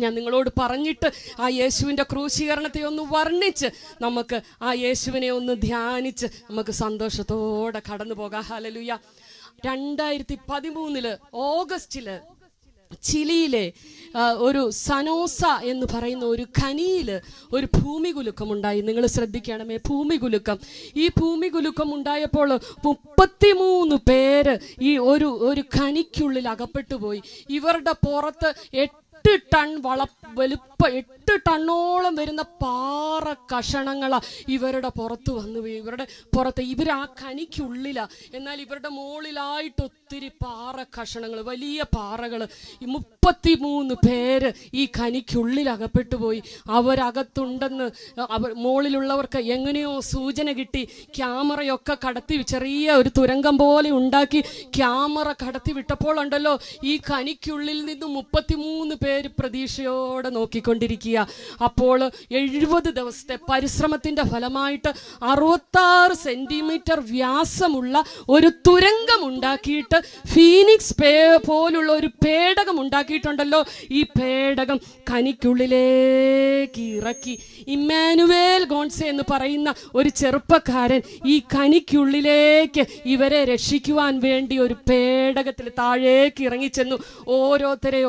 ഞാൻ നിങ്ങളോട് പറഞ്ഞിട്ട് ആ യേശുവിൻ്റെ ക്രൂശീകരണത്തെ ഒന്ന് വർണ്ണിച്ച് നമുക്ക് ആ യേശുവിനെ ഒന്ന് ധ്യാനിച്ച് നമുക്ക് സന്തോഷത്തോടെ കടന്നു പോകാം. ഹല്ലേലൂയ. 2013 ഓഗസ്റ്റില് ചിലിയിലെ ഒരു സനോസ എന്ന് പറയുന്ന ഒരു ഖനിയിൽ ഒരു ഭൂമികുലുക്കം ഉണ്ടായി. നിങ്ങൾ ശ്രദ്ധിക്കണമേ, ഭൂമികുലുക്കം. ഈ ഭൂമികുലുക്കം ഉണ്ടായപ്പോൾ 33 പേര് ഈ ഒരു ഖനിക്കുള്ളിൽ അകപ്പെട്ടു പോയി. ഇവരുടെ പുറത്ത് 8 ടൺ വലുപ്പം 8 ടണ്ണോളം വരുന്ന പാറ കഷണങ്ങളാ ഇവരുടെ പുറത്ത് വന്നു. ഇവരുടെ പുറത്ത് ഇവർ ആ കനിക്കുള്ളിലാ, എന്നാൽ ഇവരുടെ മുകളിലായിട്ട് ഒത്തിരി പാറ കഷണങ്ങൾ, വലിയ പാറകൾ. 33 പേര് ഈ കനിക്കുള്ളിൽ അകപ്പെട്ടു പോയി. അവരകത്തുണ്ടെന്ന് മുകളിലുള്ളവർക്ക് എങ്ങനെയോ സൂചന കിട്ടി. ക്യാമറയൊക്കെ കടത്തി, ചെറിയ ഒരു തുരങ്കം പോലെ ഉണ്ടാക്കി ക്യാമറ കടത്തി വിട്ടപ്പോൾ ഉണ്ടല്ലോ, ഈ കനിക്കുള്ളിൽ നിന്ന് 33 പേര് പ്രതീക്ഷയോടെ നോക്കിക്കൊണ്ടിരിക്കുക. അപ്പോൾ 70 ദിവസത്തെ പരിശ്രമത്തിന്റെ ഫലമായിട്ട് 66 സെന്റിമീറ്റർ വ്യാസമുള്ള ഒരു തുരങ്കം ഉണ്ടാക്കിയിട്ട്, ഫീനിക്സ് പോലുള്ള ഒരു പേടകം ഉണ്ടാക്കിയിട്ടുണ്ടല്ലോ. ഈ പേടകം കനിക്കുള്ളിലേക്ക് ഇറക്കി. ഇമ്മാനുവേൽ ഗോൺസെ എന്ന് പറയുന്ന ഒരു ചെറുപ്പക്കാരൻ ഈ കനിക്കുള്ളിലേക്ക് ഇവരെ രക്ഷിക്കുവാൻ വേണ്ടി ഒരു പേടകത്തിൽ താഴേക്ക് ഇറങ്ങിച്ചെന്നു. ഓരോരുത്തരെ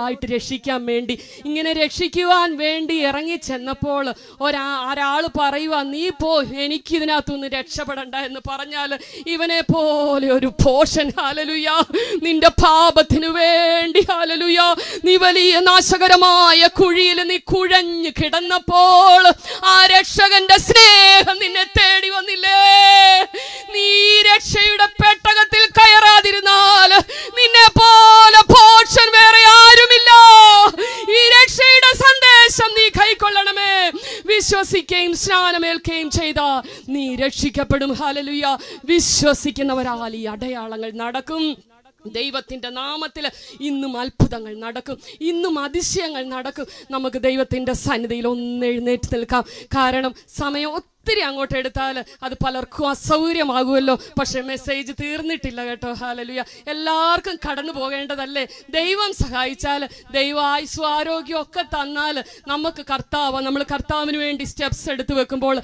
ആയിട്ട് രക്ഷിക്കാൻ വേണ്ടി. ഇങ്ങനെ രക്ഷിക്കുവാൻ വേണ്ടി ഇറങ്ങി ചെന്നപ്പോൾ ഒരാൾ പറയുക, നീ പോ, എനിക്കിതിനകത്തുനിന്ന് രക്ഷപ്പെടണ്ട എന്ന് പറഞ്ഞാൽ ഇവനെ പോലെ ഒരു പോഷൻ, ഹല്ലേലൂയ, നിന്റെ പാപത്തിനു വേണ്ടി, ഹല്ലേലൂയ, നീ വലിയ നാശകരമായ കുഴിയിൽ നീ കുഴഞ്ഞു കിടന്നപ്പോൾ ആ രക്ഷകന്റെ സ്നേഹം നിന്നെ തേടി വന്നില്ലേ? നീ രക്ഷയുടെ പെട്ടകത്തിൽ കയറാതിരുന്നാൽ നിന്നെ പോലെ പോഷൻ വേറെ ആരുമില്ല. ഈ രക്ഷയുടെ സന്ദേശം നീ കൈക്കൊള്ളണമേ. വിശ്വസിക്കുകയും സ്നാനമേൽക്കുകയും ചെയ്ത നീ രക്ഷിക്കപ്പെടും. ഹല്ലേലൂയ. വിശ്വസിക്കുന്നവരാൽ ഈ അടയാളങ്ങൾ നടക്കും. ദൈവത്തിൻ്റെ നാമത്തിൽ ഇന്നും അത്ഭുതങ്ങൾ നടക്കും, ഇന്നും അതിശയങ്ങൾ നടക്കും. നമുക്ക് ദൈവത്തിൻ്റെ സന്നിധിയിൽ ഒന്ന് എഴുന്നേറ്റ് നിൽക്കാം. കാരണം സമയം ഒത്തിരി അങ്ങോട്ട് എടുത്താൽ അത് പലർക്കും അസൗകര്യമാകുമല്ലോ. പക്ഷെ മെസ്സേജ് തീർന്നിട്ടില്ല കേട്ടോ. ഹല്ലേലൂയ. എല്ലാവർക്കും കടന്നു പോകേണ്ടതല്ലേ? ദൈവം സഹായിച്ചാൽ, ദൈവ ആയുസ്സും ആരോഗ്യം ഒക്കെ തന്നാൽ നമുക്ക് നമ്മൾ കർത്താവിന് വേണ്ടി സ്റ്റെപ്സ് എടുത്തു വെക്കുമ്പോൾ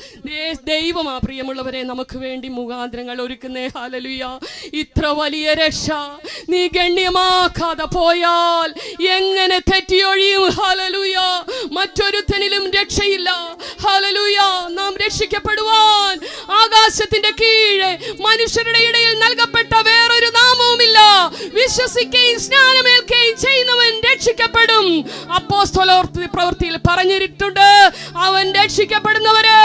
ദൈവം, ആ പ്രിയമുള്ളവരെ, നമുക്ക് വേണ്ടി മുഖാന്തരങ്ങൾ ഒരുക്കുന്നേ. ഹല്ലേലൂയ. ഇത്ര വലിയ രക്ഷ നീ ഗണ്യമാക്കാതെ പോയാൽ എങ്ങനെ തെറ്റിയൊഴിയും? ഹല്ലേലൂയ. മറ്റൊരുത്തനിലും രക്ഷയില്ല. ഹല്ലേലൂയ. നാം രക്ഷിക്കപ്പെടുവാൻ ആകാശത്തിന്റെ കീഴെ മനുഷ്യരുടെ ഇടയിൽ നൽകപ്പെട്ട വേറൊരു നാമവുമില്ല. വിശ്വസിക്കുകയും സ്നാനമേൽക്കുകയും ചെയ്യുന്നവൻ രക്ഷിക്കപ്പെടും. അപ്പോസ്തല പ്രവൃത്തിയിൽ പറഞ്ഞിട്ടുണ്ട്, അവൻ രക്ഷിക്കപ്പെടുന്നവരെ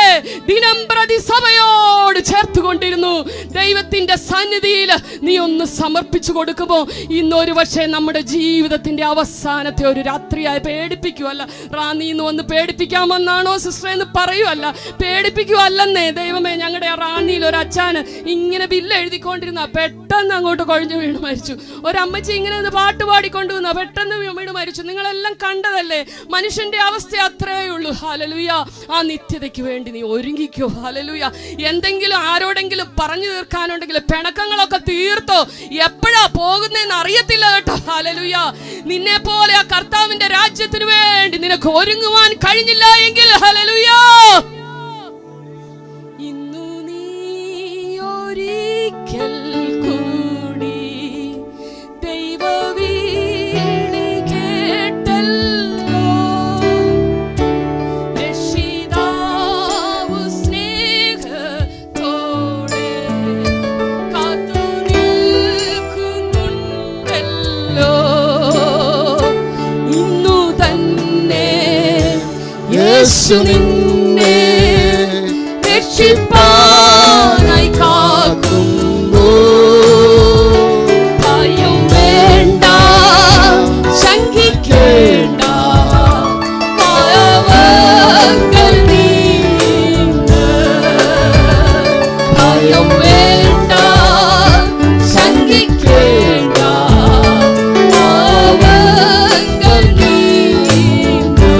ദിനം പ്രതി സഭയോട് ചേർത്തുകൊണ്ടിരുന്നു. ദൈവത്തിന്റെ സന്നിധിയിൽ നീ ഒന്ന് സമർപ്പിച്ചു കൊടുക്കുമോ? ഇന്നൊരു പക്ഷേ നമ്മുടെ ജീവിതത്തിന്റെ അവസാനത്തെ ഒരു രാത്രിയായി പേടിപ്പിക്കുവല്ല. റാന്നി ഇന്ന് വന്ന് പേടിപ്പിക്കാമെന്നാണോ സിസ്റ്റർ എന്ന് പറയുവല്ല, പേടിപ്പിക്കുവല്ലെന്നേ. ദൈവമേ, ഞങ്ങളുടെ റാന്നിയിൽ ഒരു അച്ഛന് ഇങ്ങനെ ബില്ല് എഴുതിക്കൊണ്ടിരുന്ന പെട്ടെന്ന് അങ്ങോട്ട് കൊഴിഞ്ഞു വീണ് മരിച്ചു. ഒരമ്മച്ചി ഇങ്ങനെ പാട്ട് പാടിക്കൊണ്ടുവന്ന പെട്ടെന്ന് വീണ് മരിച്ചു. നിങ്ങളെല്ലാം കണ്ടതല്ലേ? മനുഷ്യന്റെ അവസ്ഥ അത്രയേ ഉള്ളൂ. ഹല്ലേലൂയ. ആ നിത്യതയ്ക്ക് വേണ്ടി നീ ഒരുങ്ങിക്കോ. ഹല്ലേലൂയ. എന്തെങ്കിലും ആരോടെങ്കിലും പറഞ്ഞു തീർക്കാനുണ്ടെങ്കിൽ പിണക്കങ്ങളൊക്കെ തീർത്തോ. എപ്പോഴാ പോകുന്നതെന്ന് അറിയത്തില്ല കേട്ടോ. ഹല്ലേലൂയ. നിന്നെ പോലെ ആ കർത്താവിന്റെ രാജ്യത്തിന് വേണ്ടി നിനക്ക് ഒരുങ്ങുവാൻ കഴിഞ്ഞില്ല എങ്കിൽ, ഹല്ലേലൂയ, ഇന്നു നീ ഒരിക്കൽ കൂടി ദൈവവിളി കേട്ടല്ലോ. രക്ഷിതാവ് സ്നേഹത്തോടെ കാത്തു നിൽക്കുന്നുണ്ടല്ലോ. ഇന്നു തന്നെ യേശു നിന്നെ രക്ഷിപ്പാനായി കാക്കുന്നു. ഭയം വേണ്ട, ശങ്കിക്കേണ്ട, പാവങ്ങൾ നീങ്ങ്. ഭയം വേണ്ട, ശങ്കിക്കേണ്ട, പാവങ്ങൾ നീങ്ങ്.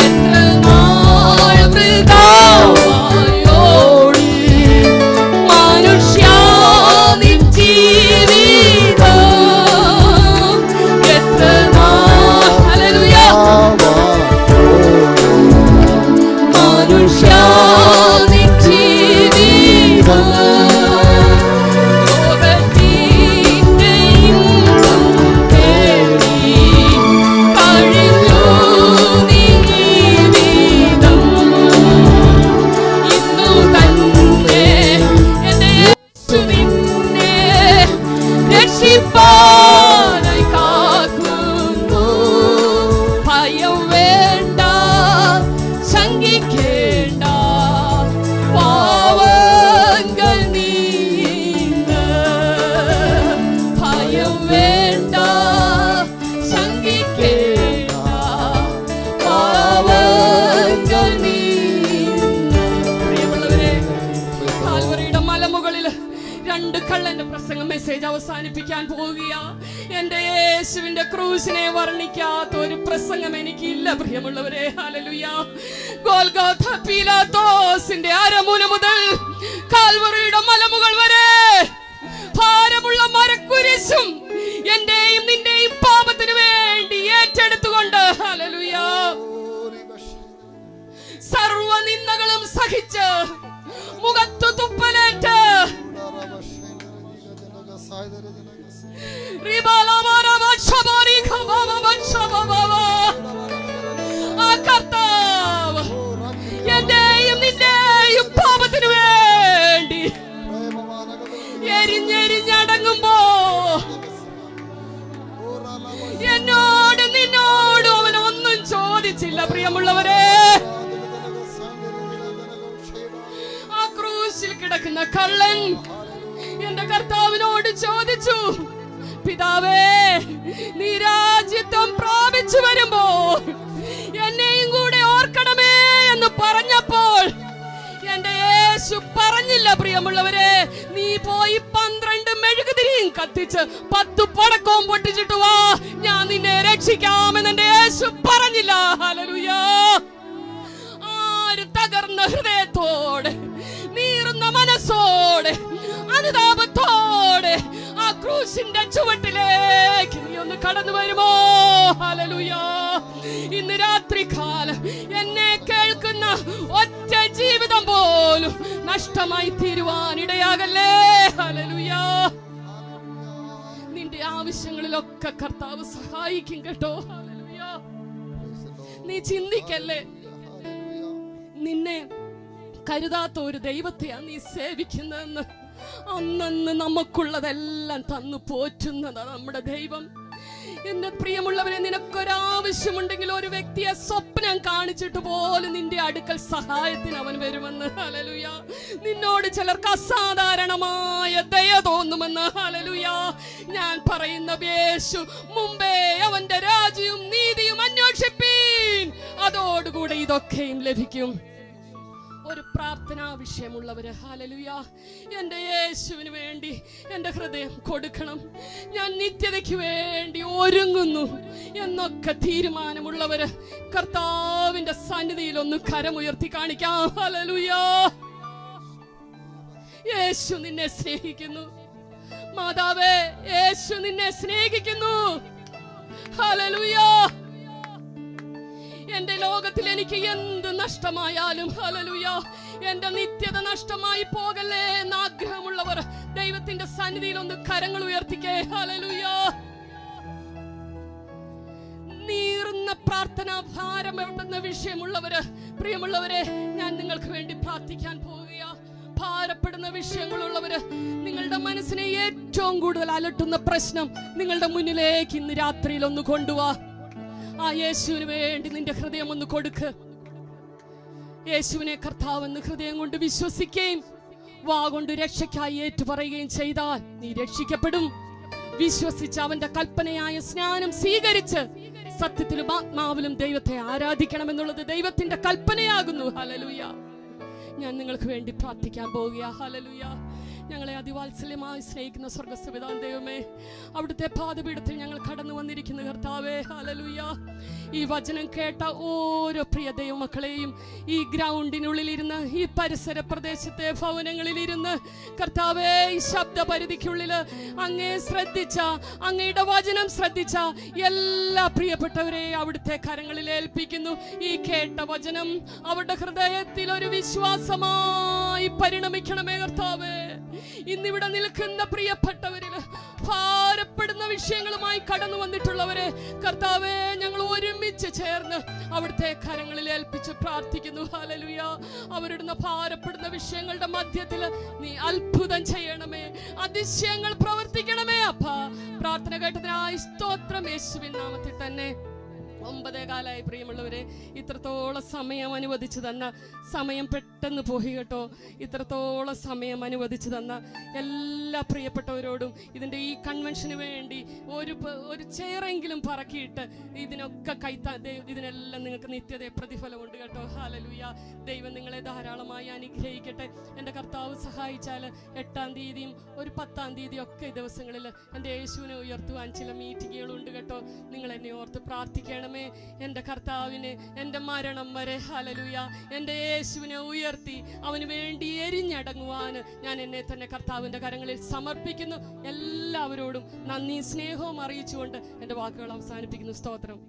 എത്ര നാൾ വൃഥാവായോടി മനുഷ്യാ നിൻ ജീവിതം. എത്ര നാൾ, ഹല്ലേലൂയ, മനുഷ്യാ നിൻ ജീവിതം. ലോകത്തിന്റെ ഇമ്പം തേടി കഴിഞ്ഞു നീ ജീവിതം. ഇന്നു തന്നെ എന്റെ യേശു നിന്നെ രക്ഷിപ്പാനായി കാക്കുന്നു. ഭയം വേണ്ട, ശങ്കിക്കേണ്ട, പാവങ്ങൾ നീങ്ങും. പ്രിയമുള്ളവരെ, കാൽവറിയുടെ മലമുകളില് 2 കള്ളന്റെ പ്രസംഗം മെസ്സേജ് അവസാനിപ്പിക്കാൻ പോവുകയാ. എന്റെ യേശുവിന്റെ ക്രൂശിനെ വർണ്ണിക്കാത്ത ഒരു പ്രസംഗം എനിക്കില്ല പ്രിയമുള്ളവരെ. ഹല്ലേലൂയ. ഗോൽഗോഥ പീലാത്തോസിന്റെ അരമുന മുതൽ കാൽവറിയുടെ മലമുകൾ വരെ ഭാരമുള്ള മരക്കുരിശും എന്റെയും നിന്റെയും പാപത്തിനു വേണ്ടി ഏറ്റെടുത്തുകൊണ്ട്, ഹല്ലേലൂയ, സർവനിന്ദകളും സഹിച്ച് മുഖത്തു തുപ്പലേറ്റ് ആ കർത്താവ് എന്റെയും നിന്റെയും പാപത്തിനു വേണ്ടി എരിഞ്ഞെരിഞ്ഞടങ്ങുമ്പോ എന്നോട് നിന്നോടും അവൻ ഒന്നും ചോദിച്ചില്ല പ്രിയമുള്ളവരെ. ആ ക്രൂശിൽ കിടക്കുന്ന കള്ളൻ എന്റെ കർത്താവിനോട് ചോദിച്ചു, പിതാവേ, നീ രാജ്യത്വം പ്രാപിച്ചു വരുമ്പോ എന്നെയും കൂടെ ഓർക്കണമേ എന്ന് പറഞ്ഞപ്പോൾ എന്റെ യേശു പറഞ്ഞില്ല പ്രിയമുള്ളവരെ, നീ പോയി 12 മെഴുകുതിരിയും കത്തിച്ച് 10 പടക്കവും പൊട്ടിച്ചിട്ട് വാ, ഞാൻ നിന്നെ രക്ഷിക്കാമെന്ന് എന്റെ യേശു പറഞ്ഞില്ല. ഹല്ലേലൂയ. ആര് തകർന്ന ഹൃദയത്തോടെ, നീറുന്ന മനസ്സോടെ, അനുതാപത്തോടെ ആ ക്രൂശിന്റെ ചുവട്ടിലേക്ക് നീ ഒന്ന് കടന്നു വരുമോ? ഹല്ലേലൂയ. ഇന്ന് രാത്രികാലം എന്നെ കേൾക്കുന്ന ഒറ്റ ജീവിതം പോലും നഷ്ടമായി തീരുവാനിടയാകല്ലേ. ഹല്ലേലൂയ. നിന്റെ ആവശ്യങ്ങളിലൊക്കെ കർത്താവ് സഹായിക്കും കേട്ടോ. ഹല്ലേലൂയ. നീ ചിന്തിക്കല്ലേ, നിന്നെ കരുതാത്ത ഒരു ദൈവത്തെയാണ് നീ സേവിക്കുന്നതെന്ന്. അന്നന്ന് നമുക്കുള്ളതെല്ലാം തന്നു പോറ്റുന്നതാണ് നമ്മുടെ ദൈവം. എന്റെ പ്രിയമുള്ളവരെ, നിനക്കൊരാവശ്യമുണ്ടെങ്കിൽ ഒരു വ്യക്തിയെ സ്വപ്നം കാണിച്ചിട്ട് പോലും നിന്റെ അടുക്കൽ സഹായത്തിന് അവൻ വരുമെന്ന്. ഹല്ലേലൂയ. നിന്നോട് ചിലർക്ക് അസാധാരണമായ ദയ തോന്നുമെന്ന്. ഹല്ലേലൂയ. ഞാൻ പറയുന്ന യേശു മുമ്പേ അവന്റെ രാജ്യവും നീതിയും അന്വേഷിപ്പീൻ, അതോടുകൂടെ ഇതൊക്കെയും ലഭിക്കും. ഒരു പ്രാർത്ഥനാ വിഷയമുള്ളവര്, ഹല്ലേലൂയ, എന്റെ യേശുവിന് വേണ്ടി എന്റെ ഹൃദയം കൊടുക്കണം, ഞാൻ നിത്യതയ്ക്ക് വേണ്ടി ഒരുങ്ങുന്നു എന്നൊക്കെ തീരുമാനമുള്ളവര് കർത്താവിന്റെ സന്നിധിയിൽ ഒന്ന് കരമുയർത്തി കാണിക്കാം. ഹല്ലേലൂയ. യേശു നിന്നെ സ്നേഹിക്കുന്നു മാതാവേ, യേശു നിന്നെ സ്നേഹിക്കുന്നു. ഹല്ലേലൂയ. എന്റെ ലോകത്തിൽ എനിക്ക് എന്ത് നഷ്ടമായാലും, ഹല്ലേലൂയ, എന്റെ നിത്യത നഷ്ടമായി പോകല്ലേ എന്ന് ആഗ്രഹമുള്ളവർ ദൈവത്തിന്റെ സന്നിധിയിൽ ഒന്ന് കരങ്ങൾ ഉയർത്തിക്കേ. ഹല്ലേലൂയ. നീറുന്ന പ്രാർത്ഥന ഭാരമെടുന്ന വിഷയമുള്ളവര്, പ്രിയമുള്ളവരെ, ഞാൻ നിങ്ങൾക്ക് വേണ്ടി പ്രാർത്ഥിക്കാൻ പോവുകയാ. ഭാരപ്പെടുന്ന വിഷയങ്ങളുള്ളവര്, നിങ്ങളുടെ മനസ്സിനെ ഏറ്റവും കൂടുതൽ അലട്ടുന്ന പ്രശ്നം നിങ്ങളുടെ മുന്നിലേക്ക് ഇന്ന് രാത്രിയിൽ ഒന്ന് കൊണ്ടുവാ. ആ യേശുവിന് വേണ്ടി നിന്റെ ഹൃദയം ഒന്ന് കൊടുക്ക്. യേശുവിനെ കർത്താവെന്ന് ഹൃദയം കൊണ്ട് വിശ്വസിക്കുകയും വാ കൊണ്ട് രക്ഷയ്ക്കായി ഏറ്റുപറയുകയും ചെയ്താൽ നീ രക്ഷിക്കപ്പെടും. വിശ്വസിച്ച് അവന്റെ കൽപ്പനയായ സ്നാനം സ്വീകരിച്ച് സത്യത്തിലും ആത്മാവിലും ദൈവത്തെ ആരാധിക്കണമെന്നുള്ളത് ദൈവത്തിന്റെ കൽപ്പനയാകുന്നു. ഹല്ലേലൂയ. ഞാൻ നിങ്ങൾക്ക് വേണ്ടി പ്രാർത്ഥിക്കാൻ പോവുകയാ. ഹല്ലേലൂയ. ഞങ്ങളെ അതിവാത്സല്യമായി സ്നേഹിക്കുന്ന സ്വർഗ്ഗസ്ഥ പിതാവായ ദൈവമേ, അവിടുത്തെ പാദപീഠത്തിൽ ഞങ്ങൾ കടന്നു വന്നിരിക്കുന്ന കർത്താവേ, ഹല്ലേലൂയ, ഈ വചനം കേട്ട ഓരോ പ്രിയ ദൈവമക്കളെയും ഈ ഗ്രൗണ്ടിനുള്ളിലിരുന്ന്, ഈ പരിസര പ്രദേശത്തെ ഭവനങ്ങളിലിരുന്ന് കർത്താവേ, ഈ ശബ്ദ പരിധിക്കുള്ളിൽ അങ്ങേ ശ്രദ്ധിച്ച, അങ്ങയുടെ വചനം ശ്രദ്ധിച്ച എല്ലാ പ്രിയപ്പെട്ടവരെ അവിടുത്തെ കരങ്ങളിൽ ഏൽപ്പിക്കുന്നു. ഈ കേട്ട വചനം അവരുടെ ഹൃദയത്തിൽ ഒരു വിശ്വാസമായി പരിണമിക്കണമേ കർത്താവേ. ഇന്നിവിടെ നിൽക്കുന്ന പ്രിയപ്പെട്ടവരില് ഭാരപ്പെടുന്ന വിഷയങ്ങളുമായി കടന്നു വന്നിട്ടുള്ളവരെ കർത്താവേ, ഞങ്ങൾ ഒരുമിച്ച് ചേർന്ന് അവിടുത്തെ കരങ്ങളിൽ ഏൽപ്പിച്ച് പ്രാർത്ഥിക്കുന്നു. ഹല്ലേലൂയ. അവരുടെ ഭാരപ്പെടുന്ന വിഷയങ്ങളുടെ മധ്യത്തിൽ നീ അത്ഭുതം ചെയ്യണമേ, അതിശയങ്ങൾ പ്രവർത്തിക്കണമേ അപ്പാ. പ്രാർത്ഥന കേട്ടതിനായി സ്തോത്രം, യേശുവിൻ നാമത്തിൽ തന്നെ 9:15 പ്രിയമുള്ളവരെ, ഇത്രത്തോളം സമയം അനുവദിച്ചു തന്ന, സമയം പെട്ടെന്ന് പോയി കേട്ടോ, ഇത്രത്തോളം സമയം അനുവദിച്ചു തന്ന എല്ലാ പ്രിയപ്പെട്ടവരോടും ഇതിൻ്റെ ഈ കൺവെൻഷന് വേണ്ടി ഒരു ചെയറെങ്കിലും പറക്കിയിട്ട് ഇതിനൊക്കെ ഇതിനെല്ലാം നിങ്ങൾക്ക് നിത്യത പ്രതിഫലമുണ്ട് കേട്ടോ. ഹല്ലേലൂയ. ദൈവം നിങ്ങളെ ധാരാളമായി അനുഗ്രഹിക്കട്ടെ. എൻ്റെ കർത്താവ് സഹായിച്ചാൽ 8-ാം തീയതിയും ഒരു 10-ാം തീയതിയും ഒക്കെ ഈ ദിവസങ്ങളിൽ എൻ്റെ യേശുവിനെ ഉയർത്തുവാൻ ചില മീറ്റിങ്ങുകളുണ്ട് കേട്ടോ. നിങ്ങൾ എന്നെ ഓർത്ത് പ്രാർത്ഥിക്കണമേ. എൻ്റെ കർത്താവിനെ എൻ്റെ മരണം വരെ, ഹല്ലേലൂയ, എൻ്റെ യേശുവിനെ ഉയർത്തി അവന് വേണ്ടി എരിഞ്ഞടങ്ങുവാൻ ഞാൻ എന്നെ തന്നെ കർത്താവിൻ്റെ കരങ്ങളിൽ സമർപ്പിക്കുന്നു. എല്ലാവരോടും നന്ദി സ്നേഹവും അറിയിച്ചുകൊണ്ട് എൻ്റെ വാക്കുകൾ അവസാനിപ്പിക്കുന്നു. സ്തോത്രം.